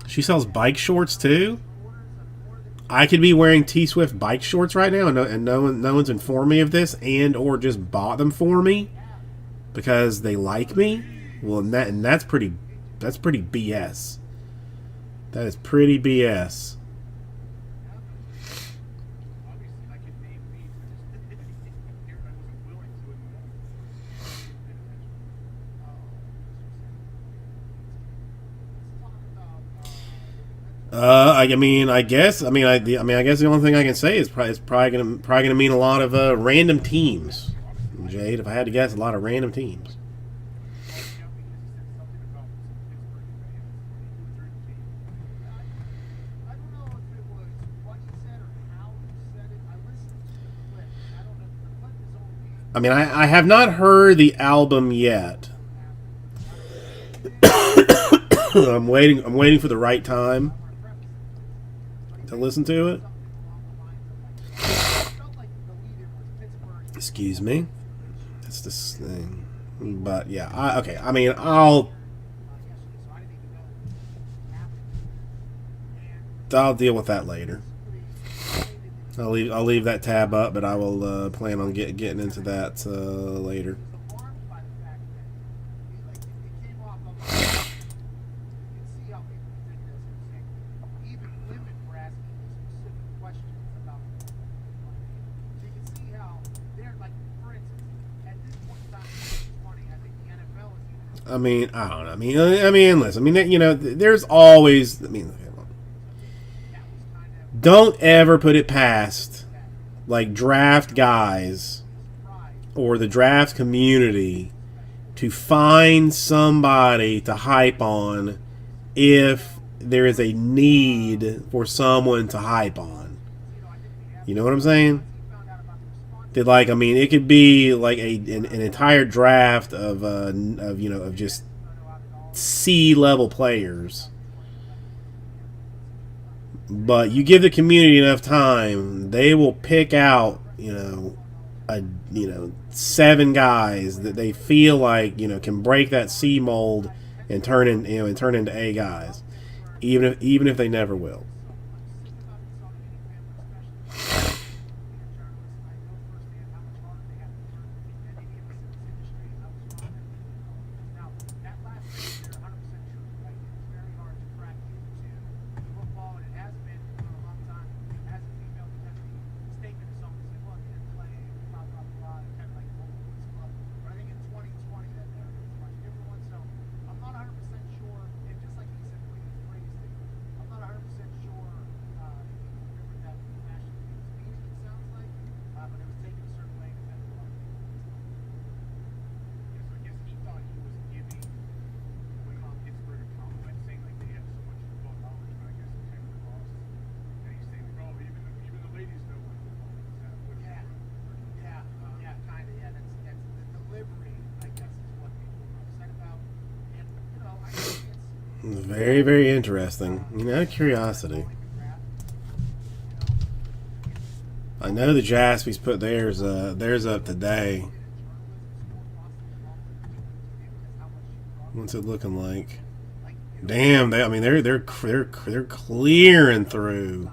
She sells bike shorts too. I could be wearing T Swift bike shorts right now, and no one's informed me of this, and or just bought them for me because they like me. Well, and that's pretty BS. That is pretty BS. Obviously, I can name me. I wasn't willing to I guess the only thing I can say is probably gonna mean a lot of random teams, Jade. If I had to guess, a lot of random teams. I don't know if it was what he said or how he said it. I listened to the clip. I don't know if the clip is only. I mean, I have not heard the album yet. I'm waiting for the right time to listen to it. Excuse me. That's this thing. But yeah, okay. I mean, I'll deal with that later. I'll leave that tab up, but I will plan on getting into that later. I mean, I don't know. I mean, listen. I mean, you know, there's always. I mean, don't ever put it past like draft guys or the draft community to find somebody to hype on if there is a need for someone to hype on. You know what I'm saying? That I mean, it could be like an entire draft of just C-level players. But you give the community enough time, they will pick out, 7 guys that they feel like, can break that C mold and turn into A guys, even if they never will. Very, very interesting. Out of curiosity. I know the Jaspies put theirs up today. What's it looking like? Damn, I mean they're clearing through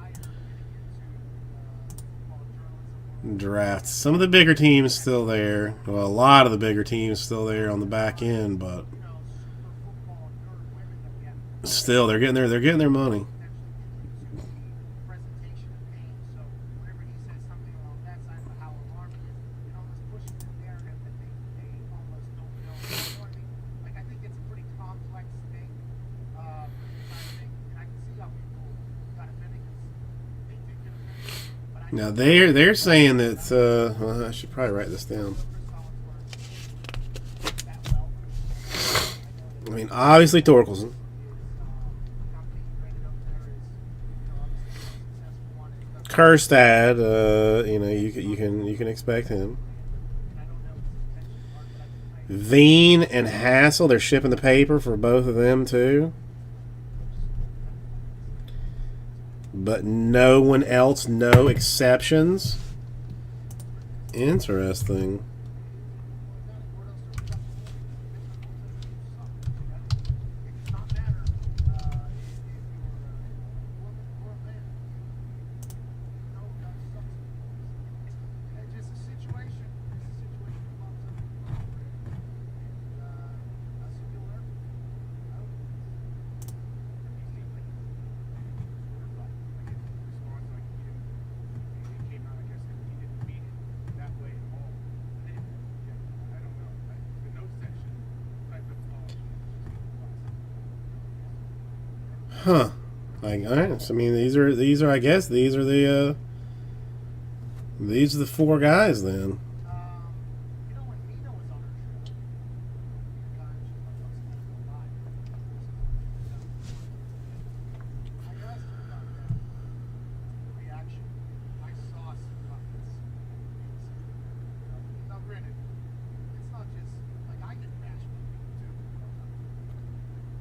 drafts. Some of the bigger teams still there. Well, a lot of the bigger teams still there on the back end, but still they're getting their money. Presentation of games, so whenever he says something along that side of how alarming it is, it almost pushes the narrative that they almost don't know. You know what I mean? Like, I think it's a pretty complex thing. I think, and I can see how people got offended because they did get offended. But I Now they're saying that well, I should probably write this down. that well. I mean, obviously Torkelson, Company rated up there is, obviously a successful one. And Kerstad. You can expect him. I don't know his intentions are, but I think Veen and Hassel, they're shipping the paper for both of them too. But no one else, no exceptions. Interesting. It does not matter if you're a woman or a man. You know, guys suck. It's just a situation. It's a situation that pops up in the world. And that's what you learn. I hope. Huh. Like, all right. So, I mean, these are. I guess these are the four guys then. You know, when Nina was on her show, I asked her about that. The reaction. I saw some comments. Now, granted, it's not just like I get bashed by people too.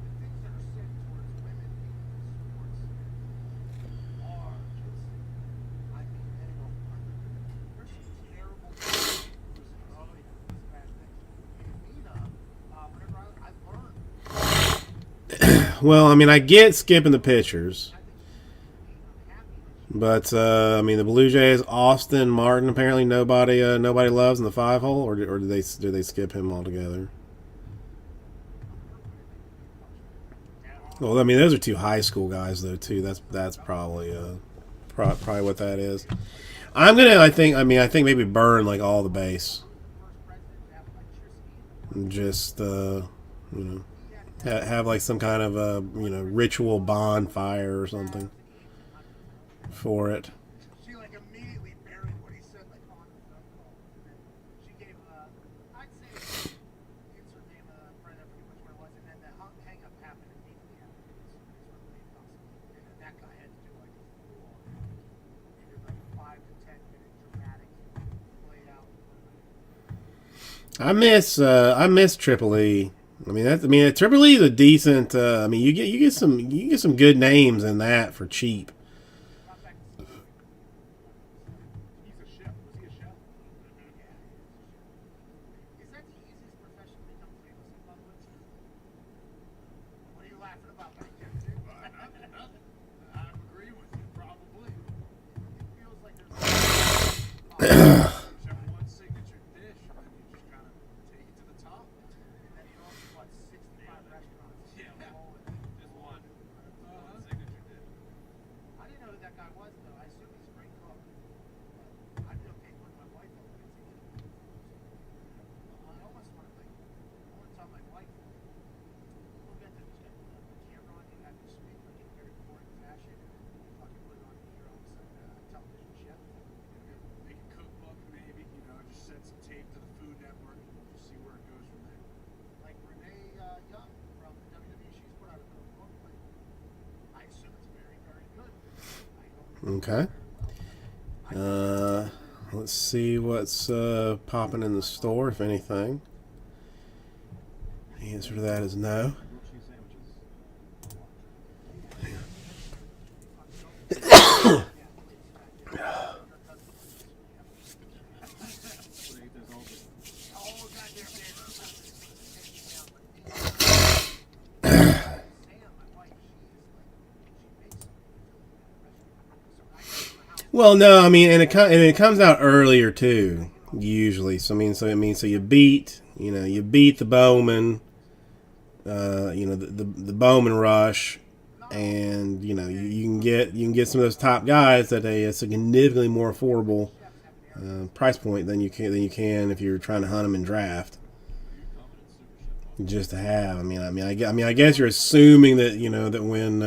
The things that are said towards women being in sports are just, I mean, they go there's some terrible things. Oh, yeah, these bad things. And Nina, whenever I learned, Well, I mean, I get skipping the pitchers, I think she's unhappy that she but I mean, the Blue Jays, Austin Martin, apparently nobody loves in the 5-hole, or do they skip him altogether? Well, I mean, those are two high school guys though too. That's probably probably what that is. I think maybe burn like all the base. first president to have electricity. Just have like some kind of ritual bonfire or something for it. She like immediately buried what he said like on the phone call. And then she gave I'd say insert name of the friend, I forget which one it was, and then the hang up happened immediately after and then that guy had to do like a full on he did like a 5 to 10 minute dramatic play out. I miss Triple E. Triple E is a decent. You get some good names in that for cheap. Got back to Steve. He's a chef. Was he a chef? Is that the easiest profession to become famous in public? What are you laughing about back there, dude? Nothing. I'm agreeing with you. Probably. It feels like there's Whichever one signature dish, and then you just kind of take it to the top. and then you own what 65 restaurants. Yeah. in the whole- Just one signature dish. I didn't know who that guy was though. I assume he's a great cook. But I'd be okay putting my wife over it. I almost want to tell my wife. We'll get to just get the camera on. You have to speak like in a very boring fashion, and then fucking put it on here all of a sudden. Television chef. Make a cookbook, maybe. Just send some tape to the Food Network. Just see where it goes from there. Like Renee Young from the WWE, she's put out another book. But I assume it's very, very good. I hope it's Okay. very well. Let's see what's popping in the store, if anything. The answer to that is no. Blue cheese sandwiches. Well, no, I mean, and it comes out earlier too, usually. So you beat, you beat the Bowman, the Bowman Rush, and you can get some of those top guys at a significantly more affordable price point than you can if you're trying to hunt them in draft. Just to have, I guess you're assuming that that when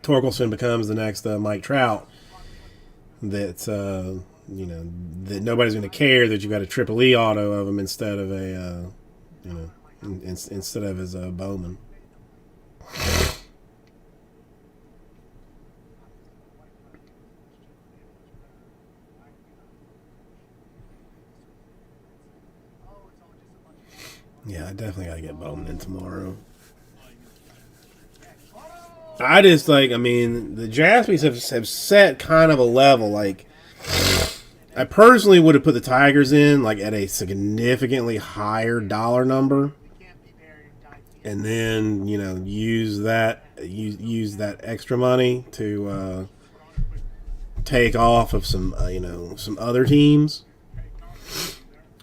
Torkelson becomes the next Mike Trout, that that nobody's going to care that you got a Triple E auto of him instead of a instead of his Bowman. Yeah, I definitely got to get Bowman in tomorrow. I just the Jaspys have set kind of a level. Like, I personally would have put the Tigers in at a significantly higher dollar number, and then use that extra money to take off of some some other teams.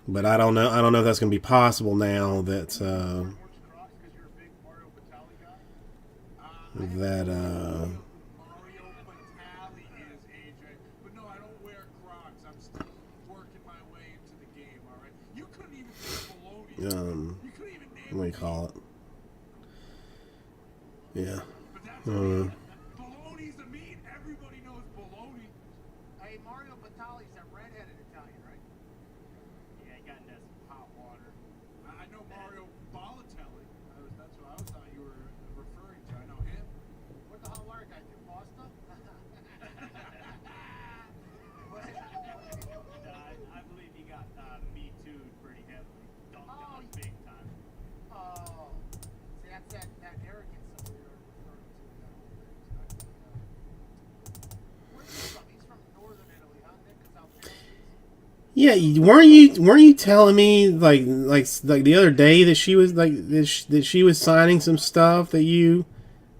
But I don't know if that's going to be possible now that Mario Batali is AJ. But no, I don't wear Crocs. I'm still working my way into the game, alright? You couldn't even say baloney. You couldn't even name what do you call it? Yeah. But that's baloney's the meat. Everybody knows baloney. Hey, Mario Batali's that redheaded Italian, right? Yeah, he got into some hot water. I know Mario Balotelli. That's what I thought you were referring to. I know him. What the hell are guy do? Pasta? I believe he got Me Too'd pretty heavily. Dunked on him big time. Oh, see, that's that arrogance that we were referring to. Where's he from? He's from northern Italy, huh? Nick? Is out there? Yeah, weren't you telling me like the other day that she was that she was signing some stuff that you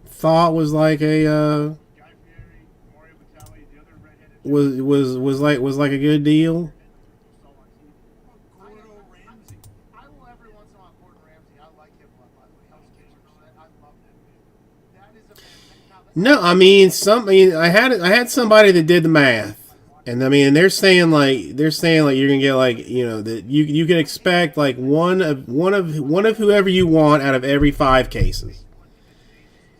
thought was like a Guy Fieri, Mario Batali, the other redheaded was like a good deal? Gordon Ramsay. I will every once in a while Gordon Ramsay. I like him a lot, by the way. Hell's Kitchen. I love that man. That is a man. No, I had somebody that did the math. And they're saying you're gonna get that you can expect one of whoever you want out of every 5 cases.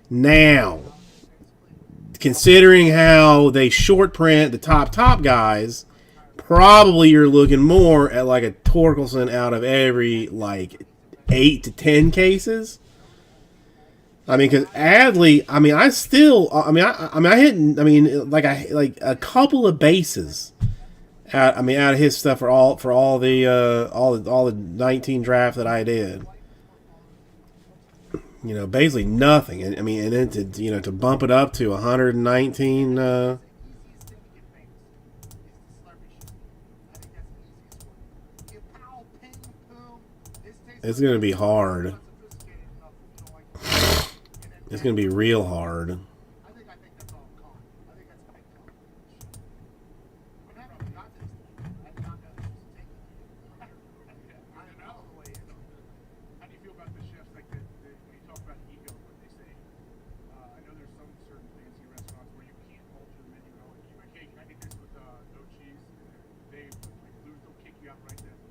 Now, considering how they short print the top guys, probably you're looking more at a Torkelson out of every 8 to 10 cases. Because Adley, I hit a couple of bases out of his stuff for all the 19 draft that I did. Basically nothing. And then to bump it up to 119. It's gonna be hard. It's going to be real hard. I think that's all con. I think that's big con. I haven't got this. I did not know this was taken. I don't know the way it is. How do you feel about the chefs when you talk about ego, what they say? I know there's some certain fancy restaurants where you can't alter the menu at all. You okay, can I get this with no cheese? They lose, they'll kick you out right then.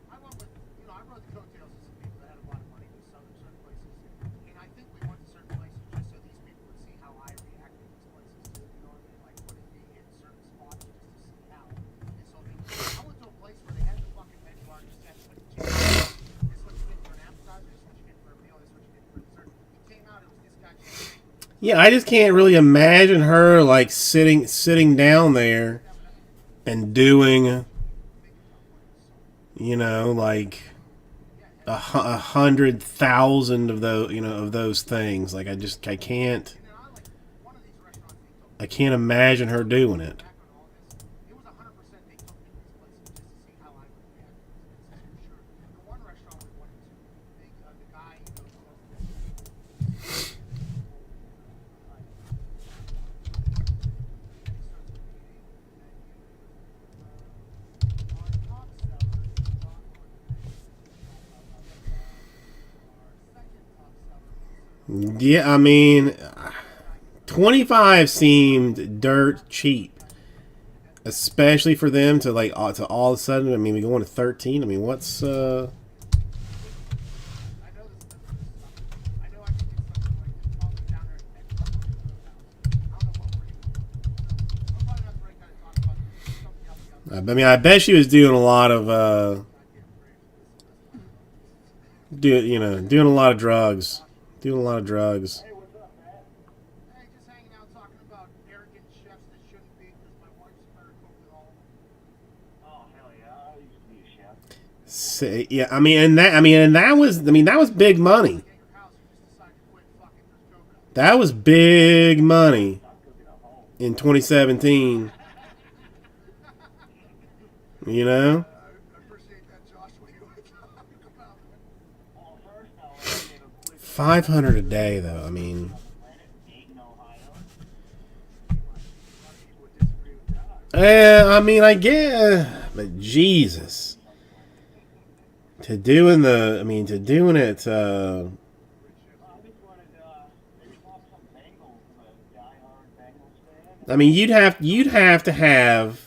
I went with, I rode the coattails of some people that had a lot of money to certain places. And I think we went to certain places just so these people would see how I react to these places too. You know what I mean? Like, would it be in certain spots just to see how. And so I went to a place where they had the fucking menu bar and just said, this is what you get for an appetizer, this is what you get for a meal, this is what you get for dessert. It came out, it was this guy. Yeah, I just can't really imagine her sitting down there and doing, 100,000 of those things. I can't imagine her doing it. It was 100% they took me to these places just to see how I would react. For sure. Yeah, I mean, 25 seemed dirt cheap, especially for them to like to all of a sudden. I mean, we going to 13. I mean, what's I know this. I know I can do something like this. Pop it down there and talk about it. I don't know what we're doing. We're probably not the right guy to talk about something else. I mean, I bet she was doing a lot of doing a lot of drugs, doing a lot of drugs. Hey, just hanging out talking about arrogant chefs that shouldn't be because my wife's better cook than all of them. Oh hell yeah! I used to be a chef. Yeah, I mean, and that was big money. At your house, you just decide to quit. Fuck it, there's COVID. That was big money I'm cooking at home. in 2017. You know, I appreciate that, Josh. What are you talking about? Well, first I gave a quick 500 a day though. I mean, planet, Dayton, Ohio. A lot of people would disagree with that. I mean, I get, but Jesus, to doing it. I just wanted maybe watch some Bengals, diehard Bengals fan. I mean, you'd have to have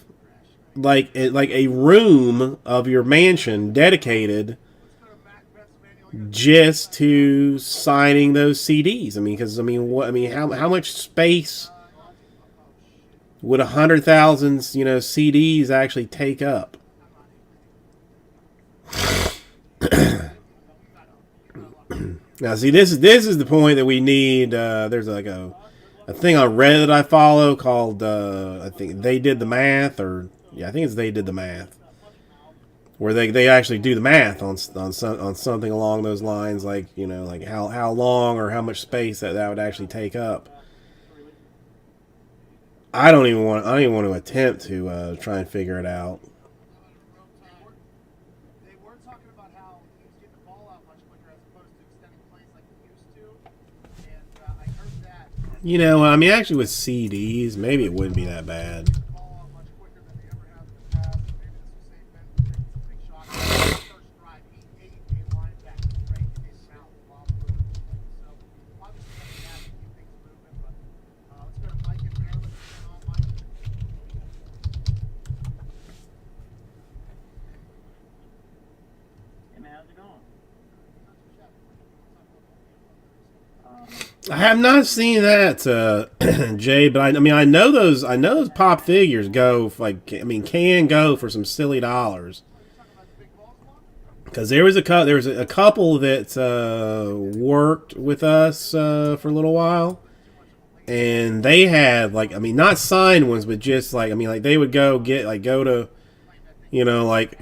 like a room of your mansion dedicated Let's go to Pennsylvania. just to signing those CDs. I mean, because how much space would 100,000 CDs actually take up? Now, see, this is the point that we need. There's like a thing on Reddit that I follow called I think They Did the Math, or yeah, I think it's They Did the Math, where they actually do the math on something along those lines, like like how long or how much space that would actually take up. I don't even want to attempt to try and figure it out. They were talking about how teams get the ball out much quicker as opposed to extending plays like they used to. And I heard that. I mean, actually with CDs, maybe it wouldn't be that bad. The ball out much quicker than they ever have in the past. Maybe this will save Ben from taking some big shots. First drive, he ate a linebacker right in his mouth while throwing. So obviously that's bad to keep things moving. But let's go to Mike and Maryland. What's going on, Mike? Hey man, how's it going? I have not seen that, Jay, but I mean, I know those pop figures go can go for some silly dollars. Because there was a couple that worked with us for a little while, and they had not signed ones, but just they would go to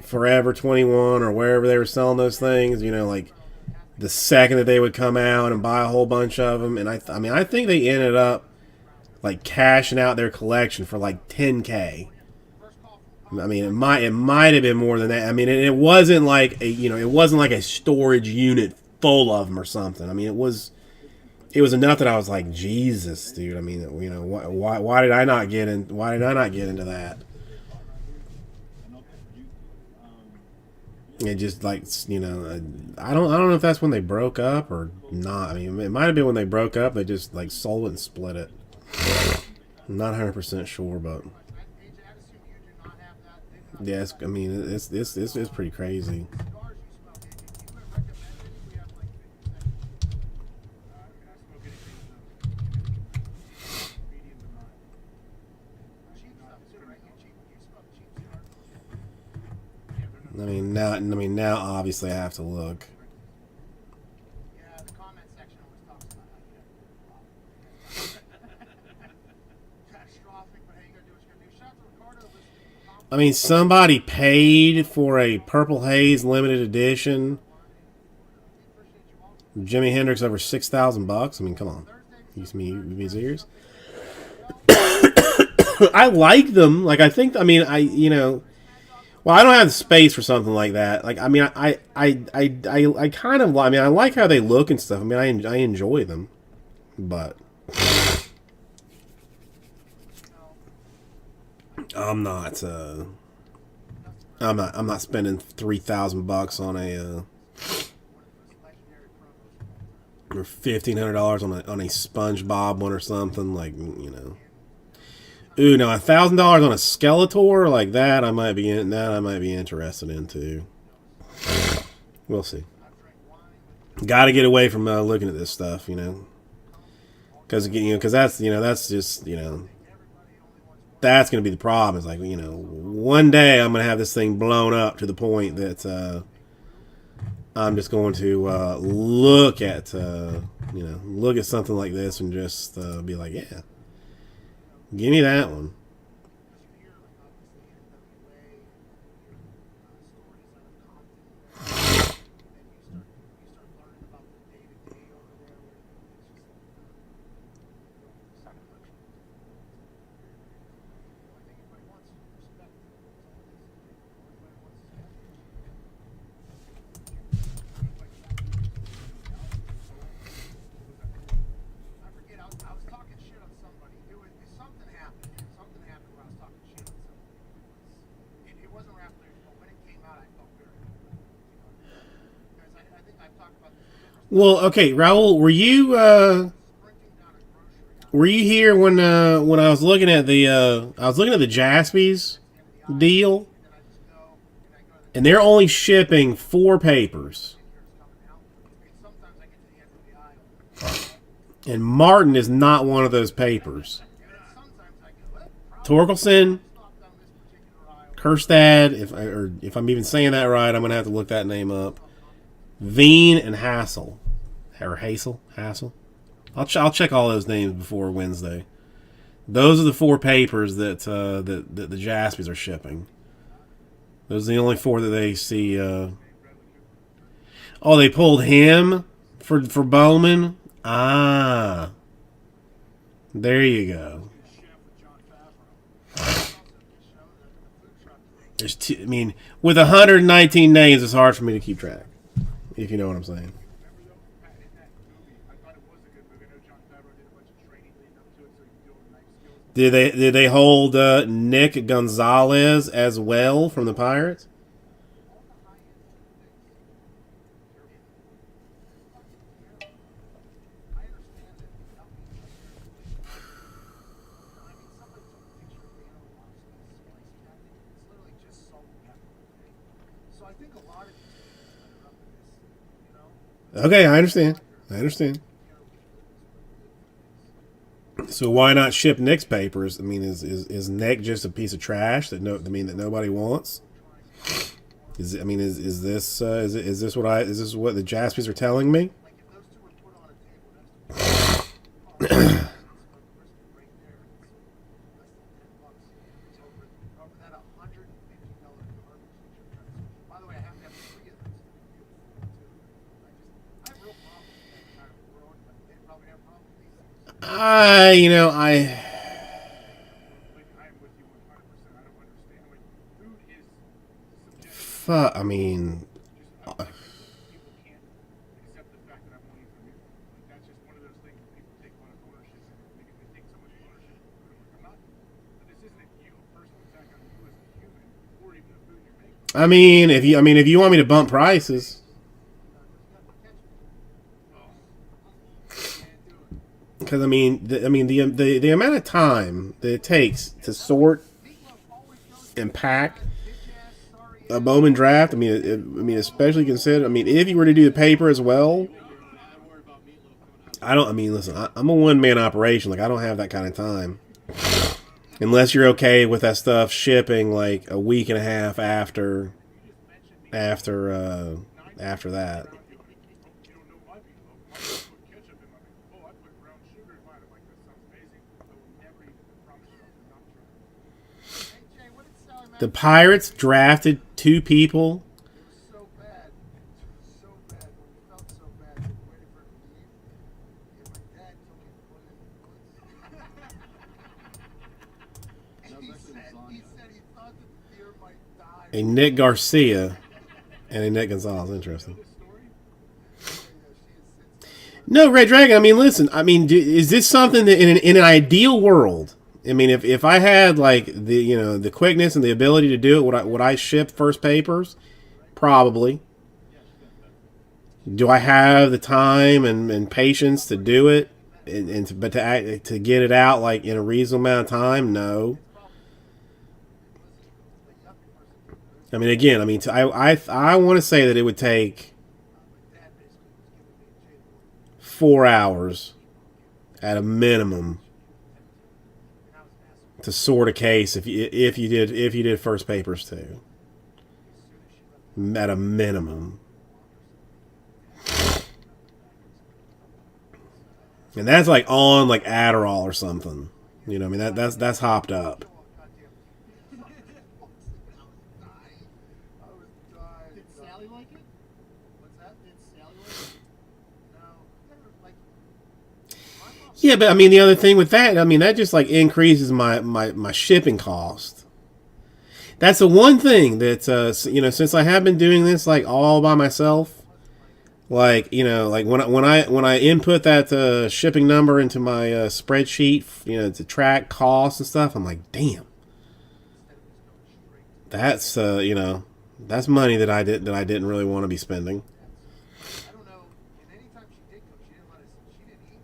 Forever 21 or wherever they were selling those things, the second that they would come out and buy a whole bunch of them. And I think they ended up cashing out their collection for $10K. I mean, it might have been more than that. I mean, it wasn't like a storage unit full of them or something. I mean, it was enough that I was like, Jesus, dude. I mean, why did I not get into that? It just I don't know if that's when they broke up or not. I mean, it might have been when they broke up. They just sold it and split it. I'm not 100% sure, but yes, I mean it's pretty crazy. I mean now obviously I have to look. Yeah, the comment section always talks about how catastrophic, but hey, you gotta do what you gotta do. Shout out to Ricardo listening. I mean, somebody paid for a Purple Haze limited edition Jimi Hendrix over $6,000. I mean, come on, you serious? I like them. I think. I mean, well, I don't have the space for something like that. I mean, I kind of. I mean, I like how they look and stuff. I mean, I enjoy them, but I'm not. I'm not spending $3,000 on or $1,500 on a SpongeBob one or something, like, you know. Ooh, now $1,000 on a Skeletor like that, I might be interested in too. We'll see. Got to get away from looking at this stuff, you know, because that's just, you know, that's going to be the problem. Is like, you know, one day I'm going to have this thing blown up to the point that I'm just going to look at something like this and just be like, yeah, give me that one. Well, okay, Raul, were you here when I was looking at the Jaspys deal, and they're only shipping 4 papers, and Martin is not one of those papers. Torkelson, Kerstad, if I'm even saying that right, I'm gonna have to look that name up. Veen and Hassel. I'll check all those names before Wednesday. Those are the 4 papers that the Jaspys are shipping. Those are the only 4 that they see. Oh, they pulled him for Bowman. Ah, there you go. I mean, with 119 names, it's hard for me to keep track. If you know what I'm saying. Did they hold Nick Gonzalez as well from the Pirates? Okay, I understand. So why not ship Nick's papers? I mean, is Nick just a piece of trash that that nobody wants? Is this what the Jaspys are telling me? I mean, if you want me to bump prices, because the amount of time that it takes to sort and pack a Bowman draft, especially consider, if you were to do the paper as well, listen, I'm a one-man operation. Like, I don't have that kind of time. Unless you're okay with that stuff shipping like a week and a half after that. The Pirates drafted 2 people. A Nick Garcia and a Nick Gonzalez. Interesting. No, Red Dragon. Listen. Is this something that in an ideal world? If I had like the quickness and the ability to do it, would I ship first papers? Probably. Do I have the time and patience to do it, but to get it out like in a reasonable amount of time? No. I mean, again, I mean, I want to say that it would take 4 hours at a minimum to sort a case if you did first papers too. At a minimum. And that's like on like Adderall or something. You know, I mean that's hopped up. Did Sally like it? What's that? Did Sally like it? No. Never like. Yeah, but I mean the other thing with that, I mean that just like increases my shipping cost. That's the one thing that you know, since I have been doing this like all by myself, like, you know, like when I input that shipping number into my spreadsheet, you know, to track costs and stuff, I'm like, damn, that's you know, that's money that I didn't really want to be spending. I don't know. And anytime she did cook, she didn't let us. She didn't eat.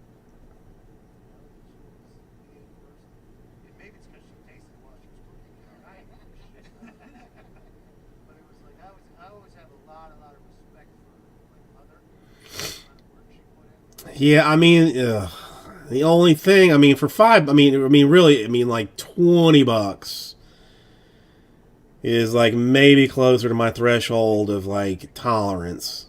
And maybe it's because she tasted while she was cooking. But it was like I always have a lot of respect for my mother. The amount of work she put in. Yeah, I mean, the only thing, I mean, for five, I mean, really, I mean, like $20 is like maybe closer to my threshold of like tolerance.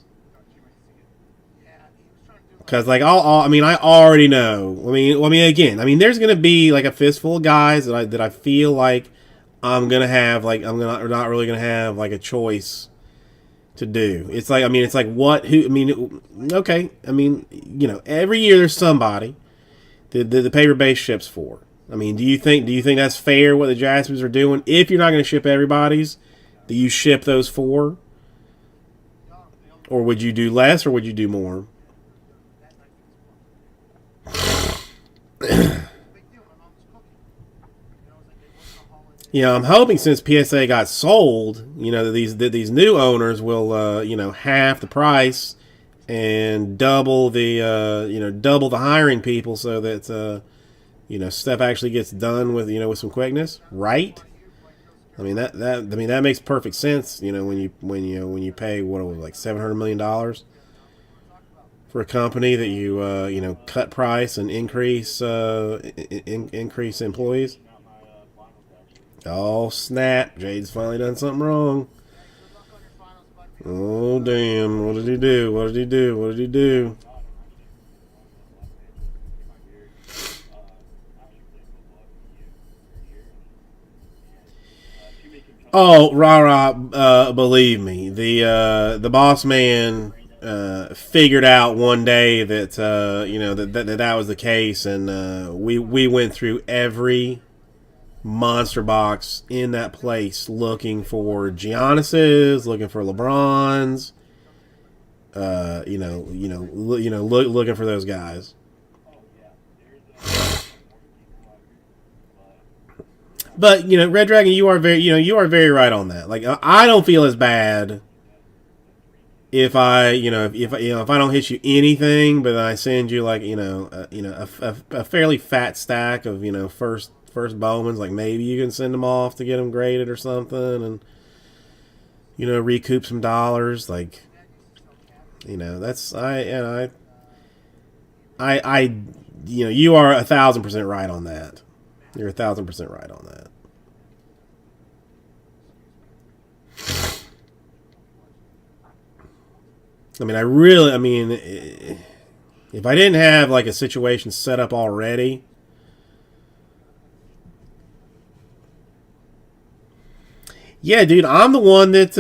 Yeah, he was trying to do. Because like I mean, I already know. I mean, again, I mean, there's gonna be like a fistful of guys that I feel like I'm gonna have like not really gonna have like a choice to do. It's like, I mean, it's like what, who, I mean, okay, I mean, you know, every year there's somebody that the paper base ships for. I mean, do you think that's fair what the Jaspys are doing? If you're not going to ship everybody's, do you ship those 4? Or would you do less, or would you do more? You know, I'm hoping since PSA got sold, you know, that these new owners will, you know, half the price and double the, you know, double the hiring people so that, you know, stuff actually gets done with, you know, with some quickness, right? I mean that makes perfect sense. You know, when you pay what it was like $700 million for a company that you know, cut price and increase increase employees. Oh snap! Jade's finally done something wrong. Oh damn! What did he do? What did he do? What did he do? Oh, rah, believe me, the boss man figured out one day that you know that was the case, and we went through every monster box in that place looking for Giannis's, looking for LeBron's, looking for those guys. But you know, Red Dragon, you are very right on that. Like, I don't feel as bad if I don't hit you anything, but then I send you like a fairly fat stack of first Bowmans. Like, maybe you can send them off to get them graded or something, and recoup some dollars. Like, that's you are 1,000% right on that. You're 1,000% right on that. I mean, if I didn't have like a situation set up already, yeah, dude, I'm the one that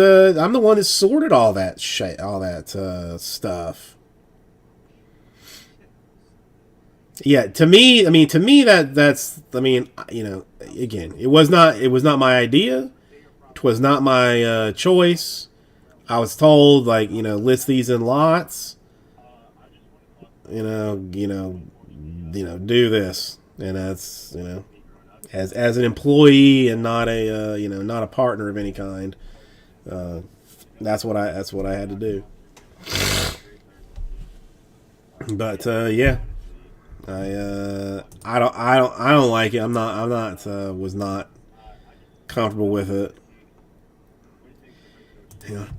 sorted all that shit, all that stuff. Yeah, to me, that's again, it was not my idea. It was not my choice. I was told, like, list these in lots. Do this, and that's as an employee and not a not a partner of any kind. That's what I had to do. But yeah, I don't like it. Was not comfortable with it. Hang on.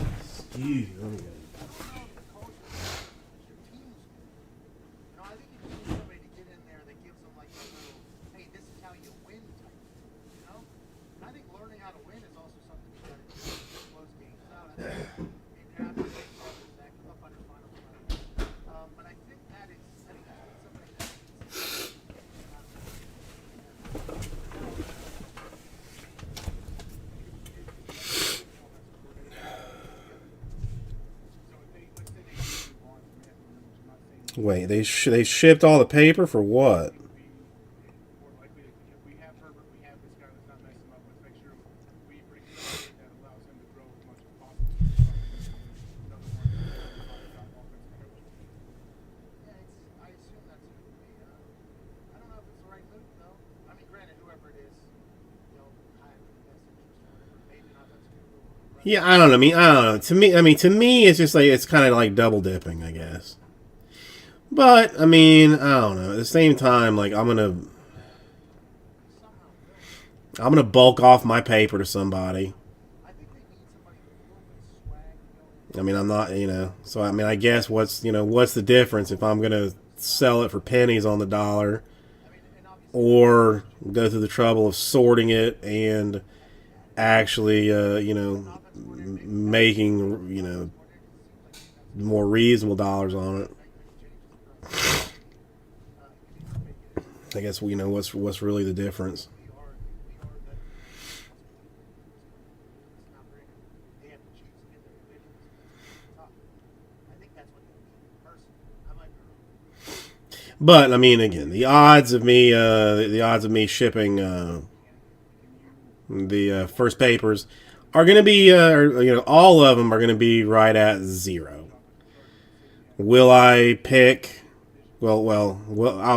Excuse me. You know, I think you need somebody to get in there that gives them like a little, hey, this is how you win type. You know? And I think learning how to win is also something you got to do to close games out. I think maybe have to make sure that come up on your final play. But I think that is, I think that's somebody that needs Wait, they shipped all the paper for what? More likely if we have Herbert, we have this guy. Let's not mess him up. Let's make sure we bring somebody that allows him to grow as much as possible. Another one. Offensive coach. Yeah, I assume that's going to be. I don't know if it's the right move though. I mean, granted, whoever it is, they'll have the best interest or whatever. Maybe not. That's a good move. Yeah, I don't know. I don't know. To me, it's just like it's kind of like double dipping, I guess. But I mean, I don't know. At the same time, like I'm gonna bulk off my paper to somebody. I think they need somebody with a little bit of swag. I mean, I'm not, So I mean, I guess what's the difference if I'm gonna sell it for pennies on the dollar, or go through the trouble of sorting it and actually, making more reasonable dollars on it. I guess what's really the difference. But I mean, again, the odds of me shipping the first papers are going to be, all of them are going to be right at 0. Will I pick? Well, I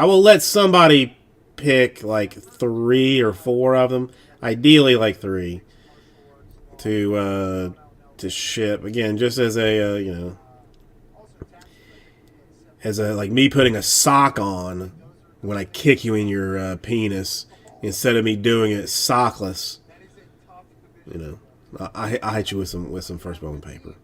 will let somebody pick like 3 or 4 of them, ideally like 3, to ship. Again, just as a like me putting a sock on when I kick you in your penis instead of me doing it sockless. I hit you with some first bowling paper.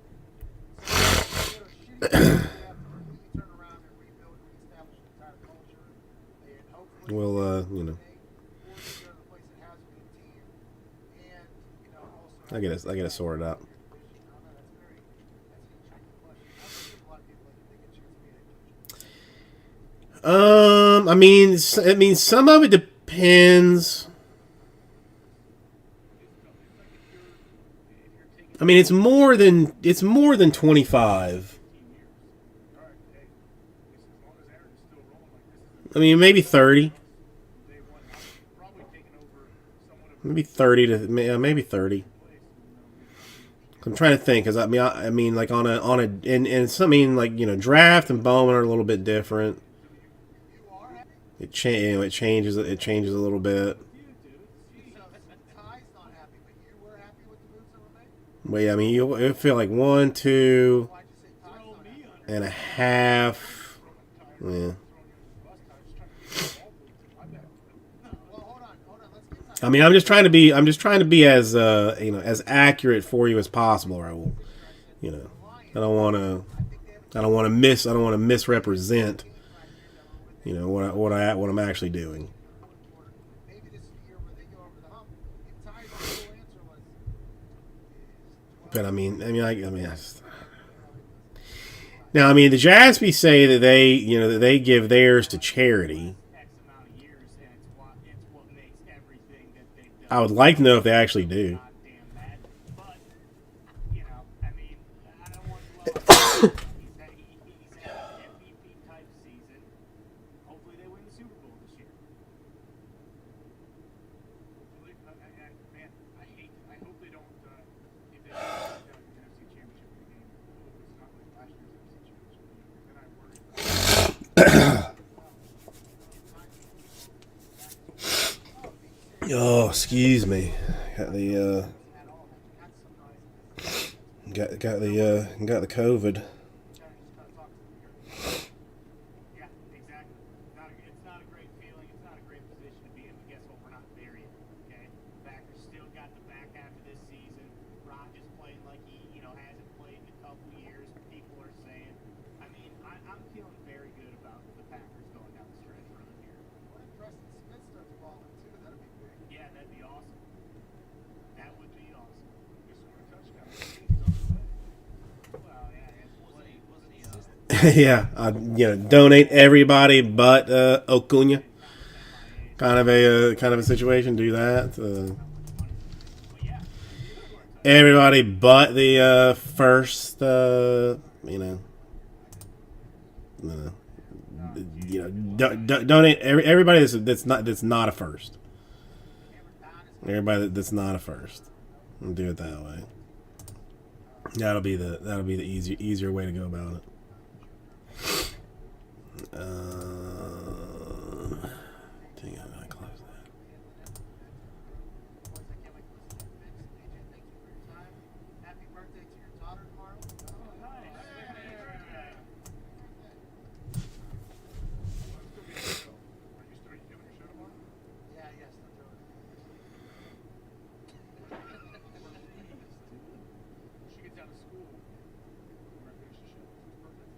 Well, I get it sorted out. I mean, some of it depends. I mean, it's more than 25. I mean, maybe 30. Maybe 30 to maybe 30. I'm trying to think, because I mean, like on a and something like draft and Bowman are a little bit different. It changes a little bit. But yeah, I mean, you feel like 1, 2 and a half. Yeah. I mean, I'm just trying to be as as accurate for you as possible, Raul. I don't want to misrepresent what I'm actually doing. But I mean, now, I mean, the Jaspy say that they give theirs to charity. I would like to know if they actually do. Oh, excuse me. Got the got the COVID. Yeah, exactly. It's not a great feeling. It's not a great position to be in. But guess what? We're not there yet. Okay, Packers still got the back half of this season. Rodgers playing like he, hasn't played in a couple years. People are saying. I mean, I'm feeling very good about the Packers going down the stretch from here. What if Preston Smith starts balling too? That'd be big. Yeah, that'd be awesome. That would be awesome. He scored a touchdown. Well, yeah, Yeah, donate everybody but Acuna. Kind of a situation. Do that. Everybody but the first. Donate everybody that's not a first. Everybody that's not a first. We'll do it that way. That'll be the easier way to go about it. Dang, how did I close that? Boys, I can't wait to listen to the mix. AJ, thank you for your time. Happy birthday to your daughter tomorrow. Yeah, yes, they're doing it. She gets out of school. We're gonna finish the show. It's perfect.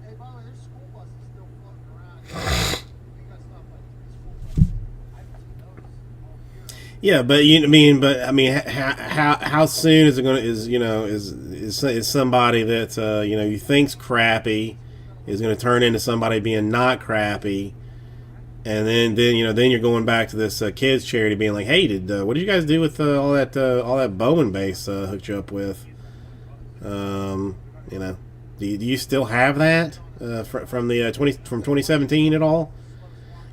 Hey, by the way, there's school buses still floating around. You got stuff like 3 school buses. I haven't noticed all year. Yeah, but how soon is it gonna is somebody that you think's crappy is gonna turn into somebody being not crappy, and then you're going back to this kids charity being like, hey, what did you guys do with all that Bowen base hooked you up with? Do you still have that from 2017 at all?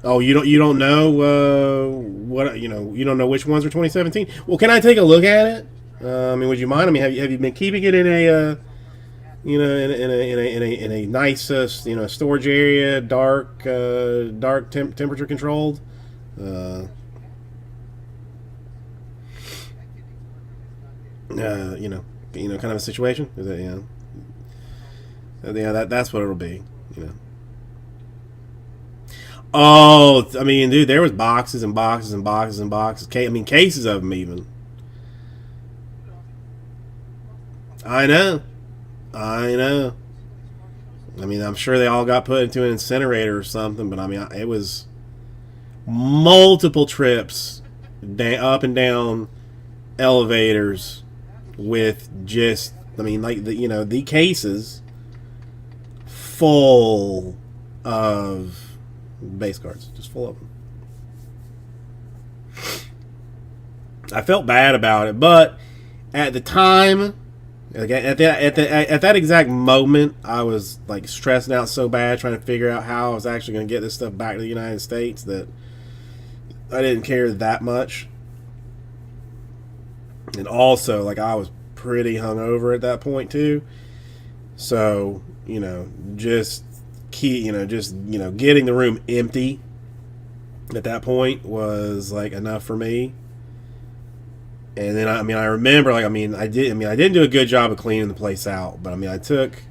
Oh, you don't know what you don't know which ones are 2017. Well, can I take a look at it? Would you mind? Have you been keeping it in a in a nice storage area, dark temperature controlled? Kind of a situation. Is that that's what it'll be. Oh, dude, there was boxes and boxes and boxes and boxes. Cases of them even. I know. I'm sure they all got put into an incinerator or something, but it was multiple trips up and down elevators with just, the cases full of base cards, just full of them. I felt bad about it, but at the time, at that exact moment, I was like stressing out so bad trying to figure out how I was actually going to get this stuff back to the United States that I didn't care that much. And also, like, I was pretty hungover at that point too, so just getting the room empty at that point was like enough for me. And then I remember I didn't do a good job of cleaning the place out, but I think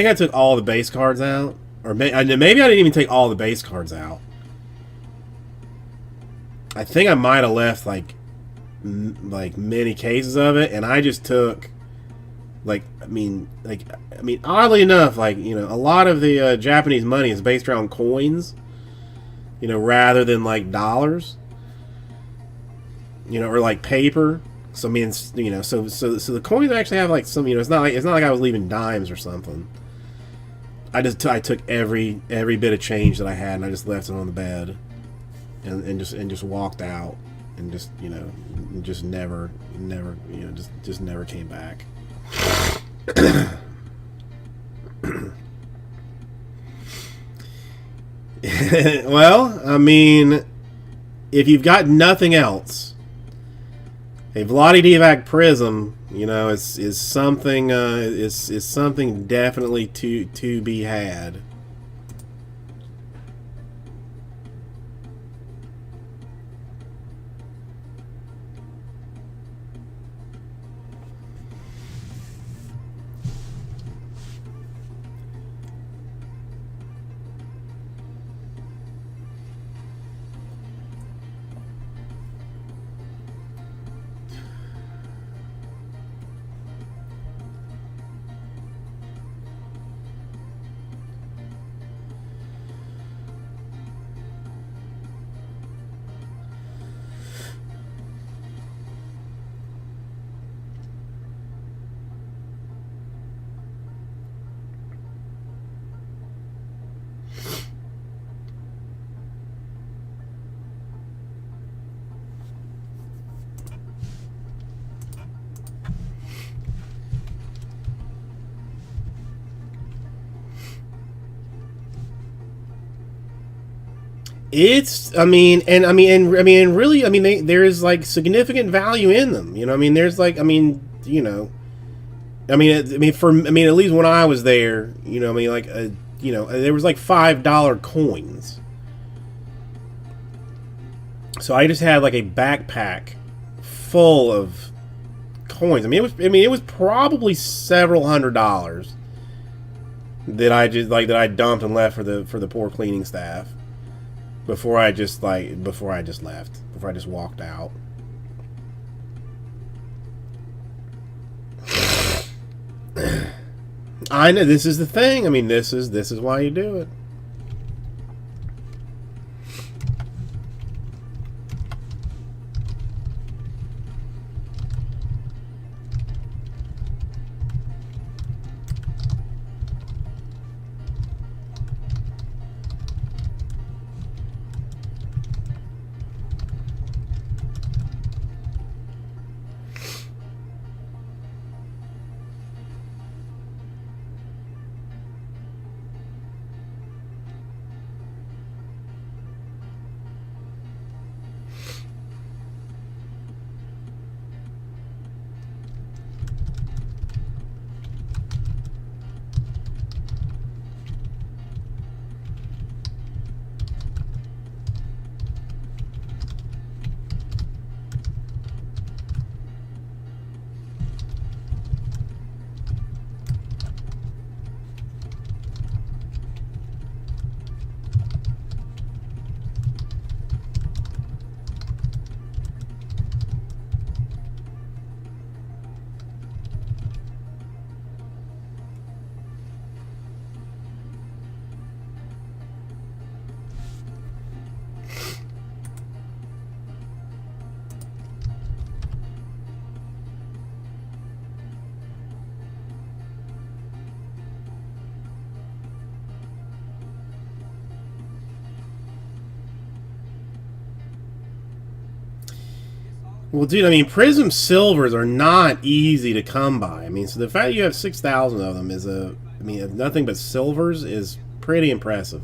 I took all the base cards out, or maybe I didn't even take all the base cards out. I think I might have left like many cases of it, and I just took oddly enough, a lot of the Japanese money is based around coins, rather than like dollars, or like paper. So so the coins actually have like some, it's not like I was leaving dimes or something. I took every bit of change that I had, and I just left it on the bed, and just walked out, and just never came back. Well, if you've got nothing else, a Vlade Divac Prism, is something definitely to be had. It's, I mean, and really, I mean, there is like significant value in them. You know, I mean, there's like, I mean, you know, I mean, at least when I was there, you know, I mean, like, you know, there was like $5 coins. So I just had like a backpack full of coins. I mean, it was probably several $100s that I dumped and left for the poor cleaning staff before I just left, before I just walked out. I know, this is the thing. I mean, this is why you do it. Well, dude, I mean, Prism Silvers are not easy to come by. I mean, so the fact you have 6,000 of them is I mean, if nothing but silvers is pretty impressive.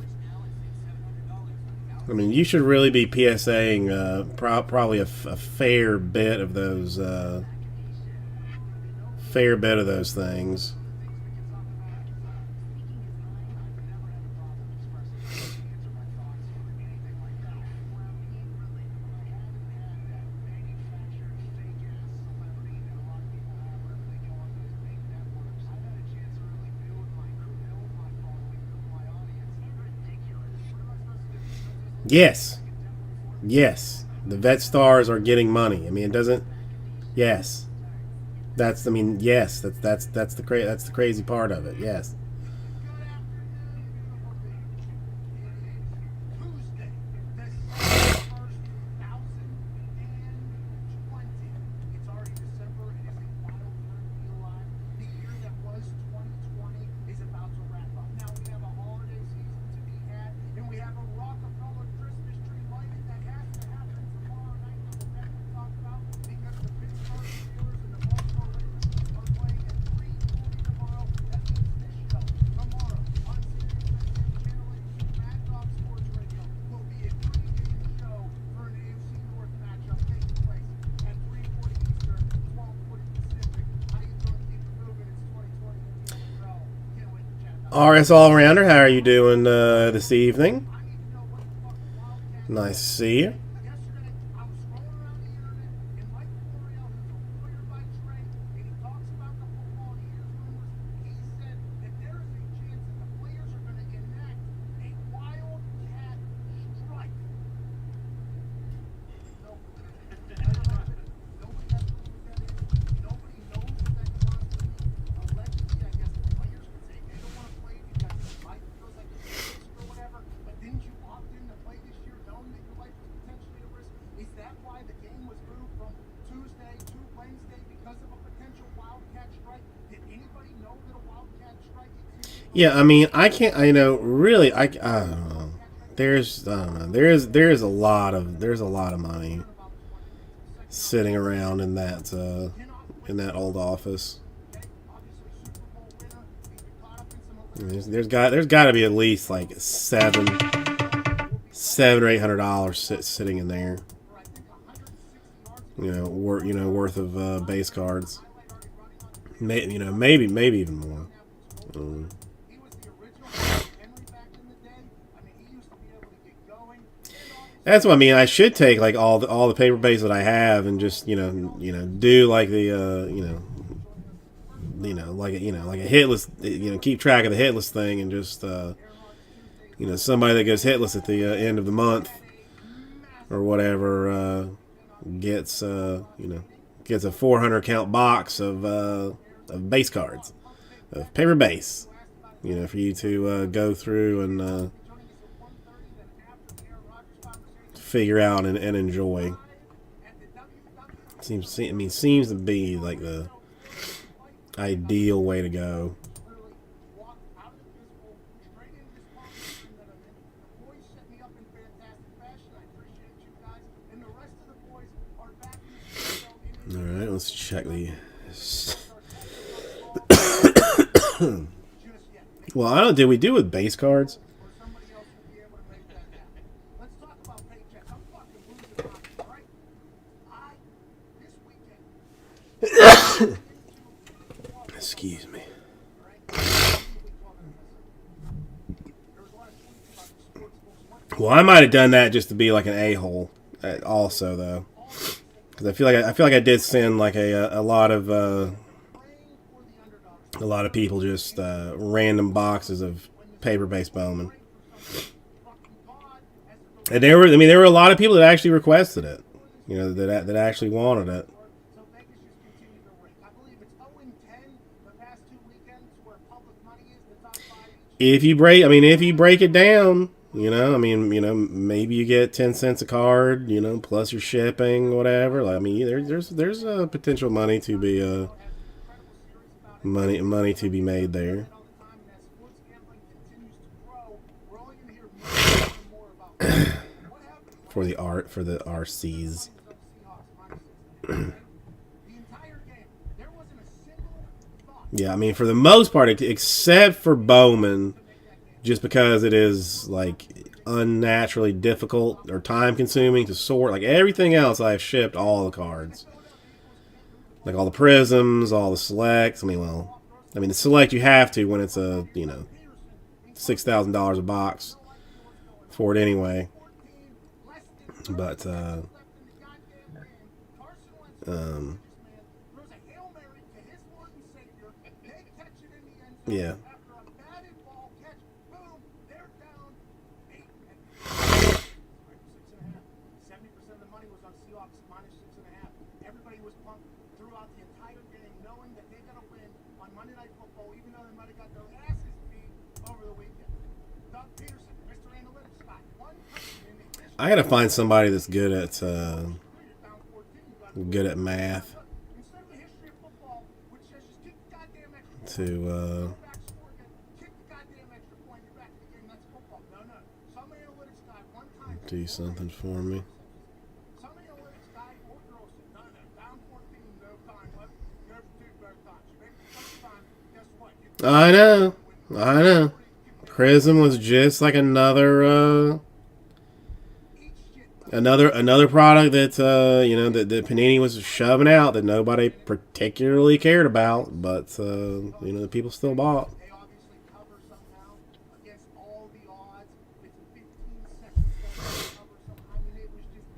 I mean, you should really be PSAing probably a fair bit of those, things. Yes. Yes. The vet stars are getting money. I mean, it doesn't. Yes. That's. I mean, yes. That's the crazy part of it. Yes. RS All Rounder, how are you doing this evening? Nice to see you. Yeah, I mean, I can't. I know, really, I don't know. There's, I don't know. There's a lot of money sitting around in that old office. There's got to be at least like $700 or $800 sitting in there. Worth of base cards. Maybe even more. He was the original Henry back in the day. I mean, he used to be able to get going. That's what I mean. I should take like all the paper base that I have and just do like the like a hitless, keep track of the hitless thing and just somebody that goes hitless at the end of the month or whatever gets gets a 400 count box of base cards, of paper base, for you to go through and figure out and enjoy. Seems to be like the ideal way to go. Walk out of the physical, straight into this conversation that I'm in. The boys set me up in fantastic fashion. I appreciate you guys. And the rest of the boys are back in the studio. All right, let's check the. Well, I don't. Did we do with base cards? Or somebody else will be able to make that happen. Let's talk about paychecks. I'm fucking losing money, all right? This weekend, Excuse me. Well, I might have done that just to be like an a-hole, also though, because I feel like I did send like a lot of people just random boxes of paper-based Bowman, and there were a lot of people that actually requested it, that actually wanted it. so Vegas just continued to rank. I believe it's 0-10 the past 2 weekends where public money is the top 5 each. If you break it down, maybe you get 10 cents a card, plus your shipping, whatever. Like, I mean, there's potential money to be money to be made there. All the time, and as sports gambling continues to grow, we're only going to hear more and more about what happened For the RCs. the entire game. There wasn't a single thought. Yeah, I mean, for the most part, except for Bowman, just because it is like unnaturally difficult or time consuming to sort. Like everything else, I've shipped all the cards, like all the prisms, all the selects. I mean, the select you have to when it's a $6,000 a box for it anyway. But Throws a Hail Mary to his Lord and Savior. They catch it in the end zone. Yeah. After a batted ball catch, boom, they're down 8. 6.5. 70% of the money was on Seahawks minus 6.5. Everybody was pumped throughout the entire game, knowing that they're gonna win on Monday Night Football, even though they might have got their asses beat over the weekend. Doug Peterson, Mr. Analytics guy, one touchdown in the history. I gotta find somebody that's good at Down 14, you got good at math instead of the history of football, which says just kick the goddamn extra to back score again, kick the goddamn extra point, you're back in the game. That's football. No. Some analytics guy one time. do something for me. Some analytics guy or girl said, no, down 14, no time left. You never do better times. You make the first time. Guess what? You I know. Prism was just like another eat shit. another product that that Panini was shoving out that nobody particularly cared about, but the people still bought. They obviously cover somehow against all the odds. It's a 15-second cover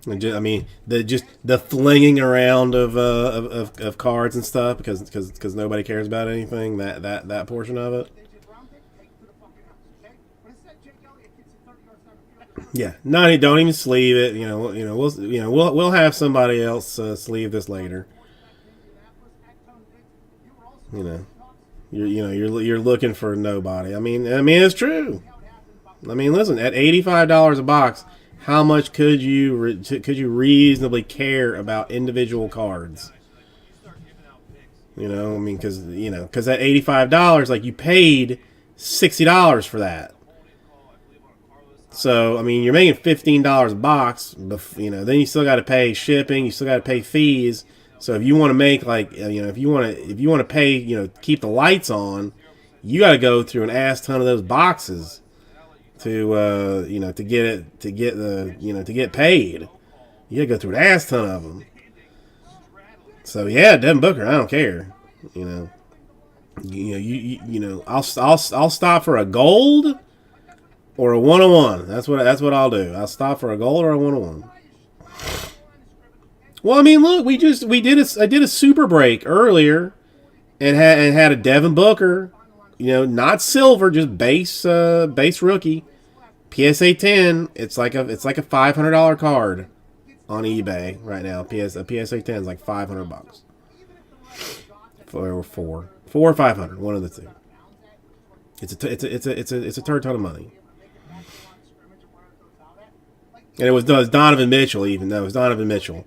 somehow. I mean, it was just The flinging around of cards and stuff because nobody cares about anything, that portion of it. they did round pick, take to the fucking house, okay? But instead, Jake Elliott gets it 30 yards down the field. Yeah, don't even sleeve it. We'll have somebody else sleeve this later. You're looking for nobody. I mean it's true. I mean, listen, at $85 a box, how much could you reasonably care about individual cards? Because at $85, like, you paid $60 for that. So, I mean, you're making $15 a box, then you still got to pay shipping, you still got to pay fees. So if you want to make, like, if you want to pay, keep the lights on, you got to go through an ass ton of those boxes to get paid. You gotta go through an ass ton of them. So yeah, Devin Booker, I don't care. I'll stop for a gold or a 101. That's what I'll do. I'll stop for a gold or a 101. Well, I mean, look, I did a super break earlier, and had a Devin Booker, not silver, just base rookie, PSA 10. It's like a $500 card on eBay right now. A PSA 10 is like $500 for 4 or 500, one of the two. It's a turd ton of money. And it was Donovan Mitchell, even though it was Donovan Mitchell,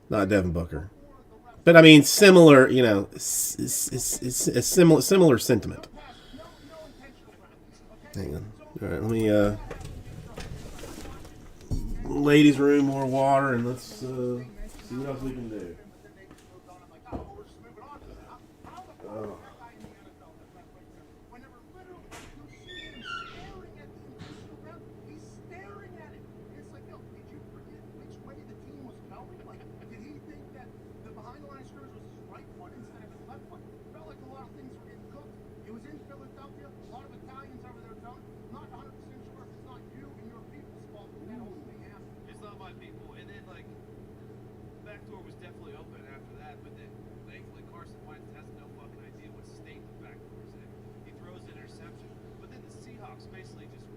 not Devin Booker. But I mean, similar, it's a similar sentiment. Hang on. All right, let me ladies' room, more water, and let's see what else we can do. Oh. He's staring at it. It's like, yo, did you forget which way the team was going? Like, did he think that the behind the line scrimmage was his right foot instead of his left foot? Felt like a lot of things were getting cooked. It was in Philadelphia. A lot of Italians over there don't. Not 100% sure if it's not you and your people's fault that that whole thing happened. It's not my people. And then, like, backdoor was definitely open after that, but then thankfully Carson Wentz has no fucking idea what state the backdoor is in. He throws an interception, but then the Seahawks basically just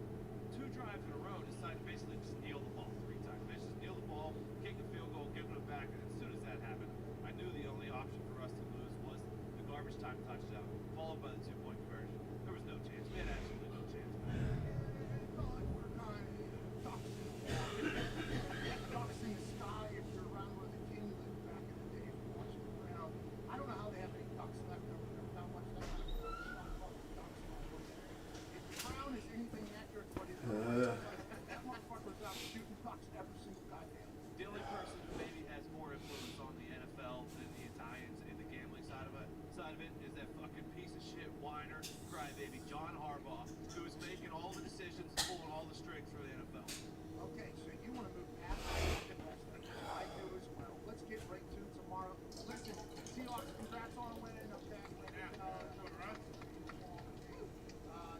2 drives in a row decided to basically just kneel the ball 3 times. They just kneel the ball, kick the field goal, give it back, and as soon as that happened, I knew the only option for us to lose was the garbage time touchdown, followed by the 2-point conversion. There was no chance. We had absolutely no chance. Ducks in the sky if you're around where the king lived back in the day for watching the ground. I don't know how they have any ducks left over there. How much that if the crown is anything accurate to what it is, that motherfucker's out shooting ducks every single goddamn day. The only person who maybe has more influence on the NFL than the Italians in the gambling side of it is that fucking piece of shit whiner crybaby John Harbaugh, who is making all the decisions, pulling all the strings for the NFL. Okay, so you want to move past the Western. I do as well. Let's get right to tomorrow. Listen, Seahawks, congrats on a win. Okay.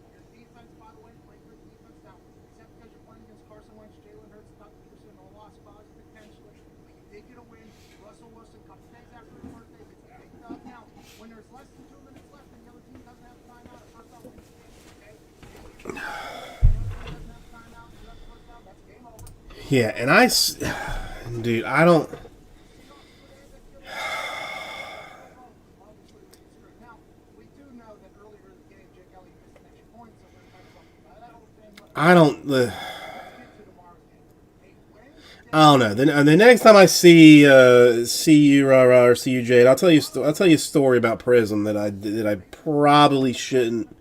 Your defense, by the way, played good defense. Now, except because you're playing against Carson Wentz, Jalen Hurts, Doug Peterson, no lost cause potentially. But you did get a win. Russell Wilson, a couple days after his birthday, gets a big dub. Now, when there's less than 2 minutes left and the other team doesn't have timeout, a first down wins the game. Okay? Yeah, and dude, I don't. Now, we do know that earlier in the game, Jake Elliott missed an extra point, so we're kind of talking about that whole thing. I don't. Let's get to tomorrow's game. A win, I don't know. The next time I see you, or see you, Jade, I'll tell you a story about Prism that I probably shouldn't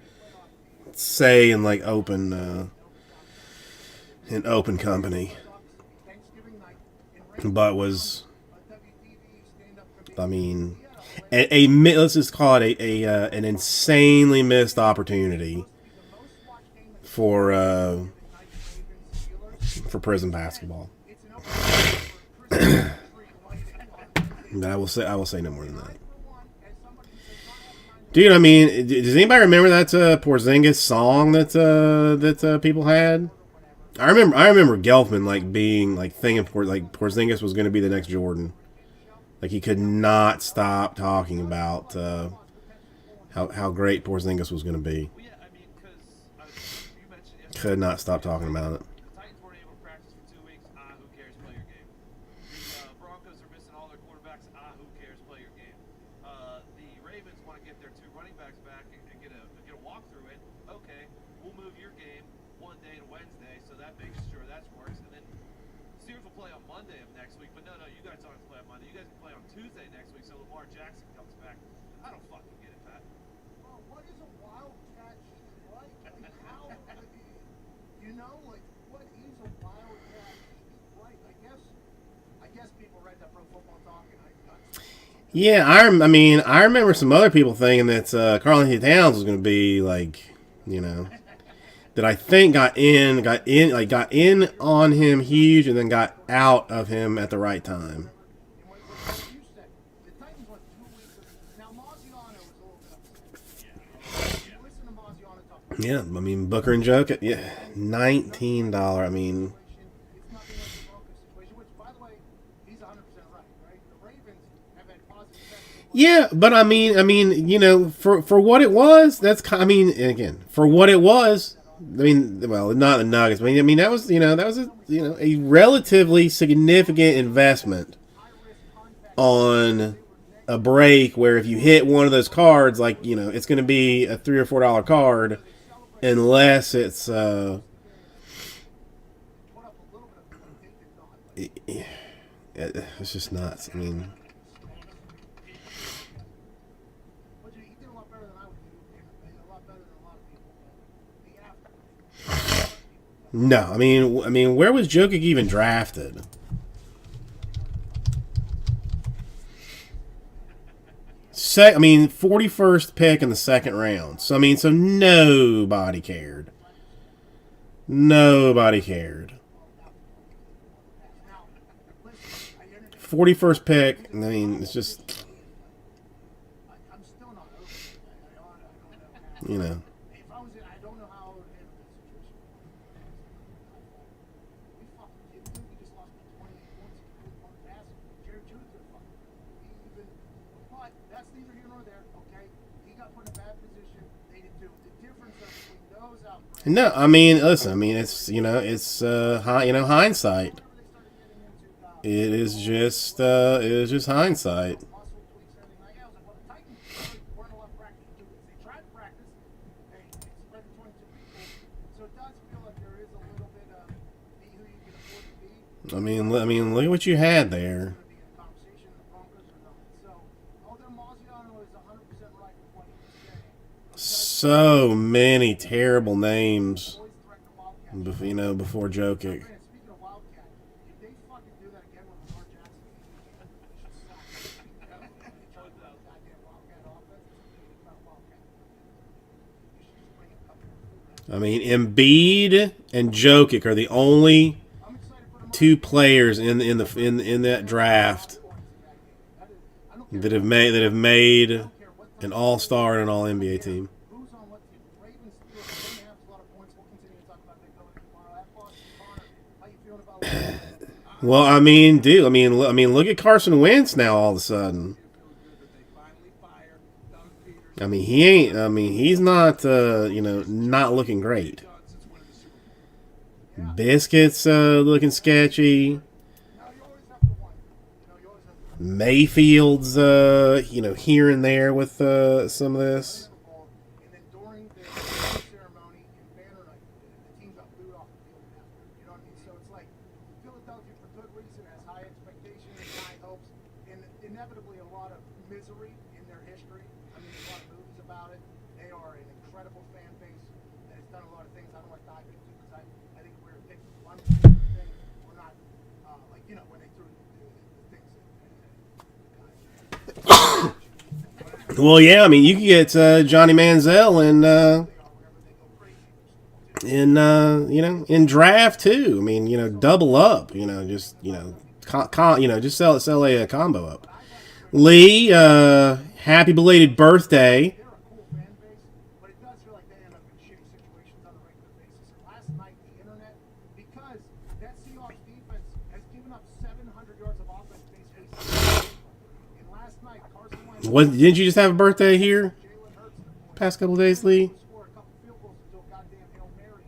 say in like open company, Thanksgiving night but was, WTV stand-up I mean, let's just call it an insanely missed opportunity for Prism basketball. But I will say no more than that. Dude, I mean, does anybody remember that Porzingis song that people had? I remember Gelfman being thinking Porzingis was going to be the next Jordan. Like he could not stop talking about how great Porzingis was going to be. Well, yeah, I mean, because you mentioned yesterday, Could not stop talking about it. the Titans weren't able to practice for 2 weeks. Who cares? Play your game. The Broncos are missing all their quarterbacks. Who cares? Play your game. The Ravens want to get their 2 running backs back and get a walkthrough in. Okay, we'll move your game one day to Wednesday, so that makes sure that works. And then Steelers will play on Monday of next week. But no, you guys don't have to play on Monday. You guys can play on Tuesday next week, so Lamar Jackson comes back. I don't fucking get it, Pat. Well, what is a wildcat even like? Like how, what is a wildcat even like? I guess people read that Pro Football Talk and I got. Yeah, I remember some other people thinking that Karl Anthony Towns was going to be that I think got in on him huge and then got out of him at the right time. And what you said, the Titans went 2 weeks of, now Maziano was a little bit upset. You listen to Maziano talk about Yeah, I mean Booker and Joke, yeah, $19. I mean, it's nothing like the Broncos situation, which, by the way, he's 100% right? The Ravens have had positive effects. yeah, but I mean, you know, for what it was, I mean, again, for what it was, I mean, well, not the Nuggets. I mean, that was a relatively significant investment on a break where if you hit one of those cards, like, you know, it's going to be a $3 or $4 card, unless it's it's just nuts. I mean, But he did a lot better than I would do, and a lot better than a lot of people. But the after. no, I mean, where was Jokic even drafted? I mean, 41st pick in the second round. So I mean, so nobody cared. Nobody cared. Now, listen, 41st pick. I mean, it's just, I'm still not over it. I don't know. you know. If I was in, I don't know how I would handle that situation. We fucking kidding me? We just lost by 28 points. On pass. Jerry Judy could have fucking even. But that's neither here nor there. Okay, he got put in a bad position. They did too. The difference between those outbreaks. No, I mean, listen. I mean, it's hindsight. It is just hindsight. Muscle tweaks, everything like that. I was like, well, the Titans weren't allowed to practice to do this. They tried to practice. They spread to 22 people. So it does feel like there is a little bit of be who you can afford to be. I mean, look at what you had there. Going to be in conversation. The Broncos are not. So, although Maziano is 100% right with what he was saying, So many terrible names, boys threaten the Wildcats. before Jokic. Man, speaking of Wildcat, if they fucking do that again with Lamar Jackson, they should sack him. They try to run a goddamn Wildcat offense. It's not a Wildcat. You should just bring a couple. I mean, Embiid and Jokic are the only I'm excited for the two players in that draft that have made an All-Star and an All-NBA team. Who's on what team? Ravens still don't have a lot of points. We'll continue to talk about that going tomorrow. At Boston, Connor, how you feeling about Well, I mean, dude, I mean, look at Carson Wentz now. All of a sudden, I mean, he's not, not looking great. Biscuits looking sketchy. Now you always have to wonder. You always have to Mayfield's, here and there with some of this. Super Bowl, and then during the ceremony and banner night, the team got booed off the field after. You know what I mean? So it's like Philadelphia, for good reason, has high expectations and high hopes, and inevitably a lot of misery in their history. I mean, there's a lot of movies about it. They are an incredible fan base that has done a lot of things I don't want to dive into because I think we're picking one particular thing. We're not when they threw the things at the guys. Well, yeah, I mean, you can get Johnny Manziel in draft too. I mean, double up. Just just sell a combo up. Lee, happy belated birthday. They're a cool fan base, but it does feel like they end up in shitty situations on a regular basis. And last night, the internet, because that Seahawks defense has given up 700 yards of offense basically. And last night, Carson Wentz, Didn't you just have a birthday here? Jalen Hurts, Past couple days, Lee. score a couple field goals into a goddamn Hail Mary.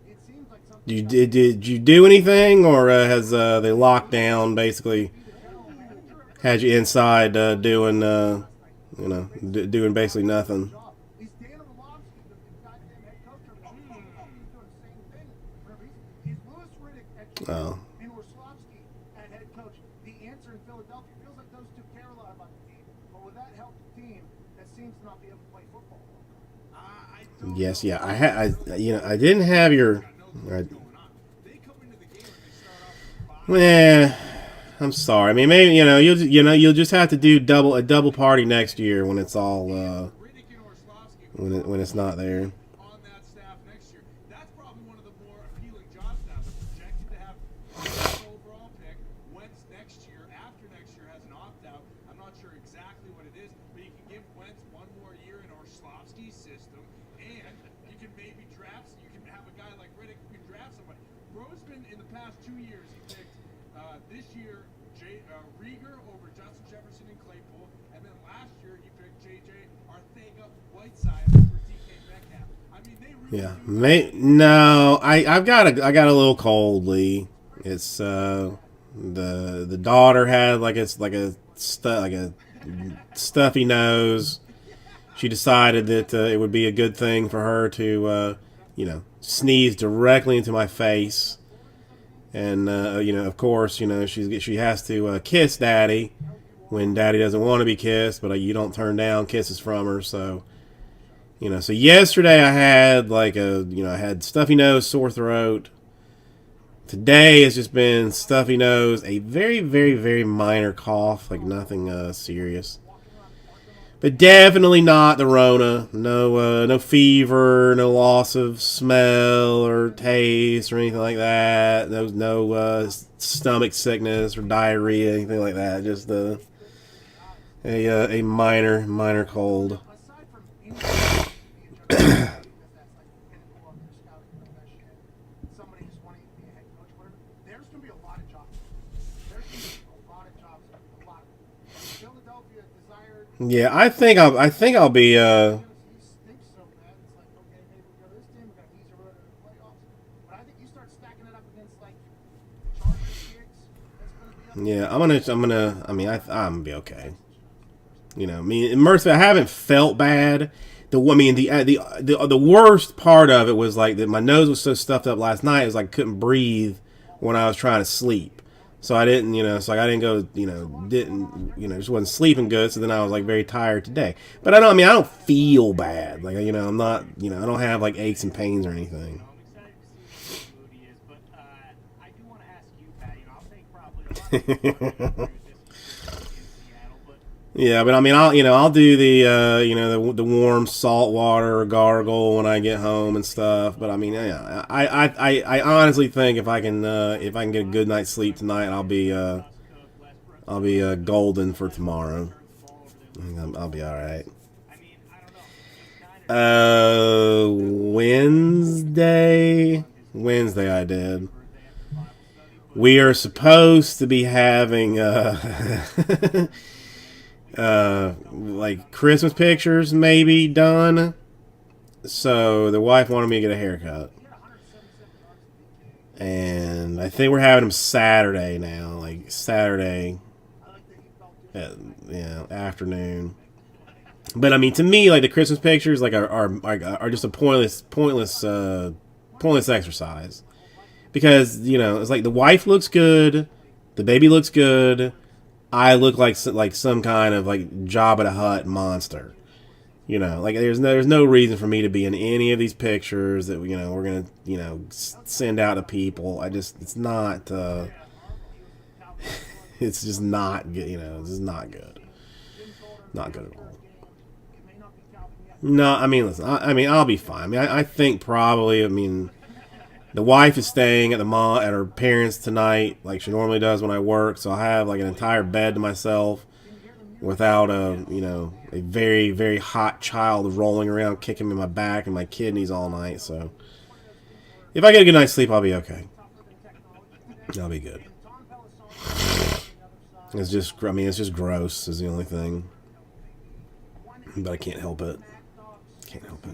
It seems like something. Did you do anything, or has they locked down basically? Had you inside doing doing basically nothing? Is Dan Orlovsky, the goddamn head coach of the Buffalo Bills, doing the same thing? Remember, he's Louis Riddick at Oh. and Orlovsky at head coach. The answer in Philadelphia feels like those two care a lot about the team, but with that help the team that seems to not be able to play football. Yes, yeah. I didn't have your. I'm sorry. I mean, maybe you'll just have to do a double party next year when it's all when it's not there. On that staff next year. past 2 years, he picked this year Rieger over Justin Jefferson and Claypool, and then last year he picked J.J. Arcega-Whiteside over DK Metcalf. I mean, they really Yeah, do no, I got a little cold, Lee. It's the daughter had like a stuffy nose. She decided that it would be a good thing for her to sneeze directly into my face, and of course, she has to kiss Daddy when Daddy doesn't want to be kissed, but you don't turn down kisses from her, so. So yesterday I had I had stuffy nose, sore throat. Today has just been stuffy nose, a very, very, very minor cough, like nothing serious. But definitely not the Rona. No fever, no loss of smell or taste or anything like that. No stomach sickness or diarrhea, anything like that. Just a minor cold. Aside from injury, because that's like the pinnacle of their scouting profession, somebody who's wanting to be a head coach, whatever, there's going to be a lot of jobs. There's going to be a lot of jobs, a lot of them. Philadelphia desired. Yeah, I think I'll be. He stinks so bad. It's like, okay, maybe we go to this team. We got an easier road to the playoffs. But I think you start stacking it up against like Chargers gigs. That's going to be. Yeah, I'm gonna be okay. Mercy, I haven't felt bad. The worst part of it was like that my nose was so stuffed up last night. It was like I couldn't breathe when I was trying to sleep. So I didn't, I didn't go, just wasn't sleeping good. So then I was like very tired today. But I don't feel bad. Like, I'm not, I don't have like aches and pains or anything. I'm excited to see what Moody is, but I do want to ask you, Pat. I'll take probably a lot of people agree with this in Seattle, but Yeah, but I'll do the warm salt water gargle when I get home and stuff. But I honestly think if I can get a good night's sleep tonight, I'll be golden for tomorrow. I'll be all right. I mean, I don't know. Wednesday I did. We are supposed to be having like Christmas pictures maybe done. So the wife wanted me to get a haircut. And I think we're having them Saturday now, like Saturday afternoon. But to me, like the Christmas pictures like are just a pointless exercise. Because, it's like the wife looks good, the baby looks good, I look like some kind of like Jabba the Hutt monster. Like there's no reason for me to be in any of these pictures that we're gonna send out to people. It's not it's just not good. It's just not good. Not good at all. No, listen. I'll be fine. I think probably. The wife is staying at at her parents' tonight, like she normally does when I work. So I have like an entire bed to myself, without a very, very hot child rolling around kicking me in my back and my kidneys all night. So if I get a good night's sleep, I'll be okay. I'll be good. It's just gross is the only thing. But I can't help it. Can't help it.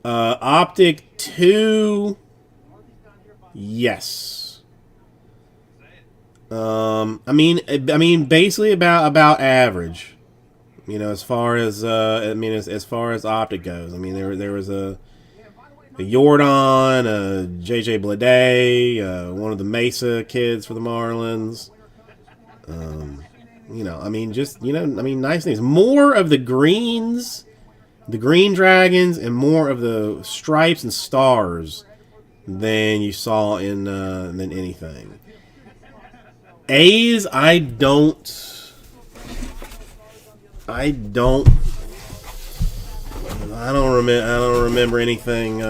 Optic 2, yes. Basically about average. As far as as far as optic goes. There was a Jordan, a JJ Bleday, one of the Mesa kids for the Marlins. Nice things. More of the greens. The Green Dragons and more of the stripes and stars than you saw in than anything. A's, I don't remember anything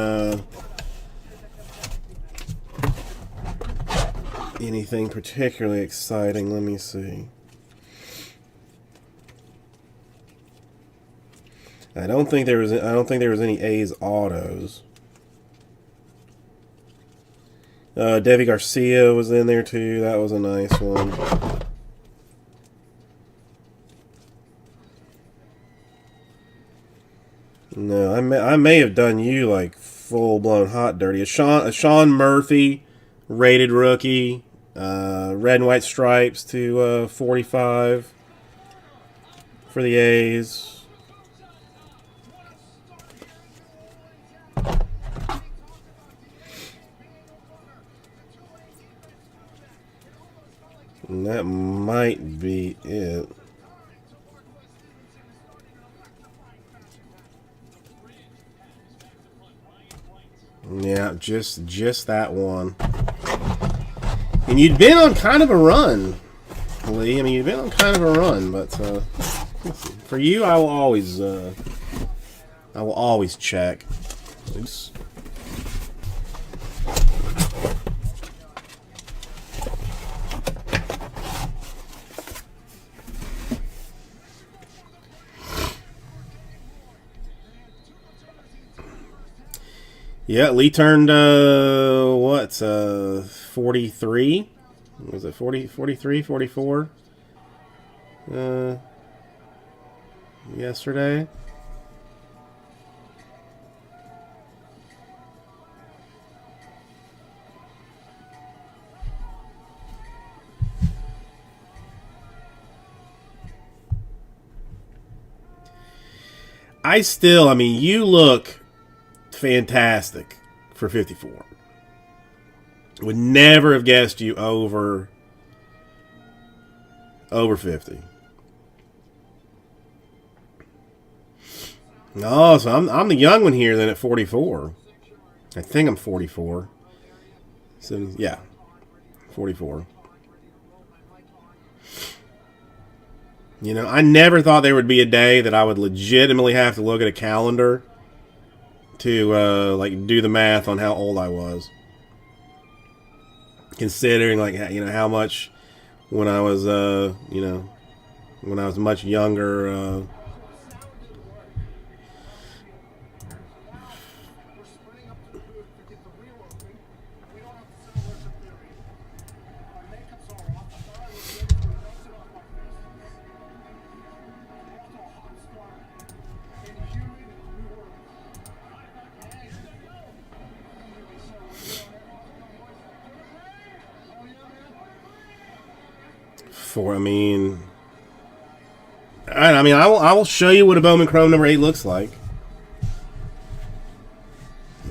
anything particularly exciting. Let me see. I don't think there was any A's autos. Devi Garcia was in there too. That was a nice one. No, I may have done you like full blown hot dirty. A Sean Murphy rated rookie, red and white stripes to 45 for the A's. And that might be it. Yeah, just that one. And you'd been on kind of a run, Lee. I mean, you'd been on kind of a run, but for you, I will always check. Oops. Yeah, Lee turned, 43? Was it 40, 43, 44? Yesterday? I mean, you look fantastic for 54. Would never have guessed you over 50. No, so I'm the young one here then at 44. I think I'm 44. So yeah, 44. You know, I never thought there would be a day that I would legitimately have to look at a calendar to like do the math on how old I was, considering like how much when I was when I was much younger. I will show you what a Bowman Chrome number 8 looks like.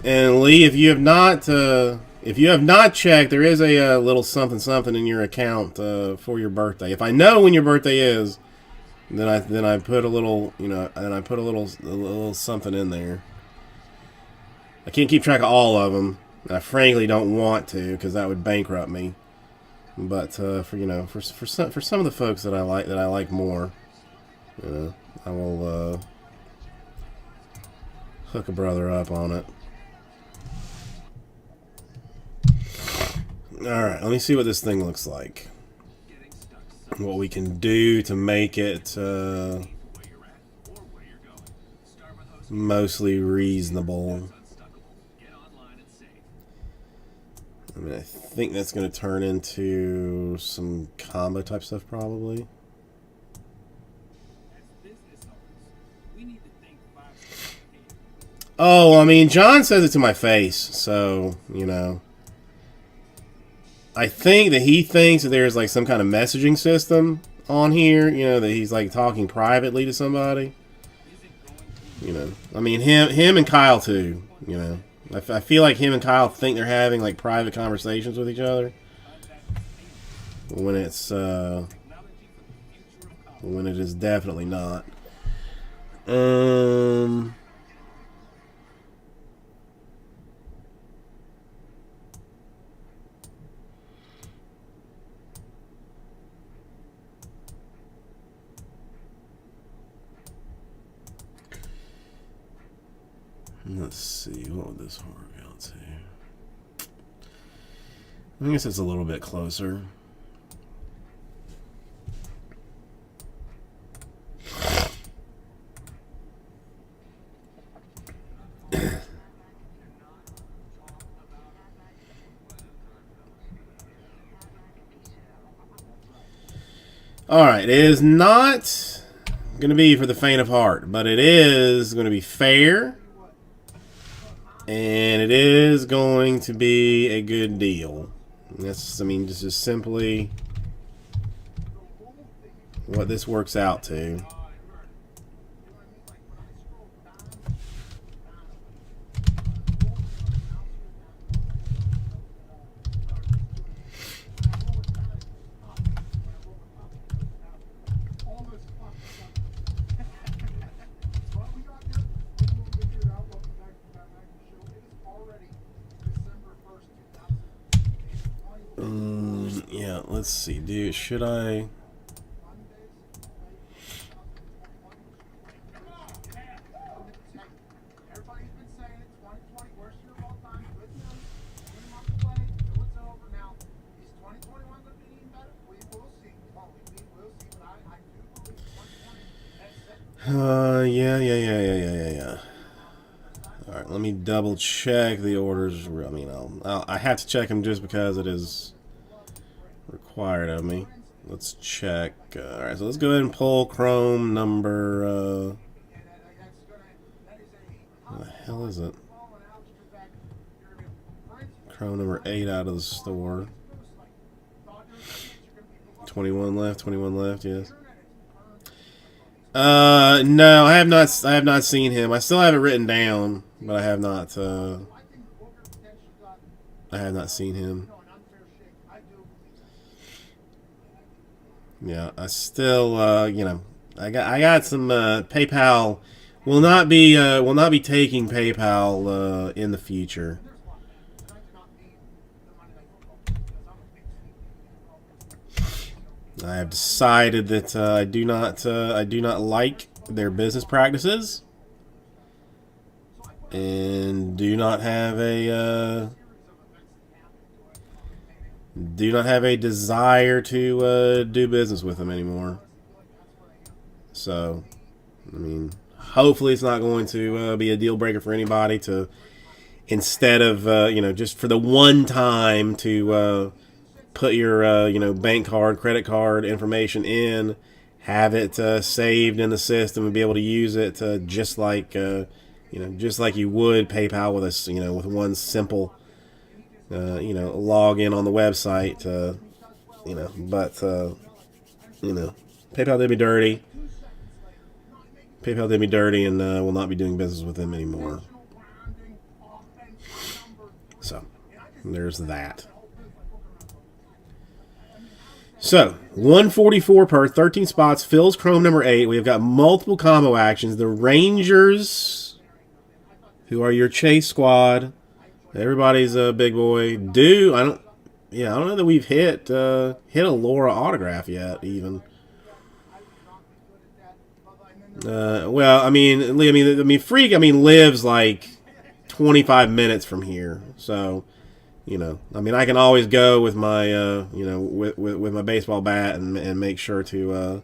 And Lee, if you have not checked, there is a little something something in your account for your birthday. If I know when your birthday is, then I put a little little something in there. I can't keep track of all of them. I frankly don't want to because that would bankrupt me. But for some of the folks that I like more, I will hook a brother up on it. All right, let me see what this thing looks like. What we can do to make it mostly reasonable. I mean, I think that's going to turn into some combo type stuff probably. Oh, I mean, John says it to my face, so, I think that he thinks that there's like some kind of messaging system on here, that he's like talking privately to somebody. I mean, him and Kyle too, I feel like him and Kyle think they're having like private conversations with each other when it is definitely not. Let's see, what would this work out to? I guess it's a little bit closer. All right, it is not going to be for the faint of heart, but it is going to be fair, and it is going to be a good deal. That's, I mean, this is simply what this works out to. Almost fucked us up. What we got here, we will figure it out. Welcome back to the Matt Magnus Show. It is already December 1st, 2020. Yeah, let's see, dude. Should I? Everybody's been saying it, 2020, worst year of all time. Good news. Only a month away till it's over now. Is 2021 going to be any better? We will see. Well, we will see, but I do believe 2020 has set. Yeah. All right, let me double check the orders. I mean, I have to check them just because it is required of me. Let's check. All right, so let's go ahead and pull Chrome number. What the hell is it? Chrome number 8 out of the store. 21 left. 21 left. Yes. No, I have not. I have not seen him. I still have it written down, but I have not. I have not seen him. Yeah, I still. You know, I got some PayPal. Will not be taking PayPal in the future. I have decided that I do not like their business practices, and do not have a desire to do business with them anymore. So, I mean, hopefully it's not going to be a deal breaker for anybody to, instead of just for the one time to put your bank card, credit card information in, have it saved in the system and be able to use it just like just like you would PayPal with us, with one simple log in on the website. But PayPal did me dirty. PayPal did me dirty, and will not be doing business with them anymore. So there's that. So, 144 per, 13 spots, fills Chrome number 8. We've got multiple combo actions. The Rangers, who are your chase squad. Everybody's a big boy. I don't know that we've hit a Laura autograph yet, even. Freak, lives like 25 minutes from here, so. I can always go with my, with my baseball bat and make sure to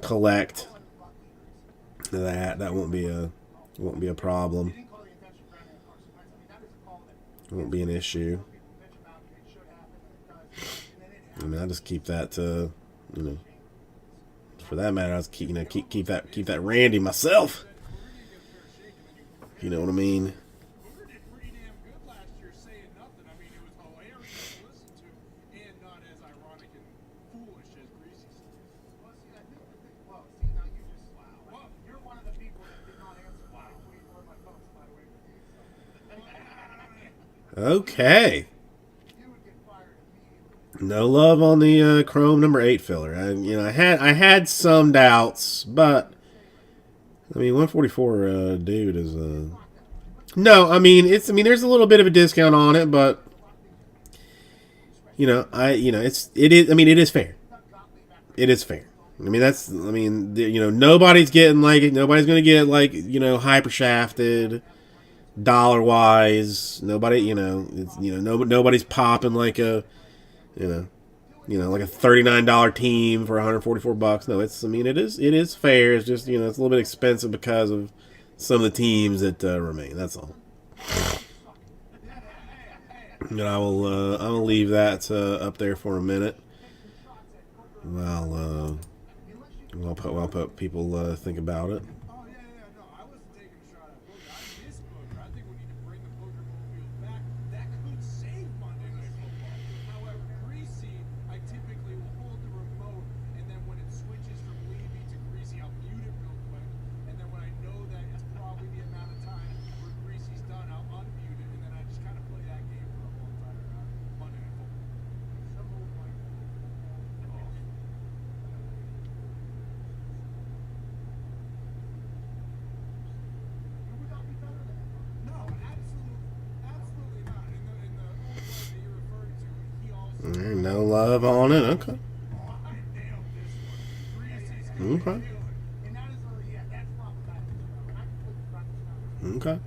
collect that. That won't be a problem. It won't be an issue. I just keep that for that matter. I just keep that Randy myself. You know what I mean? Okay. No love on the Chrome number 8 filler. I had some doubts, but 144 dude is no. There's a little bit of a discount on it, but it is fair. It is fair. Nobody's getting nobody's gonna get hyper shafted. Dollar wise, nobody, nobody's popping like a, like a $39 team for $144. No, it is fair. It's just, it's a little bit expensive because of some of the teams that remain. That's all. And I will leave that up there for a minute. while while people think about it. Oh, yeah, no, I wasn't taking a shot at Booger. I miss Booger. I think we need to bring the Booger mobile back. That could save Monday Night Football. However, Greasy, I typically will hold the remote, and then when it switches from Levy to Greasy, I'll mute it real quick. And then when I know that it's probably the amount of time where Greasy's done, I'll unmute it, and then I just kind of play that game for the whole entire Monday Night Football. You would not be better than that. No, absolutely not. In the old one that you're referring to, he also. No love on it. Okay. Oh, I nailed this one. Greasy's gonna Okay. kill it. And that is that's problematic. And I completely practice now. Okay.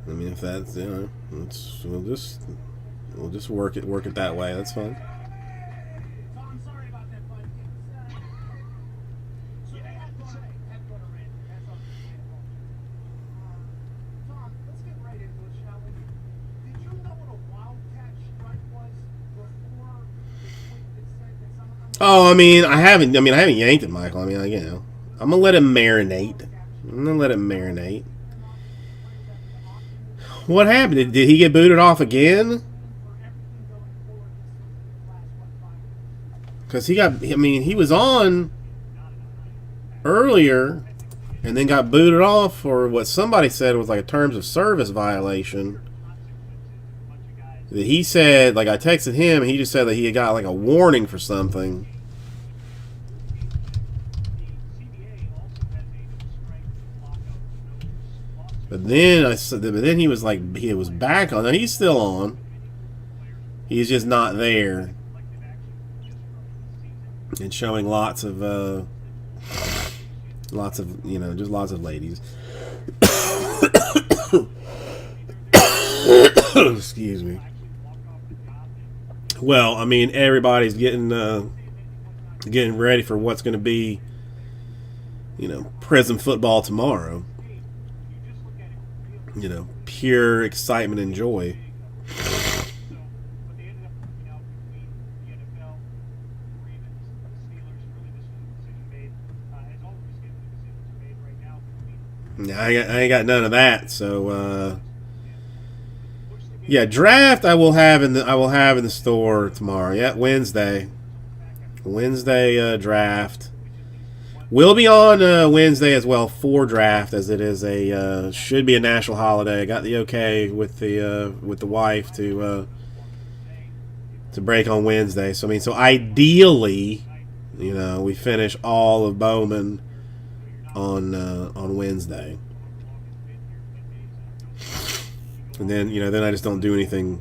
I mean, if that's we'll just work it that way. That's fine. Tom, sorry about that, but it's so they had to go to Randy. That's understandable. Tom, let's get right into it, shall we? Did you know what a wildcat strike was before the tweet that said that some of them Oh, I mean, I haven't yanked it, Michael. I mean, I'm gonna let it marinate. I'm gonna let it marinate. What happened? Did he get booted off again? Because he was on earlier and then got booted off for what somebody said was like a terms of service violation. He said, like, I texted him, and he just said that he had got like a warning for something. But then he was like, he was back on. And he's still on. He's just not there. And showing lots of just lots of ladies. Excuse me. Well, I mean, everybody's getting ready for what's going to be, prison football tomorrow. Pure excitement and joy. I ain't got none of that. So, yeah, draft I will have in the store tomorrow. Yeah, Wednesday draft. We'll be on Wednesday as well for draft, as it is should be a national holiday. I got the okay with the wife to break on Wednesday. So ideally, we finish all of Bowman on Wednesday, and then then I just don't do anything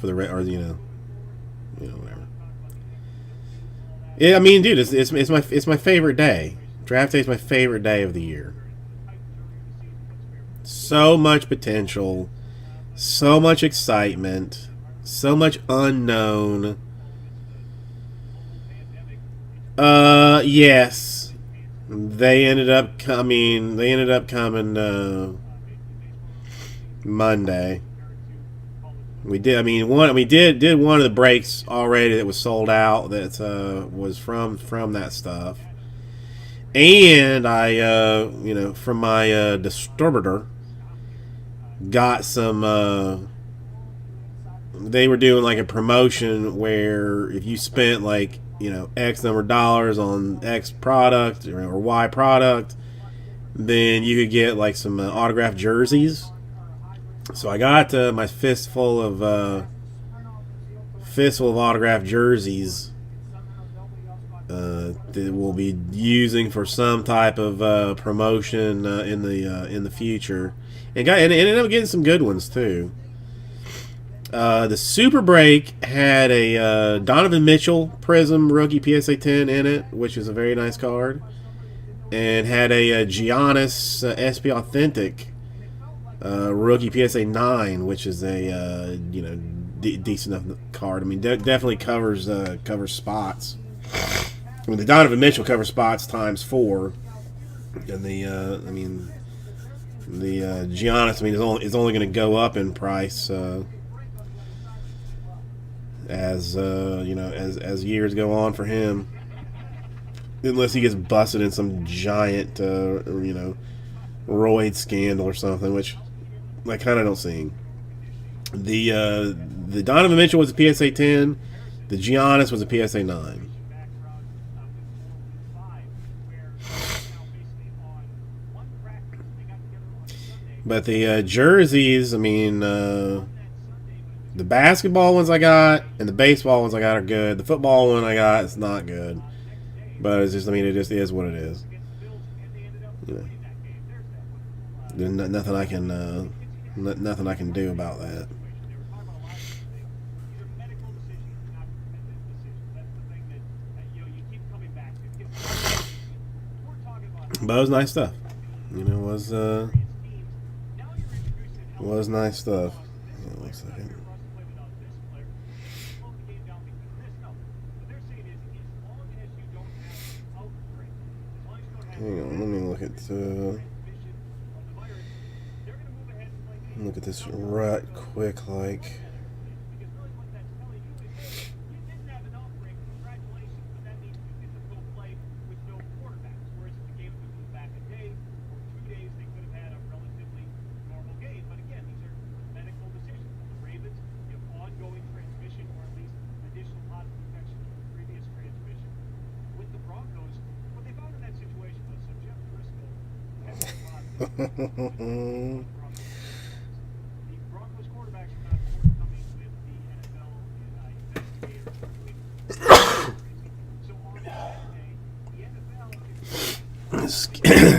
for the whatever. Yeah, I mean, dude, it's my favorite day. Draft day is my favorite day of the year. So much potential, so much excitement, so much unknown. Yes, they ended up coming Monday. We did. I mean, we did one of the breaks already that was sold out. That was from that stuff, and I, from my distributor, got some. They were doing like a promotion where if you spent like X number of dollars on X product or Y product, then you could get like some autographed jerseys. So I got my fistful of autographed jerseys that we'll be using for some type of promotion in the future, and ended up getting some good ones too. The Super Break had a Donovan Mitchell Prism Rookie PSA 10 in it, which is a very nice card, and had a Giannis SP Authentic Rookie PSA 9, which is a decent enough card. I mean, definitely covers spots. I mean, the Donovan Mitchell covers spots times 4, and the Giannis is only going to go up in price. as as years go on for him, unless he gets busted in some giant roid scandal or something, which I kind of don't see. The Donovan Mitchell was a PSA 10. The Giannis was a PSA 9. But the jerseys, I mean, the basketball ones I got and the baseball ones I got are good. The football one I got is not good. But it's just, I mean, it just is what it is. You know, there's nothing I can, nothing I can do about that. But it was nice stuff. You know, was nice stuff. Hold on 1 second. Hang on, let me look at this right quick, like.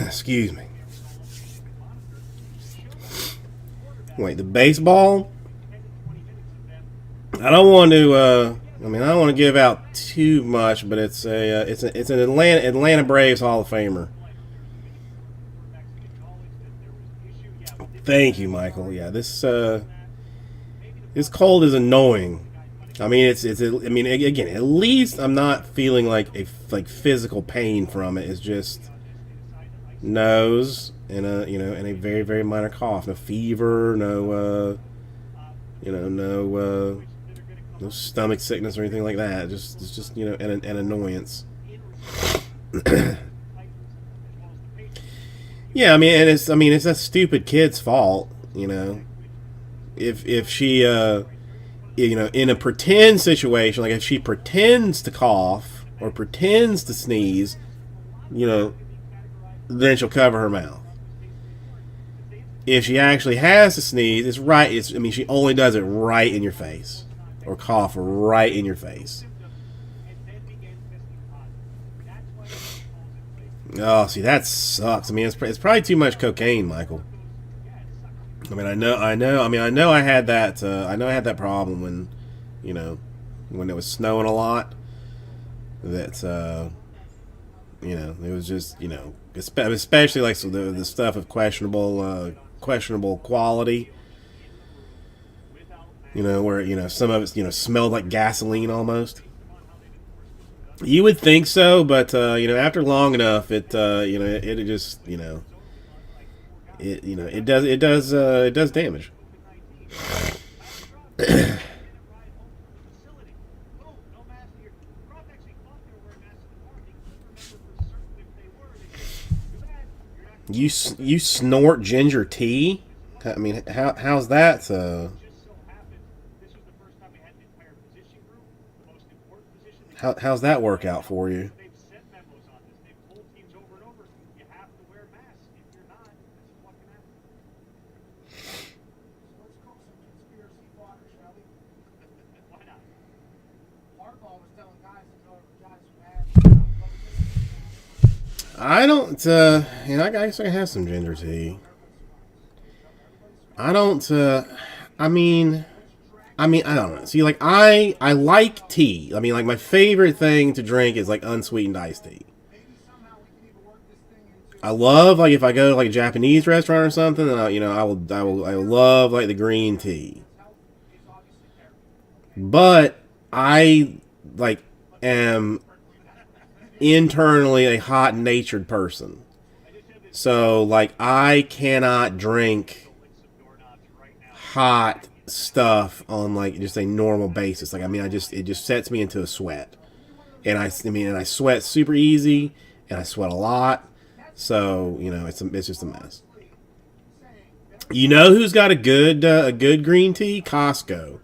Excuse me. Wait, the baseball? I don't want to. I mean, I don't want to give out too much, but it's an Atlanta Braves Hall of Famer. Thank you, Michael. Yeah, this cold is annoying. I mean, I mean, again, at least I'm not feeling like physical pain from it. It's just nose and and a very, very minor cough. No fever, no stomach sickness or anything like that. It's just an annoyance. Yeah, I mean, it's that stupid kid's fault, If she in a pretend situation, like if she pretends to cough or pretends to sneeze, then she'll cover her mouth. If she actually has to sneeze, she only does it right in your face, or cough right in your face. Oh, see, that sucks. I mean, it's probably too much cocaine, Michael. I mean, I know. I had that. I know I had that problem when it was snowing a lot. That it was just especially like the stuff of questionable quality. Where some of it smelled like gasoline almost. You would think so, but after long enough, it just it does damage. You snort ginger tea? I mean, how's that? How's that work out for you? I don't, I guess I have some ginger tea. I don't, I mean, I don't know. See, like, I like tea. I mean, like, my favorite thing to drink is, like, unsweetened iced tea. I love, like, if I go to, like, a Japanese restaurant or something, then I will love, like, the green tea. But I, like, am internally a hot-natured person. So, like, I cannot drink hot stuff on like just a normal basis. Like I mean, it just sets me into a sweat, and I sweat super easy, and I sweat a lot. So you know, it's just a mess. You know who's got a good green tea? Costco.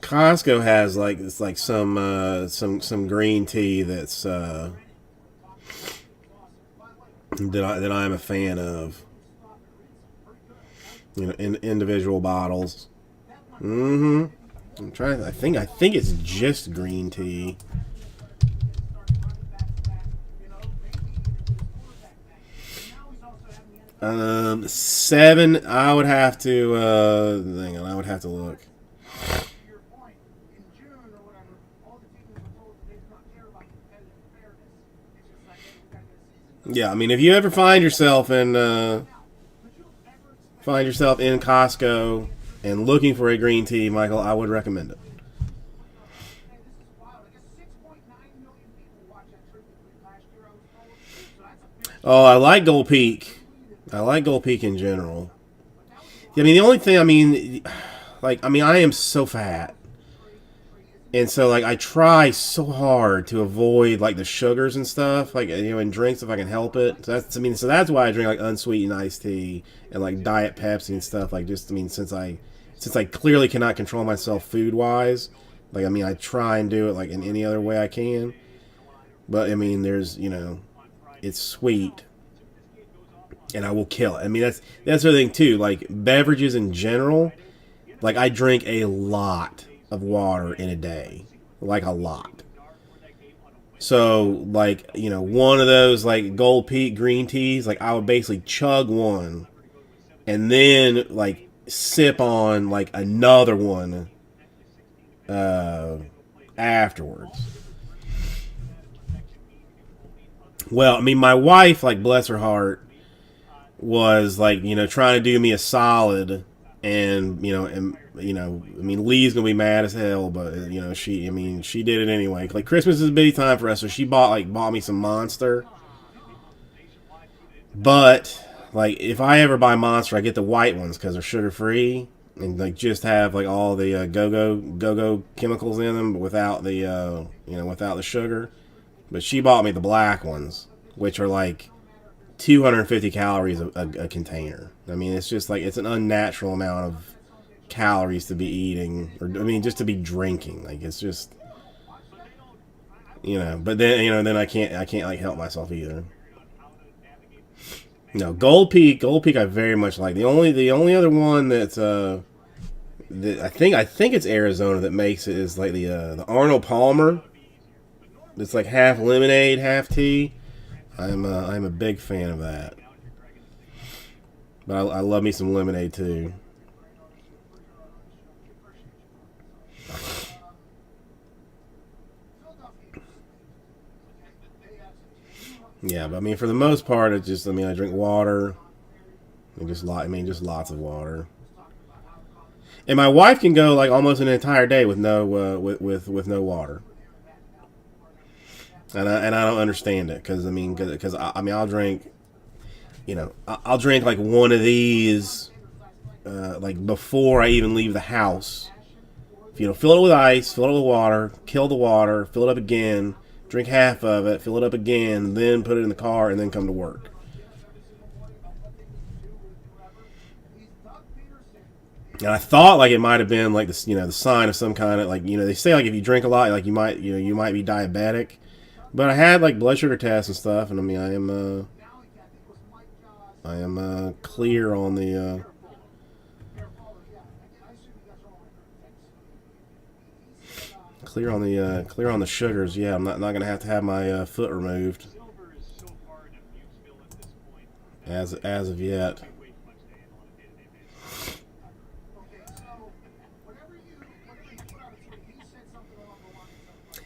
Costco has like it's like some green tea that's that I'm a fan of. You know, in individual bottles. Mm-hmm. I'm trying. I think it's just green tea. Seven. I would have to. Hang on. I would have to look. Your point, in June or whatever, all the teams were told that they do not care about competitive fairness. It's just like, hey, we got to get a season. Yeah, I mean, if you ever find yourself in Could you ever expect Costco and looking for a green tea, Michael, I would recommend it. hey, this is wild. I guess 6.9 million people watched that tribute last year, I was told. So that's a big Oh, I like Gold Peak. I like Gold Peak in general. I mean, the only thing, I mean, I am so fat. And so, like, I try so hard to avoid, like, the sugars and stuff, like, you know, in drinks if I can help it. So that's why I drink, like, unsweetened iced tea and, like, Diet Pepsi and stuff. Like, just, I mean, since I clearly cannot control myself food-wise, like, I mean, I try and do it, like, in any other way I can. But, I mean, there's, you know, it's sweet. And I will kill it. I mean, that's the thing, too. Like, beverages in general, like, I drink a lot of water in a day. Like, a lot. So, like, you know, one of those, like, Gold Peak green teas, like, I would basically chug one and then, like, sip on, like, another one afterwards. Well, I mean, my wife, like, bless her heart, was like, you know, trying to do me a solid, and I mean, Lee's gonna be mad as hell, but you know, she did it anyway. Like, Christmas is a big time for us, so she bought me some Monster. But like, if I ever buy Monster, I get the white ones because they're sugar free and like just have like all the go-go chemicals in them, but without the without the sugar. But she bought me the black ones, which are like 250 calories a container. I mean, it's just like, it's an unnatural amount of calories to be eating, or I mean, just to be drinking. Like, it's just, you know. But then, you know, then I can't like help myself either. No, Gold Peak, I very much like. The only other one that's that I think it's Arizona that makes it is like the Arnold Palmer. It's like half lemonade, half tea. I'm a big fan of that, but I love me some lemonade too. Yeah, but I mean, for the most part, it's just, I mean, I drink water, and just lots of water. And my wife can go like almost an entire day with no with no water. And I don't understand it, because I mean, I'll drink, you know, I'll drink like one of these like before I even leave the house. You know, fill it with ice, fill it with water, kill the water, fill it up again, drink half of it, fill it up again, then put it in the car, and then come to work. And I thought like it might have been like this, you know, the sign of some kind of, like, you know, they say like if you drink a lot, like you might be diabetic. But I had like blood sugar tests and stuff, and I mean, I am clear on the clear on the sugars. Yeah, I'm not gonna have to have my foot removed as of yet.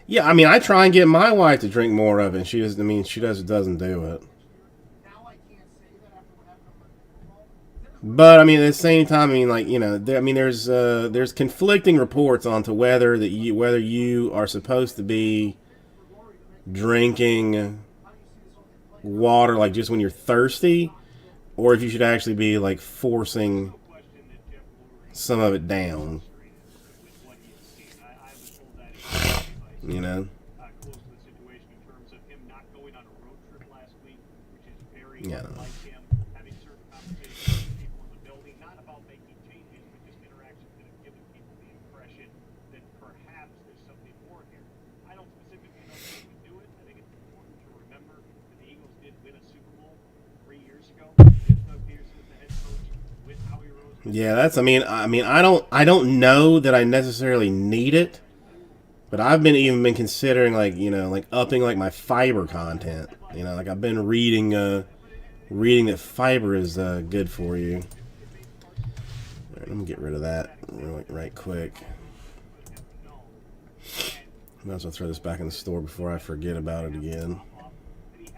Yeah, I mean, I try and get my wife to drink more of it, and she doesn't. I mean, she doesn't do it. But I mean, at the same time, I mean, like, you know, there's conflicting reports onto whether you are supposed to be drinking water like just when you're thirsty, or if you should actually be like forcing some of it down. with what he has seen. I would hold that against You know. close to the situation in terms of him not going on a road trip last week, which is very Yeah. unlike him, having certain conversations with people in the building, not about making changes, but just interactions that have given people the impression that perhaps there's something more here. I don't specifically know if he would do it. I think it's important to remember that the Eagles did win a Super Bowl 3 years ago with Doug Peterson as the head coach, with Howie Roseman. Yeah, that's. I don't know that I necessarily need it, but I've been considering like upping like my fiber content. Like I've been reading that fiber is good for you. All right, let me get rid of that right quick. Might as well throw this back in the store before I forget about it again. That he has.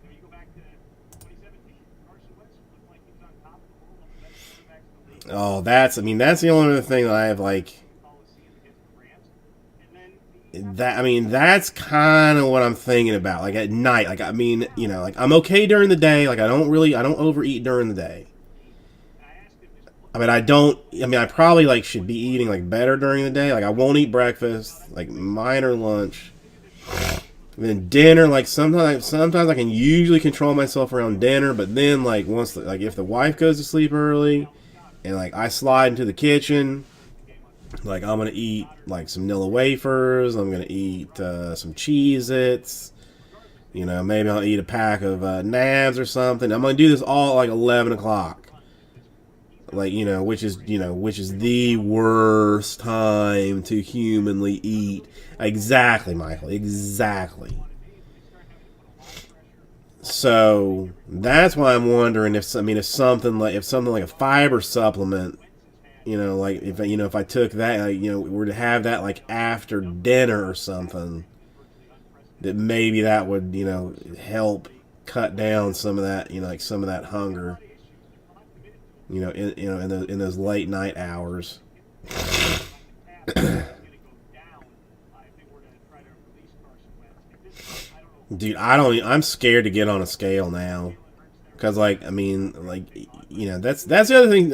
You go back to 2017, Carson Wentz looked like he was on top of the world, one of the best quarterbacks in the league. Oh, that's the only other thing that I have like. Coliseum against the Rams. And then That's kind of what I'm thinking about. Like at night, like I'm okay during the day. Like I don't overeat during the day. I probably like should be eating like better during the day. Like I won't eat breakfast, like mine or lunch. And then dinner, like sometimes I can usually control myself around dinner, but then like if the wife goes to sleep early, and like I slide into the kitchen. Like I'm gonna eat like some Nilla wafers. I'm gonna eat some Cheez-Its. Maybe I'll eat a pack of Nabs or something. I'm gonna do this all at like 11 o'clock. Like which is the worst time to humanly eat. Exactly, Michael. Exactly. So that's why I'm wondering if something like a fiber supplement. Like if I took that, were to have that like after dinner or something, that maybe that would help cut down some of that like some of that hunger. In those late night hours. Dude, I'm scared to get on a scale now. Because, that's the other thing.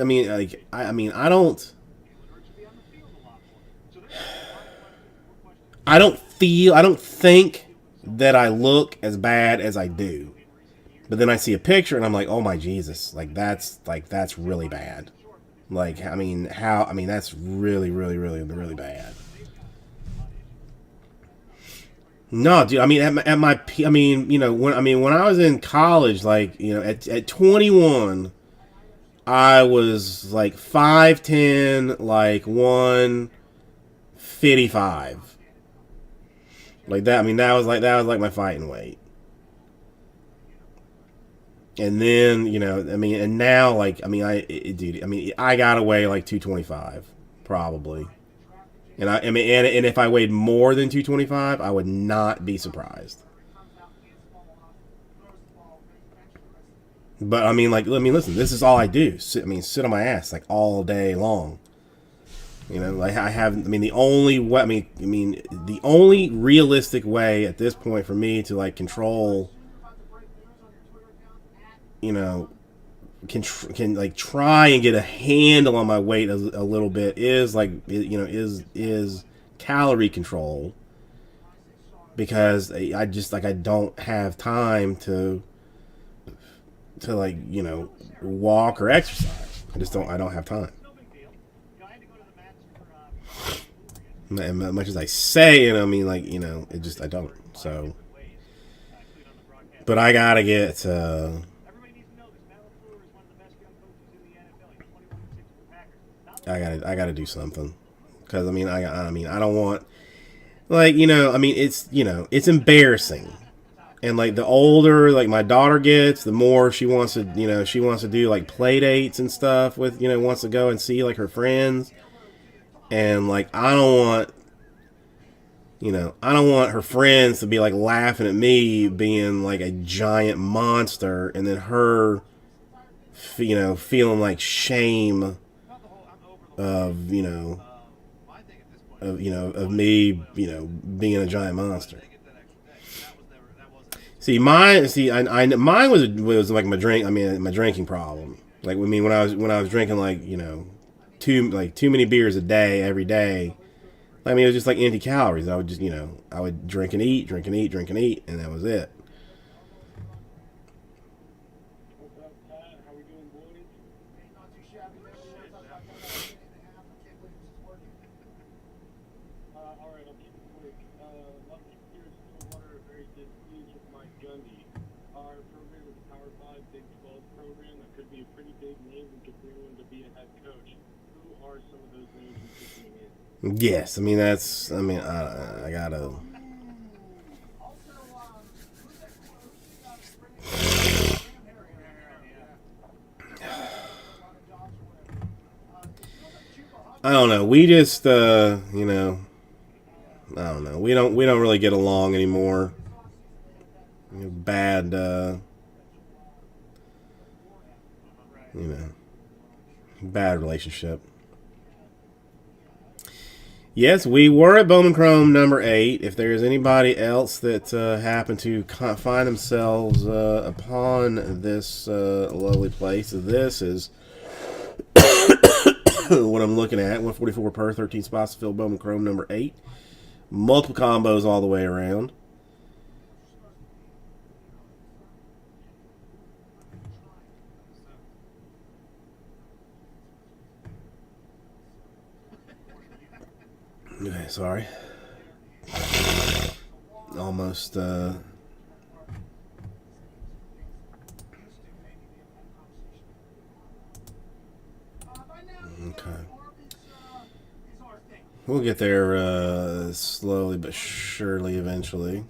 I don't think that I look as bad as I do. But then I see a picture and I'm like, oh my Jesus, that's really bad. That's really, really, really, really bad. No, dude. When I was in college, at 21, I was like 5'10", like 155. Like that. That was like my fighting weight. And then, and now, I gotta weigh like 225, probably. And and if I weighed more than 225, I would not be surprised. But listen, this is all I do. Sit on my ass like all day long. The only realistic way at this point for me to like control, can try and get a handle on my weight a little bit is is calorie control, because I don't have time to walk or exercise. I don't have time. Much as I say it, I don't. So, but I gotta get. I gotta do something, because I don't want it's embarrassing, and like the older like my daughter gets, the more she wants to do like play dates and stuff with wants to go and see like her friends, and like I don't want her friends to be like laughing at me being like a giant monster, and then her feeling like shame of me being a giant monster. Mine was like my drinking problem. Like when I was drinking too many beers a day every day. I mean, it was just like empty calories. I would just, I would drink and eat, drink and eat, drink and eat, and that was it. What's up, Pat? How we doing, boys? Hey, not too shabby. Let's talk about that minute and a half. I can't believe this is working. All right, I'll keep it quick. Lucky here is Stillwater, very displeased with Mike Gundy. Our program is Power 5 Big 12 program. That could be a pretty big name. We could bring him to be a head coach. Who are some of those names you could bring in? Yes, I mean I gotta. Also, who's that? Who's I don't know. We just I don't know. We don't really get along anymore. Bad bad relationship. Yes, we were at Bowman Chrome number 8. If there's anybody else that happened to find themselves upon this lovely place, this is what I'm looking at. 144 per, 13 spots to fill Bowman Chrome number 8. Multiple combos all the way around. Okay, sorry. Almost, Okay. We'll get there slowly but surely eventually.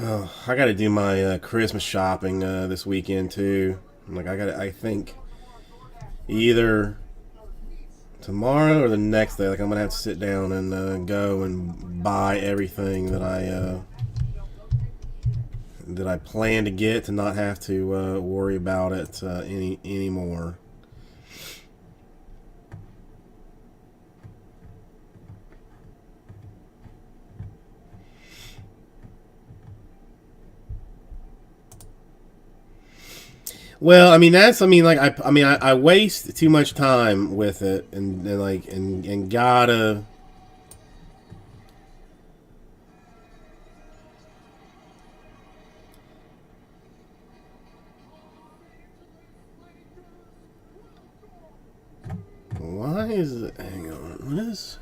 Oh, I got to do my Christmas shopping this weekend too. I think either tomorrow or the next day. I'm gonna have to sit down and go and buy everything that I plan to get to not have to worry about it anymore. Well, I waste too much time with it, and gotta. Why is it? Hang on, what is?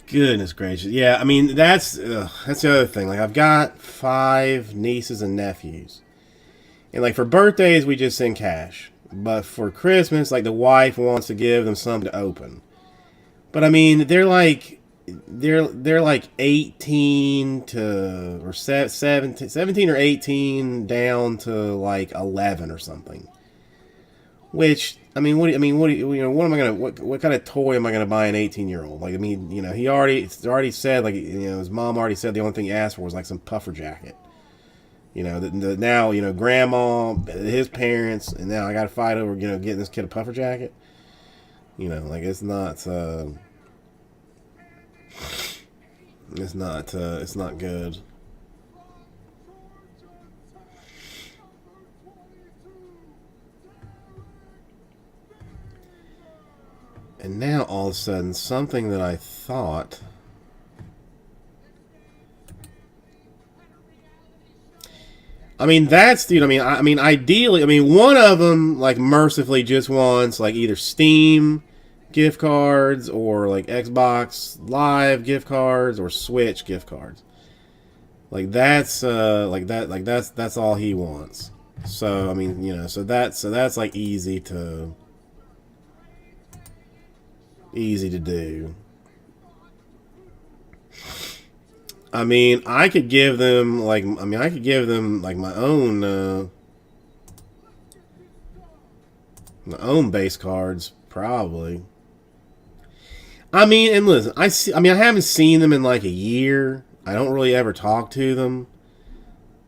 Goodness gracious. Yeah, I mean, that's the other thing. I've got 5 nieces and nephews. And, for birthdays, we just send cash. But for Christmas, the wife wants to give them something to open. But, I mean, they're 18 to, or 17 or 18 down to, 11 or something. Which, I mean, what am I gonna, what kind of toy am I gonna buy an 18-year-old? He already said, his mom already said the only thing he asked for was some puffer jacket. Now, grandma, his parents, and now I gotta fight over, getting this kid a puffer jacket. It's not good. And now, all of a sudden, something that I thought... ideally, one of them, mercifully just wants, either Steam gift cards, or, Xbox Live gift cards, or Switch gift cards. That's all he wants. So, so that's, easy to do. I mean, I could give them like I could give them like my own base cards probably. I mean, and listen, I haven't seen them in like a year. I don't really ever talk to them.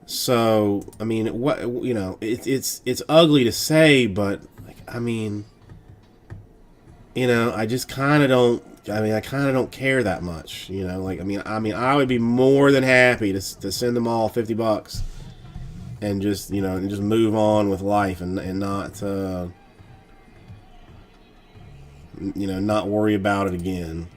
So, I mean, what it's ugly to say, but like, I mean, I just kind of don't. I mean, I kind of don't care that much. Like, I would be more than happy to send them all $50 and just move on with life and not not worry about it again.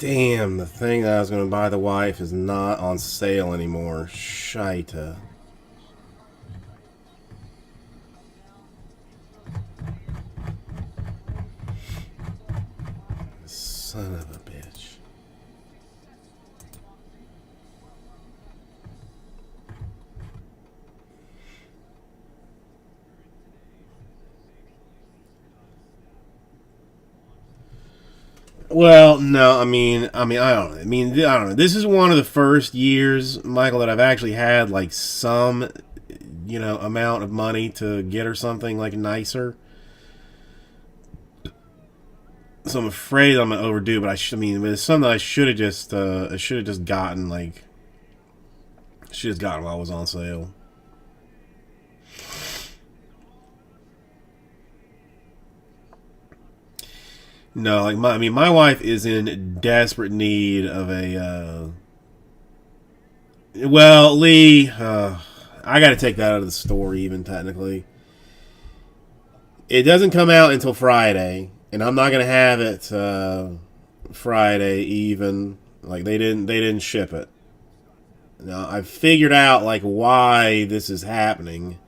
Damn, the thing that I was going to buy the wife is not on sale anymore. Shite. Son of a bitch. Well, no, I don't know. I don't know. This is one of the first years, Michael, that I've actually had like some, amount of money to get her something like nicer. So I'm afraid I'm gonna overdo, but it's something I should have just gotten while it was on sale. No, like my wife is in desperate need of a. Well, Lee, I got to take that out of the store. Even technically, it doesn't come out until Friday, and I'm not gonna have it Friday. Even like they didn't ship it. Now I've figured out like why this is happening,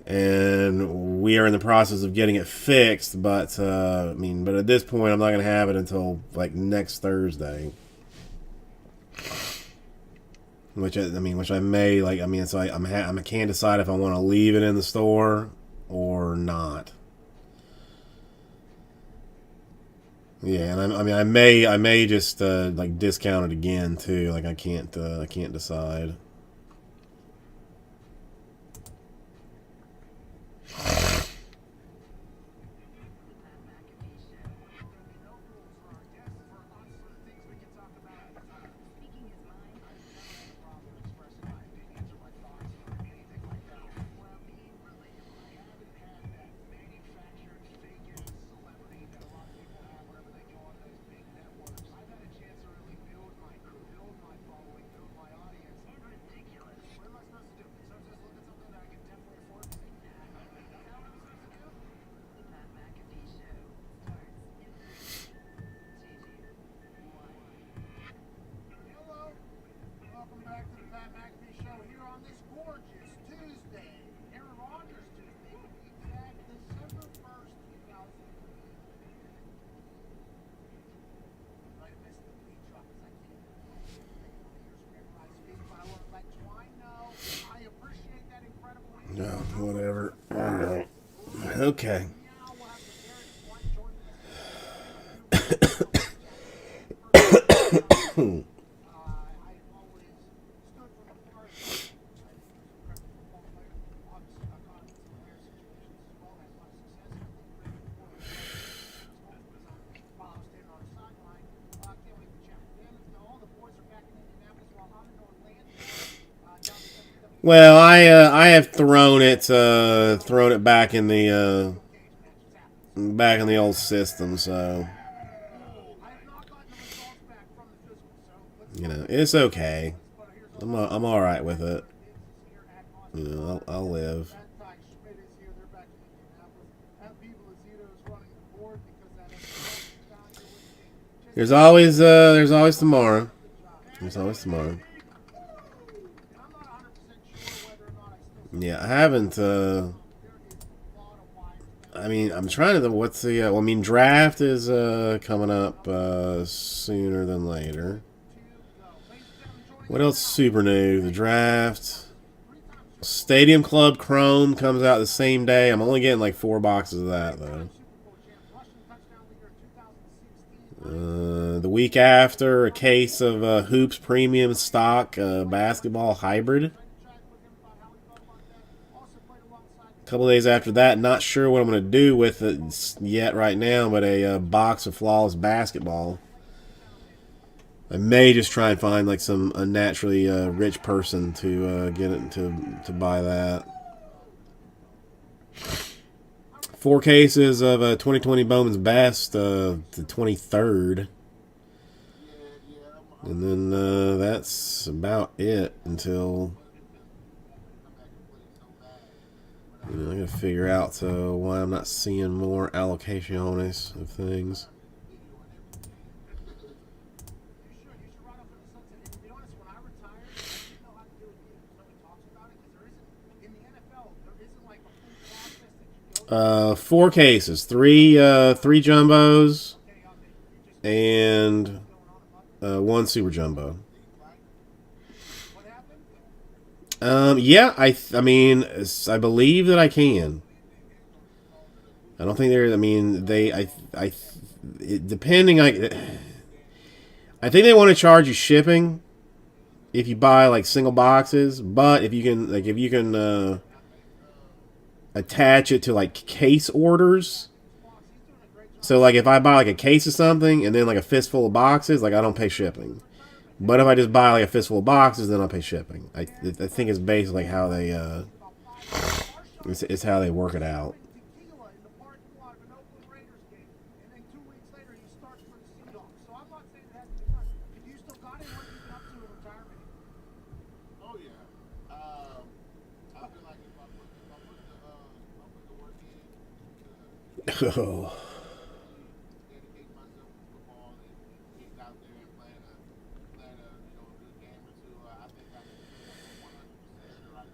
and we are in the process of getting it fixed. But but at this point, I'm not going to have it until like next Thursday. Which I may like. So I can't decide if I want to leave it in the store or not. Yeah, and I may just like discount it again too. Like I can't decide. No, whatever. Okay. Well, I have thrown it back in the back in the old system, so I have not gotten the results back from the physical, so let's you know it's okay. but here's I'm all right with it. here at You know, I'll live. that Ty Schmidt is here. They're back in Indianapolis. That Viva Lazito is running the board because that down here with There's always tomorrow. There's always tomorrow. and I'm not 100% sure whether or not I still Yeah, I haven't. there is a lot of wires I mean, I'm trying to. What's the? Well, I mean, draft is coming up sooner than later. What else? Super new. The draft. Stadium Club Chrome comes out the same day. I'm only getting like 4 boxes of that though. The week after, a case of Hoops Premium Stock Basketball Hybrid. A couple days after that, not sure what I'm going to do with it yet right now, but a box of Flawless Basketball. I may just try and find like some unnaturally rich person to get it to buy that. 4 cases of 2020 Bowman's Best, the 23rd. And then that's about it until, you know, I gotta figure out why I'm not seeing more allocaciones of things. You should. 4 cases, three jumbos, and 1 super jumbo. Yeah, I mean, I believe that I can. I don't think there. I mean, depending. I think they want to charge you shipping if you buy like single boxes, but if you can attach it to like case orders. So like if I buy like a case of something and then like a fistful of boxes, like I don't pay shipping. But if I just buy like a fistful of boxes, then I'll pay shipping. I think it's basically how they it's how they work it out. Tequila in the parking lot of an Oakland Raiders game, and then 2 weeks later he starts for the Seahawks. So I'm not saying it has to be done. If you still got it, what have you been up to in retirement? Oh yeah. I feel like if I put the work in to Oh. dedicate myself to football and get out there and play a good game or two, I think I can do 100% right.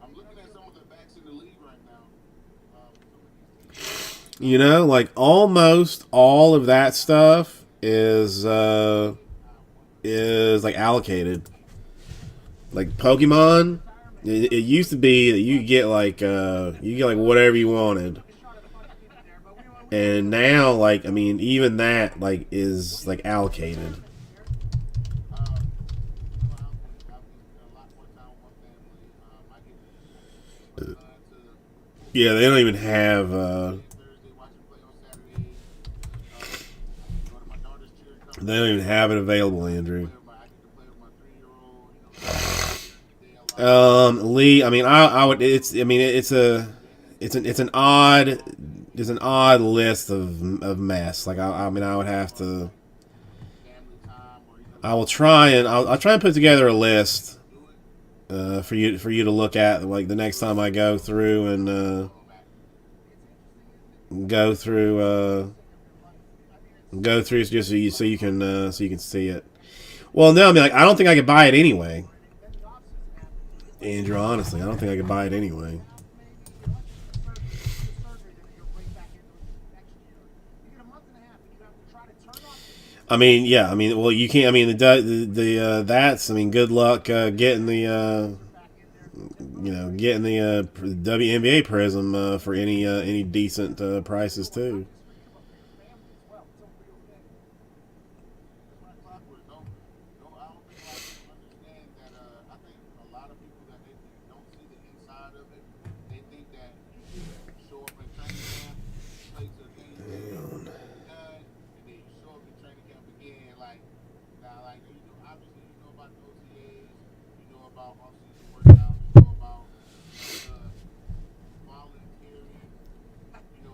I'm looking at some of the backs in the league right now. Some of these teams. You know, like almost all of that stuff is like allocated. Like Pokemon, it used to be that you get like whatever you wanted, and now like I mean even that like is like allocated. I've been a lot more time with my family. I get to Yeah, they don't even have. Thursday, watch him play on Saturday. Go to my daughter's cheer company. They don't even have it available, Andrew. I get to play with my 3-year-old. Lee. I mean, I would. It's. I mean, it's an odd list of mess. Like I mean, I would have to. Family time, or I will try and I'll try and put together a list for you to look at like the next time I go through and go through just so you can see it. Well, no, I mean like I don't think I could buy it anyway. Andrew, honestly, I don't think I could buy it anyway. I mean, yeah. I mean, well, you can't. I mean, that's. I mean, good luck getting the getting the WNBA Prism for any decent prices too. I don't think a lot of people understand that. I think a lot of people that they don't see the inside of it. They think that you show up at training camp, play to the game, done, and then you show up at training camp again. Like now, like obviously you know about the OTAs, you know about off-season workouts, you know about volunteering, you know,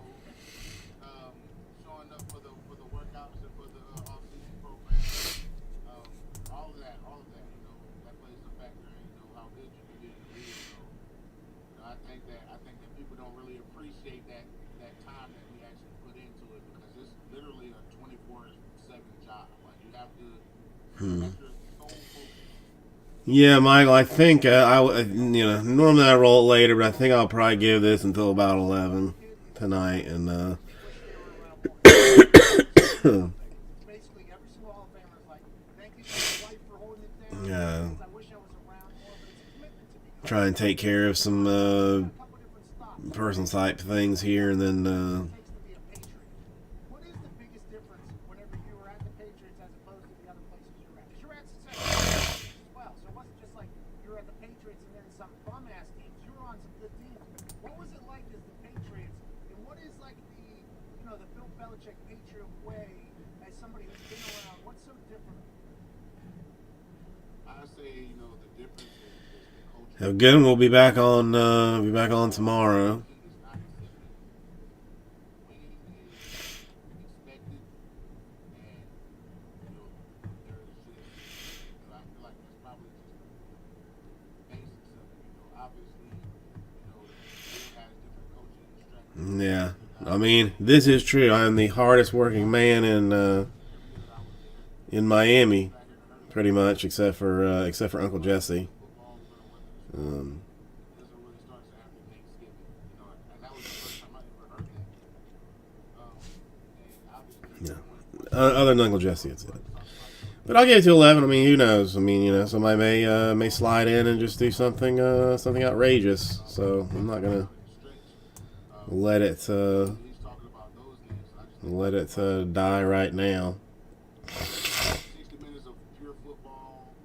Yeah, Michael. I think normally I roll it later, but I think I'll probably give this until about 11 tonight, and They wish they were around more. Basically, every single Hall of Famer is like, thank you to my wife for holding it down. Yeah. I wish I was around more, but it's a commitment to me. try and take care of some A couple different stops. personal type things here, and then It takes to be a Patriot. What is the biggest difference whenever you were at the Patriots as opposed to the other places you were at? Because you were at successful teams as well, so it wasn't just like you were at the Patriots and then some bum ass teams. You were on some good teams. What was it like as the Patriots, and what is like the Bill Belichick Patriot way as somebody who's been around? What's so different? I say, the difference is the culture. have a good one. We'll be back on tomorrow. Is not accepted. Winning is expected, and there is just, I feel like that's probably just the basics of it. Obviously, Bill has different coaching strategies. Yeah, I mean, this is true. I am the hardest working man in Miami, pretty much, except for Uncle Jesse. Um, Doesn't really start to after Thanksgiving, and that was the first time I ever heard that. And obviously, yeah, other than Uncle Jesse, it's it. But I'll give it to 11. I mean, who knows? I mean, somebody may slide in and just do something outrageous. So I'm not gonna let it he's talking about those games. I just die right now. 60 minutes of pure football,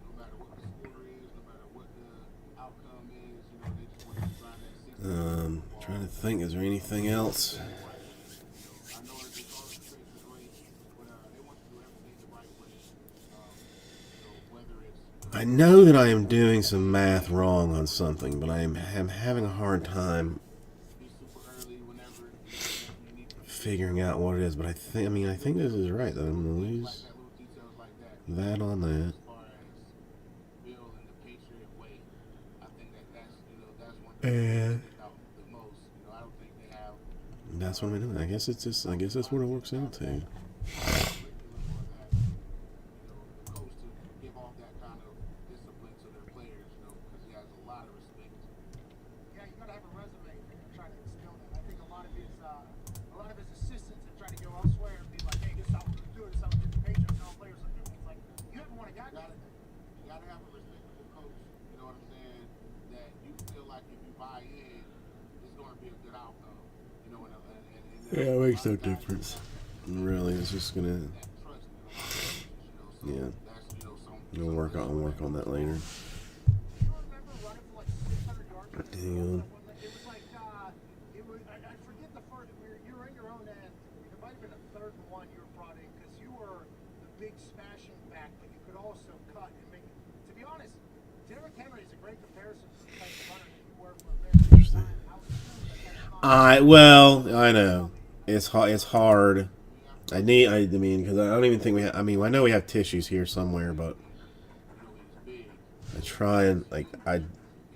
no matter what the score is, no matter what the outcome is, they just want to find that 60 minutes. Trying to think, is there anything else? I know it's just all the tricks is great, but they want to do everything the right way. Whether it's I know that I am doing some math wrong on something, but I'm having a hard time be super early whenever you need to, figuring out what it is. But I think this is right. That I'm gonna lose that little details like that. that on that. As far as Bill and the Patriot way, I think that's one thing that stick out the most. I don't think they have That's what I'm doing. I guess that's what it works out to. curriculum or that, the coach to give off that kind of discipline to their players, because he has a lot of respect. Yeah, you gotta have a resume if you're trying to instill that. I think a lot of his assistants have tried to go elsewhere and be like, hey, this is how we're gonna do it. This is how we do the Patriots. And all players are doing it. It's like you haven't won a guy. You gotta have a respectable coach. You know what I'm saying? That you feel like if you buy in, it's going to be a good outcome. Yeah, it makes no difference. Really, it's just gonna. That trust. So Yeah. that's We'll work on that later. Do you remember running for like 600 yards? Hang on. It was like I forget the first. You were in your own end. It might have been a 3rd and 1 you were brought in because you were the big smashing back, but you could also cut and make. To be honest, Derrick Henry is a great comparison for the type of runner that you were for a very long time. I would assume that that's not. I know it's hard. I mean, because I don't even think we have. I mean, I know we have tissues here somewhere, but I try and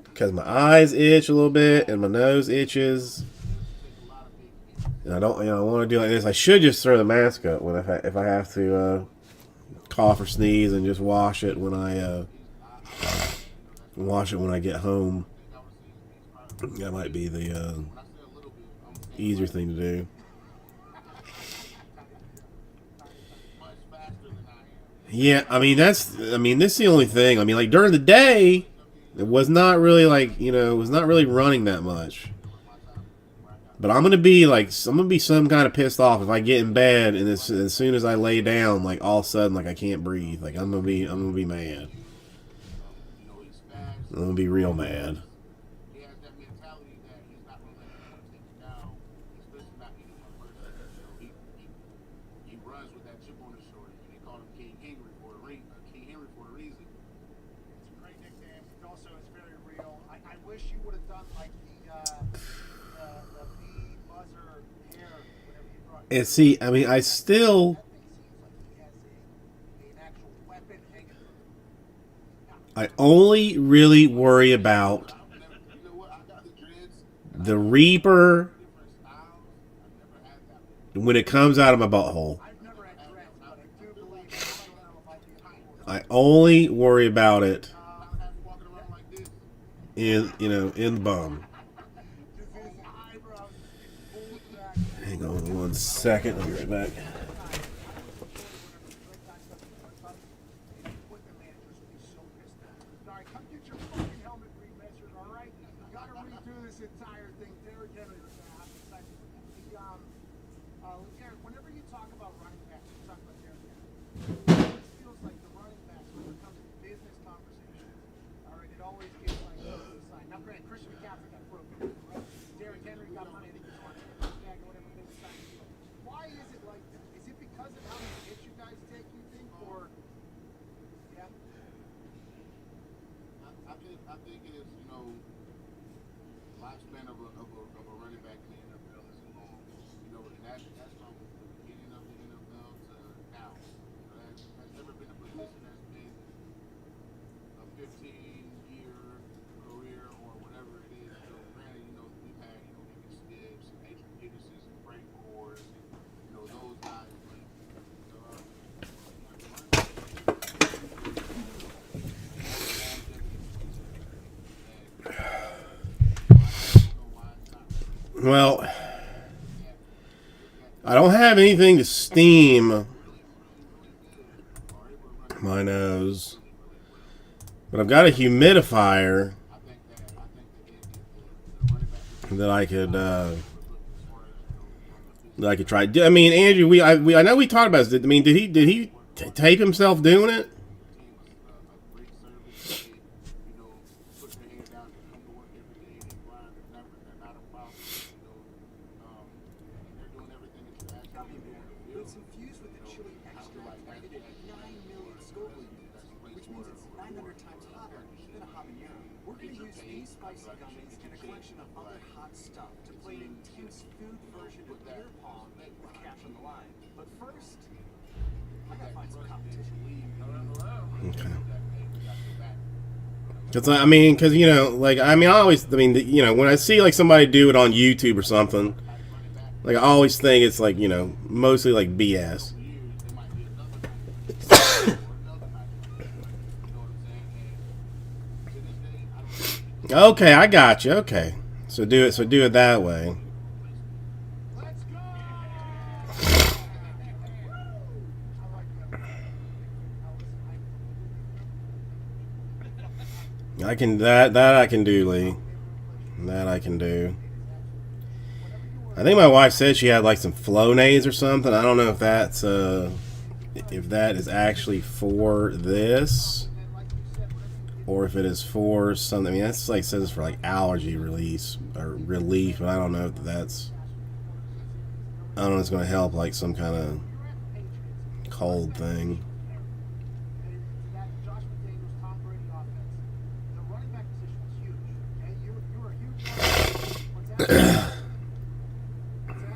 because my eyes itch a little bit and my nose itches, and I don't. I want to do like this. I should just throw the mask up when if I have to cough or sneeze and just wash it when I get home. That might be the easier thing to do. Yeah, I mean this is the only thing. I mean, like during the day, it was not really it was not really running that much. But I'm gonna be some kind of pissed off if I get in bed and as soon as I lay down, like all of a sudden, like I can't breathe. Like I'm gonna be mad. I'm gonna be real mad. He has that mentality that he's not going to let anyone take you down, especially not any one person. He runs with that chip on his shoulder, and they call him King Henry for a reason. It's a great nickname. It also is very real. I wish you would have done like the bee buzzer hair whenever you brought. And see, I mean, I still. That thing seems like he has an actual weapon hanging from him. I only really worry about You know what? I got the dreads, the Reaper different styles. I've never had that one. when it comes out of my butthole. I've never had dreads, but I do believe I don't know if I I only worry about it Walking around like this. in the bum. Just his eyebrows pulled back. Hang on 1 second. I'll be right back. Equipment managers would be so pissed off. All right, come get your fucking helmet remeasured, all right? Gotta redo this entire thing. Derrick Henry was gonna have to say, Derrick, whenever you talk about running backs, you talk about Derrick Henry. It feels like the running backs, when it comes to business conversations, all right, it always gets like to the side. Now, granted, Christian McCaffrey got broken. Right? Derrick Henry got money. I think he's on tag or whatever they decided to do. Why is it like that? Is it because of how many hits you guys take, you think, or yeah? I think it is, lifespan of a running back in the NFL is long. And that's from the beginning of the NFL to now. That's never been a position that's been a 15-year career or whatever it is. Granted, we've had, Nick Stibbs, Adrian Petersons, and Frank Gores, and, those guys. Well, I don't have anything to steam my nose, but I've got a humidifier that I could try. I mean, Andrew, I know we talked about this. I mean, did he tape himself doing it? It's infused with the chili extract rated at 9 million Scoville units, which means it's 900 times hotter than a habanero. We're going to use these spicy gummies and a collection of other hot stuff to play an intense food version of beer pong with Cash on the Line. But first, I gotta find some competition. Okay. Because I when I see like somebody do it on YouTube or something, like I always think it's like mostly like BS. Okay, I got you. Okay, so do it that way. Let's go! I can that I can do, Lee. That I can do. I think my wife said she had like some Flonase or something. I don't know if that's if that is actually for this or if it is for something. I mean, that's like says it's for like allergy release or relief, but I don't know if that's. I don't know if it's going to help like some kind of cold thing. That Josh McDaniels, Tom Brady offense, the running back position was huge. Okay, you were a huge What's that?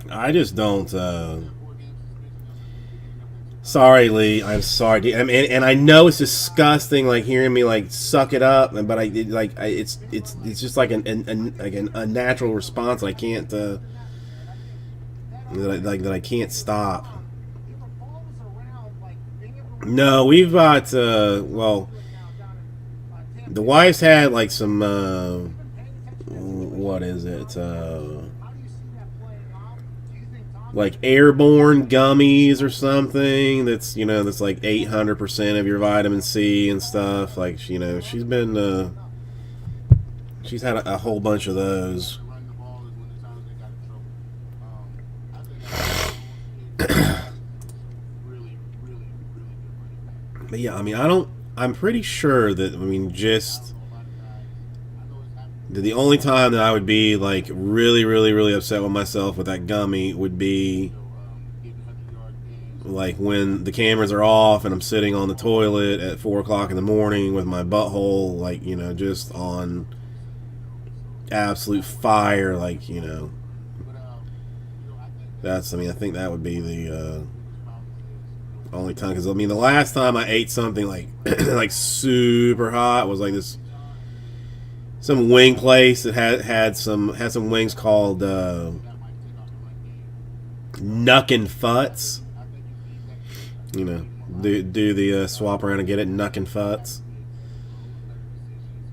I just don't. Sorry, Lee. I'm sorry. And I know it's disgusting, like hearing me like suck it up, but it's just like a natural response. I can't that I can't stop. If a ball was around, like being able to No, we've got well, the wife's had like some what is it? how do you see that playing out? Do you think Tom Like airborne gummies or something that's that's like 800% of your vitamin C and stuff. Like she's been she's had a whole bunch of those. Running the ball is when the times they got in trouble. I think that's really, really, really good running back. But yeah, I mean I'm pretty sure that just the only time that I would be like really, really, really upset with myself with that gummy would be like when the cameras are off and I'm sitting on the toilet at 4 o'clock in the morning with my butthole like just on absolute fire, like that's I think that would be the only time, because the last time I ate something like like super hot was like some wing place that had some wings called Knuckin' Futs. do the swap around and get it, Nuck and Futz.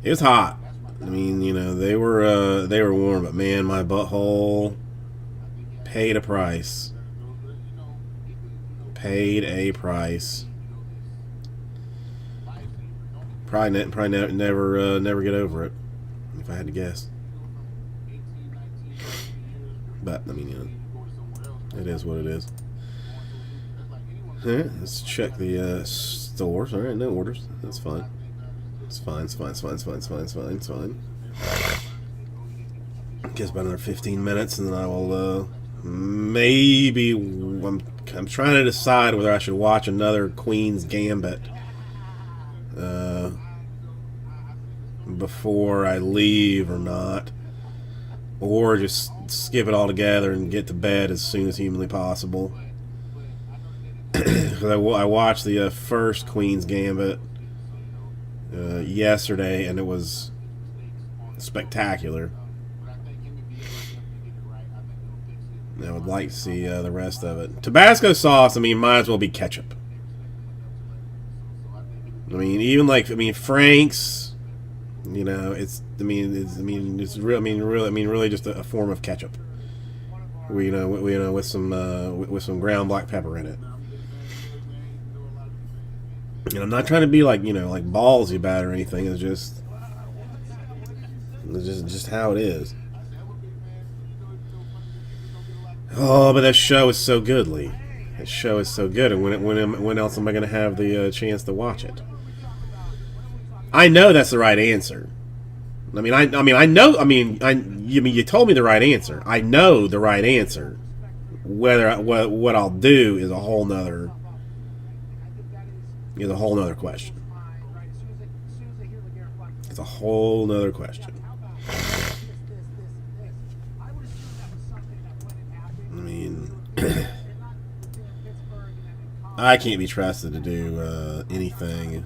It was hot. I mean, you know, they were warm, but man, my butthole paid a price. Paid a price. Probably never get over it, if I had to guess. But I mean, you know, it is what it is. Alright, let's check the stores. Alright, no orders. That's fine. It's fine. It's fine. It's fine. It's fine. It's fine. It's fine. It's fine. Guess about another 15 minutes, and then I will maybe. I'm trying to decide whether I should watch another Queen's Gambit before I leave or not, or just skip it all together and get to bed as soon as humanly possible. Because I watched the first Queen's Gambit yesterday, and it was spectacular. I would like to see the rest of it. Tabasco sauce, I mean, might as well be ketchup. I mean, even like, I mean, Frank's, you know, really just a form of ketchup. With some ground black pepper in it. And I'm not trying to be like, you know, like ballsy about it or anything. It's just how it is. Oh, but that show is so good, Lee. That show is so good, and when else am I going to have the chance to watch it? I know that's the right answer. You told me the right answer. I know the right answer. What I'll do is a whole nother question. It's a whole nother question. I mean, I can't be trusted to do anything.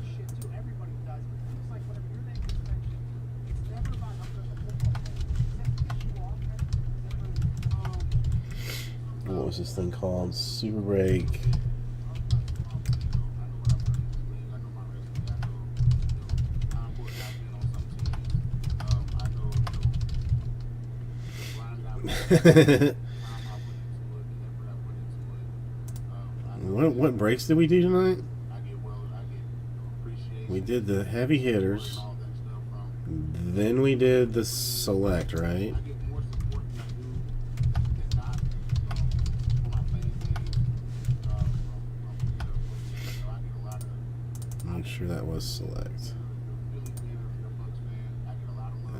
What was this thing called? Super Break. What breaks did we do tonight? We did the heavy hitters. Then we did the select, right? Make sure that was select.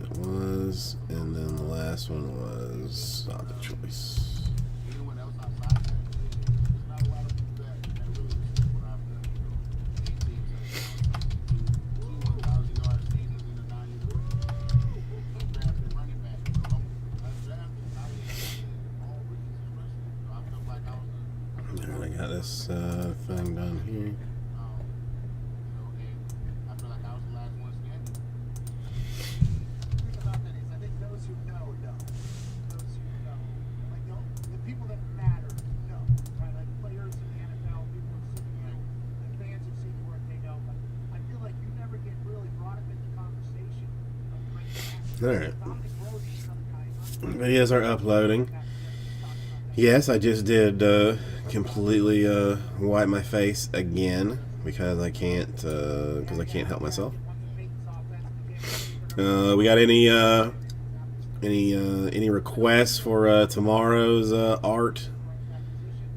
It was, and then the last one was Optic Choice. Alright, I got this thing done here. Alright. Videos are uploading. Yes, I just did completely wipe my face again because I can't help myself. We got any requests for tomorrow's art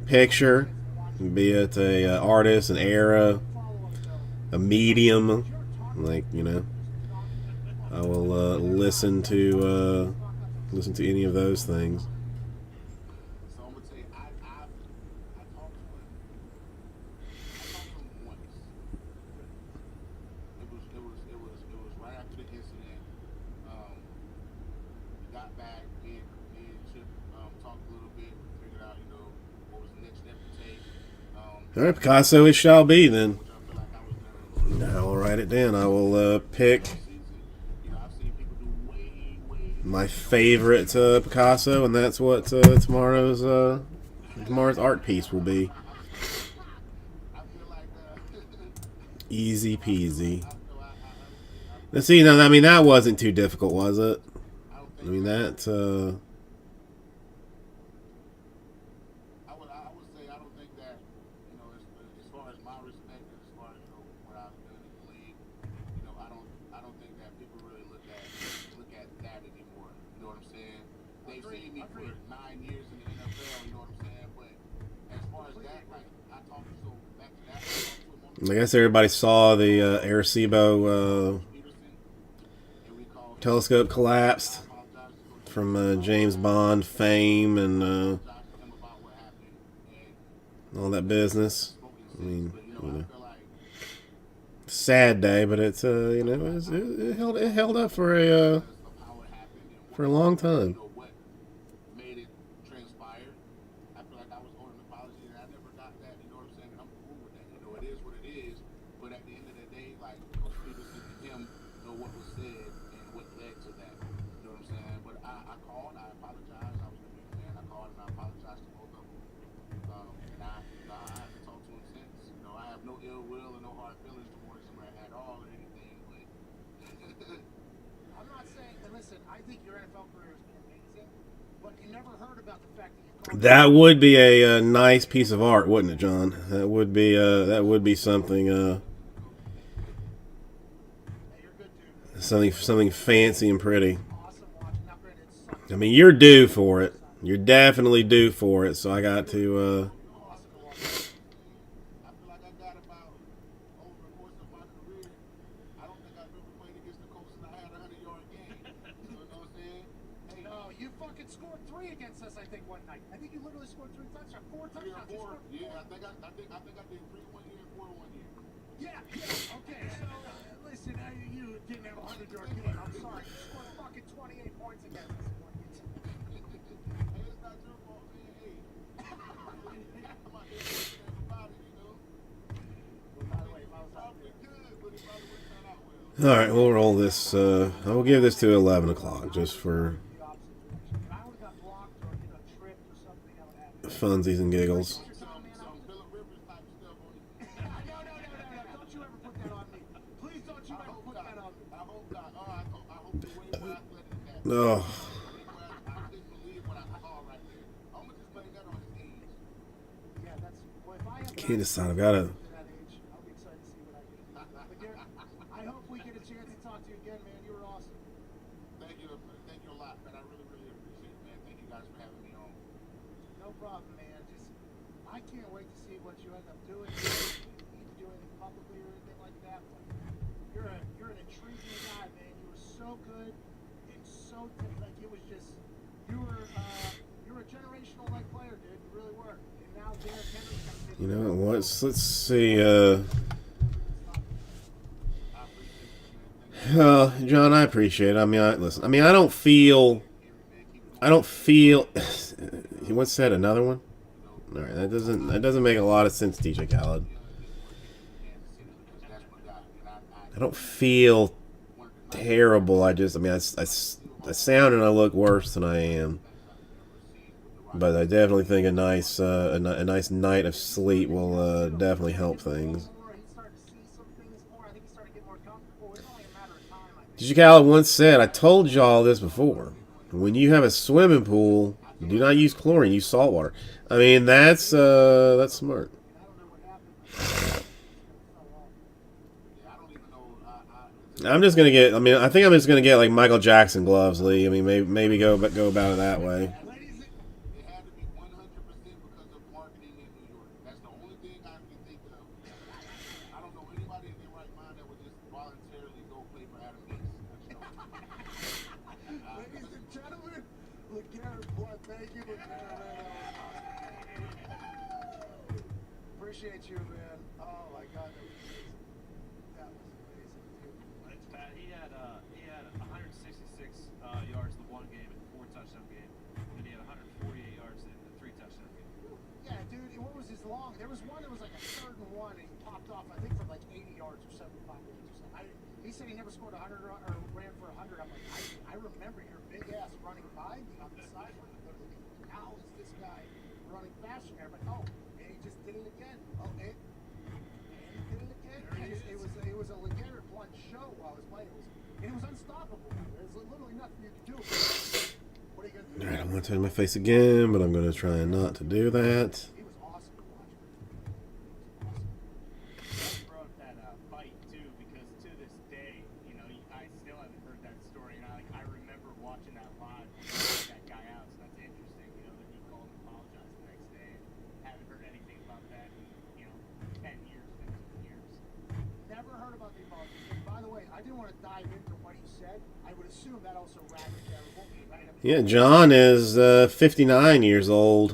picture? Be it a artist, an era, a medium, like, you know. I will listen to any of those things. So I'm gonna tell you, I talked to him. Once. It was right after the incident. We got back, me and Chip talked a little bit, figured out, you know, what was the next step to take. All right, Picasso, it shall be then. Now I'll write it down. I will pick my favorite Picasso, and that's what tomorrow's art piece will be. Easy peasy. I feel I honestly Let's see. No, I mean that wasn't too difficult, was it? I don't I think mean that. I would say I don't think that as far as my respect and as far as what I've done in the league, I don't think that people really look at that anymore. You know what I'm saying? They've seen me for 9 years in the NFL. You know what I'm saying? But as far as that, like I talked to back to that, I talked to him on I guess everybody saw the Arecibo Peterson, and we called him. telescope collapsed I apologize to Coach from James Bond fame and apologize to him about what happened and all that business. spoken I mean, since. But you I know, feel like sad day, but it's it held up for a of how it happened and for a long time. what made it transpire. I feel like I was owed an apology and I never got that. You know what I'm saying? And I'm cool with that. It is what it is. But at the end of the day, like Coach Peterson and him know what was said and what led to that. You know what I'm saying? But I called. I apologized. I was the man. I called and I apologized to both of them. And I haven't talked to him since. I have no ill will and no hard feelings towards him at all or anything. But I'm not saying, and listen, I think your NFL career has been amazing, but you never heard about the fact that you called That would be a nice piece of art, wouldn't it, John? That would be something Hey, you're good, dude. something fancy and pretty. Awesome watching. Now, granted, it sucks. I mean, you're due for it. You're definitely due for it. So I got to. Awesome to watch. I feel like I got about over the course of my career. I don't think I've ever played against the Colts and I had a 100-yard game. You know what I'm saying? Hey, No, you fucking scored 3 against us, I think, one night. I think you literally scored 3 touchdowns, 4 3 or touchdowns. You 4. scored Yeah, I think I did 3 one year and 4 one year. Yeah, okay. So, listen, you didn't have a 100-yard game. I'm sorry. You scored fucking 28 points against us. Hey, it's not your fault, man. Hey, I'm out here saying about it, By the way, if I was out Probably there, good, but it probably wouldn't turn out well. All right, we'll roll this. I will give this to 11 o'clock just for the opposite direction. If I would have got blocked or tripped or something, I would have. funsies and giggles. Some Phillip Rivers type stuff on his No. Don't you ever put that on me. Please don't you I ever hope put not. that on me. I hope not. I hope you're way more athletic than that. Oh, I couldn't believe what I saw right there. I'm gonna just blame that on his age. Yeah, that's. Well, if I have can't decide. I've got to. that age, I'll be excited to see what I can do. But Garrett, I hope we get a chance to talk to you again, man. You were awesome. Thank you a lot, man. I really, really appreciate it, man. Thank you guys for having me on. No problem, man. Just, I can't wait to see what you end up doing. You need to do anything publicly or anything like that. But you're an intriguing guy, man. You were so good and so like it was just you were a generational like player, dude. You really were. And now Derrick Henry's gonna be. You know what? Let's see. I appreciate it, man. Thank John, I appreciate it. I mean, listen. I mean, I don't feel. He once said another one. All right, that doesn't make a lot of sense, DJ Khaled. I don't feel terrible. I mean, I sound and I look worse than I am. But I definitely think a nice night of sleep will definitely help things. He started to see some things more. I think he started to get more comfortable. It's only a matter of time, I think. DJ Khaled once said, I told y'all this before. When you have a swimming pool, do not use chlorine, use salt water. I mean, that's smart. I don't know what happened. I don't even know. I'm just gonna get. I mean, I think I'm just gonna get like Michael Jackson gloves, Lee. I mean, maybe go about it that way. Ladies, It had to be 100% because of marketing in New York. That's the only thing I can think of. I don't know anybody in their right mind that would just voluntarily go play for Adam Gase. ladies and gentlemen, LeGarrette Blunt, thank you, appreciate you, man. Oh my God, that was amazing, dude. It's bad. He had 166 yards the one game and 4 touchdown game. And he had 148 yards in the 3 touchdown game. Yeah, dude, what was his long? There was one that was like a 3rd and 1, and he popped off, I think, from like 80 yards or 75 yards or something. He said he never scored 100 or ran for 100. I'm like, I remember your big ass running by me on the sideline. How is this guy running faster? I'm like, oh, and he just did it again. Oh, and he did it again. It was unstoppable. There's literally nothing you can do. What are you gonna do? Alright, I'm going to turn my face again, but I'm going to try not to do that. He was awesome to watch. You brought up that fight too, because to this day, you know, I still haven't heard that story, and I remember watching that live when he knocked that guy out. So that's interesting, you know, that he called and apologized the next day. And haven't heard anything about that in, you know, 10 years, 15 years. Never heard about the apology. And by the way, I didn't want to dive into what he said. I would assume that also rather terrible. Right? I mean, Yeah, John is 59 years old,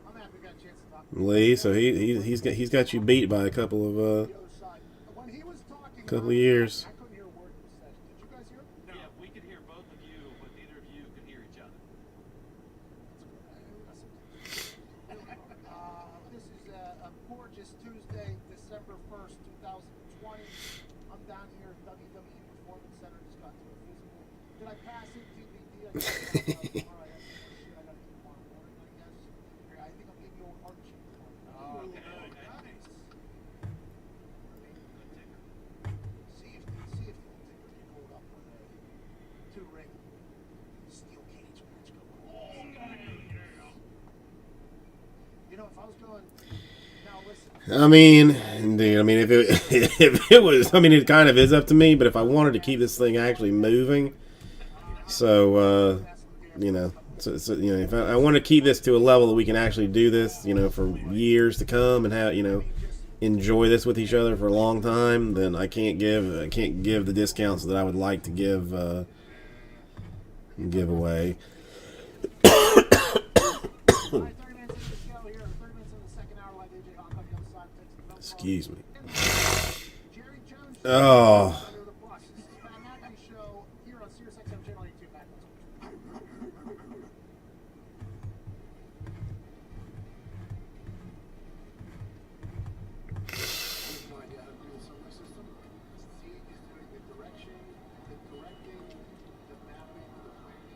I'm happy we got a chance to talk to Lee. So he's got you beat by a couple of the other side. When he was talking, couple of years. I couldn't hear a word he was saying. Did you guys hear? No. Yeah, we could hear both of you, but neither of you could hear each other. This is a gorgeous Tuesday, December 1st, 2020. I'm down here at WWE Performance Center. Just got to a physical. Did I pass it? DVD? I think I'll give you a heart check. Oh, good. Nice. See if the ticker can hold up with a two-ring steel cage match going on. You know, if I was going, now listen. I mean, indeed. I mean, if it if it was, I mean, it kind of is up to me. But if I wanted to keep this thing actually moving, so you know, so you know, if I want to keep this to a level that we can actually do this, you know, for years to come and have, you know, enjoy this with each other for a long time, then I can't give the discounts that I would like to give away. All right, 30 minutes into the show here, 30 minutes into the second hour, like AJ Hawk on the other side takes the phone call. Excuse me. Jerry Jones. Oh. Under the bus. This is the Pat McAfee Show here on SiriusXM Channel 82. Back no idea how to do the solar system. See, he's doing the direction, the correcting, the mapping, the planning.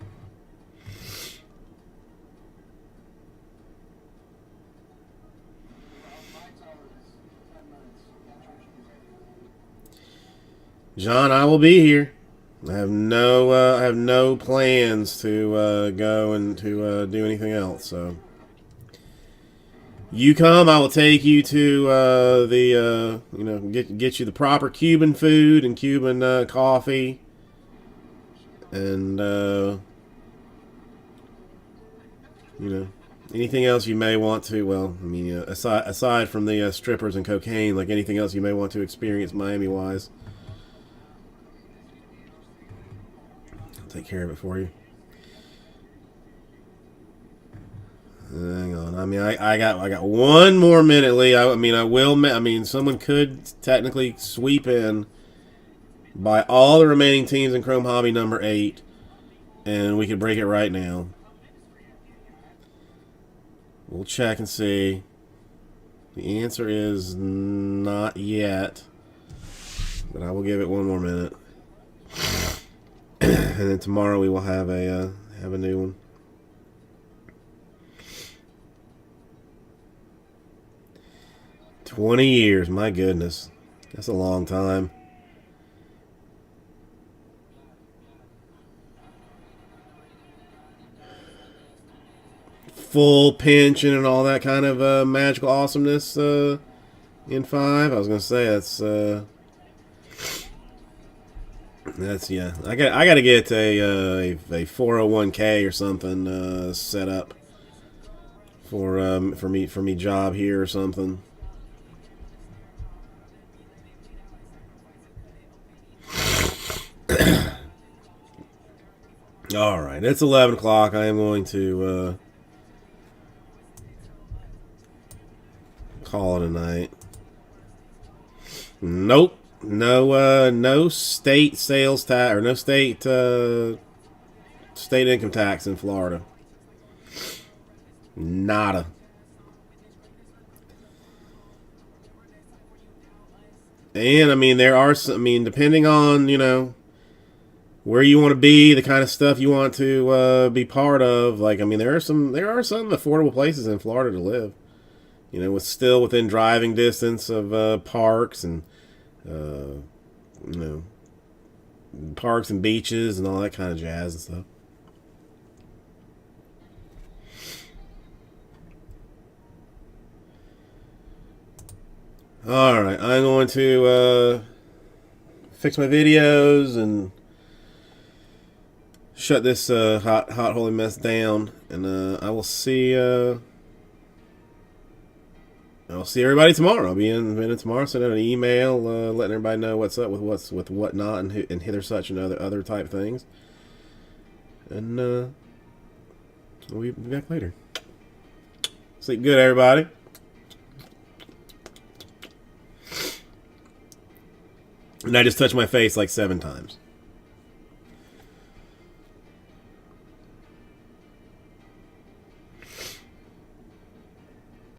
John, I will be here. I have no plans to go and to do anything else. So you come, I will take you to the you know, get you the proper Cuban food and Cuban coffee, and you know, anything else you may want to. Well, I mean, aside from the strippers and cocaine, like anything else you may want to experience Miami wise. Take care of it for you. Hang on. I mean, I got one more minute, Lee. I mean, someone could technically sweep in by all the remaining teams in Chrome Hobby number 8, and we could break it right now. We'll check and see. The answer is not yet, but I will give it one more minute. And then tomorrow we will have a new one. $20 years, my goodness, that's a long time. Full pension and all that kind of magical awesomeness in 5. I was gonna say that's yeah. I got to get a 401k or something set up for me job here or something. All right, it's 11 o'clock. I am going to call it a night. Nope. No state sales tax or no state income tax in Florida. Nada. And I mean, there are some, I mean, depending on, you know, where you want to be, the kind of stuff you want to be part of. Like, I mean, there are some affordable places in Florida to live. You know, still within driving distance of parks and you know, parks and beaches and all that kind of jazz and stuff. All right, I'm going to fix my videos and shut this hot holy mess down, and I will see. I'll see everybody tomorrow. I'll be in tomorrow. Send out an email, letting everybody know what's up with whatnot and hither such and other type things. And we'll be back later. Sleep good, everybody. And I just touched my face like 7 times.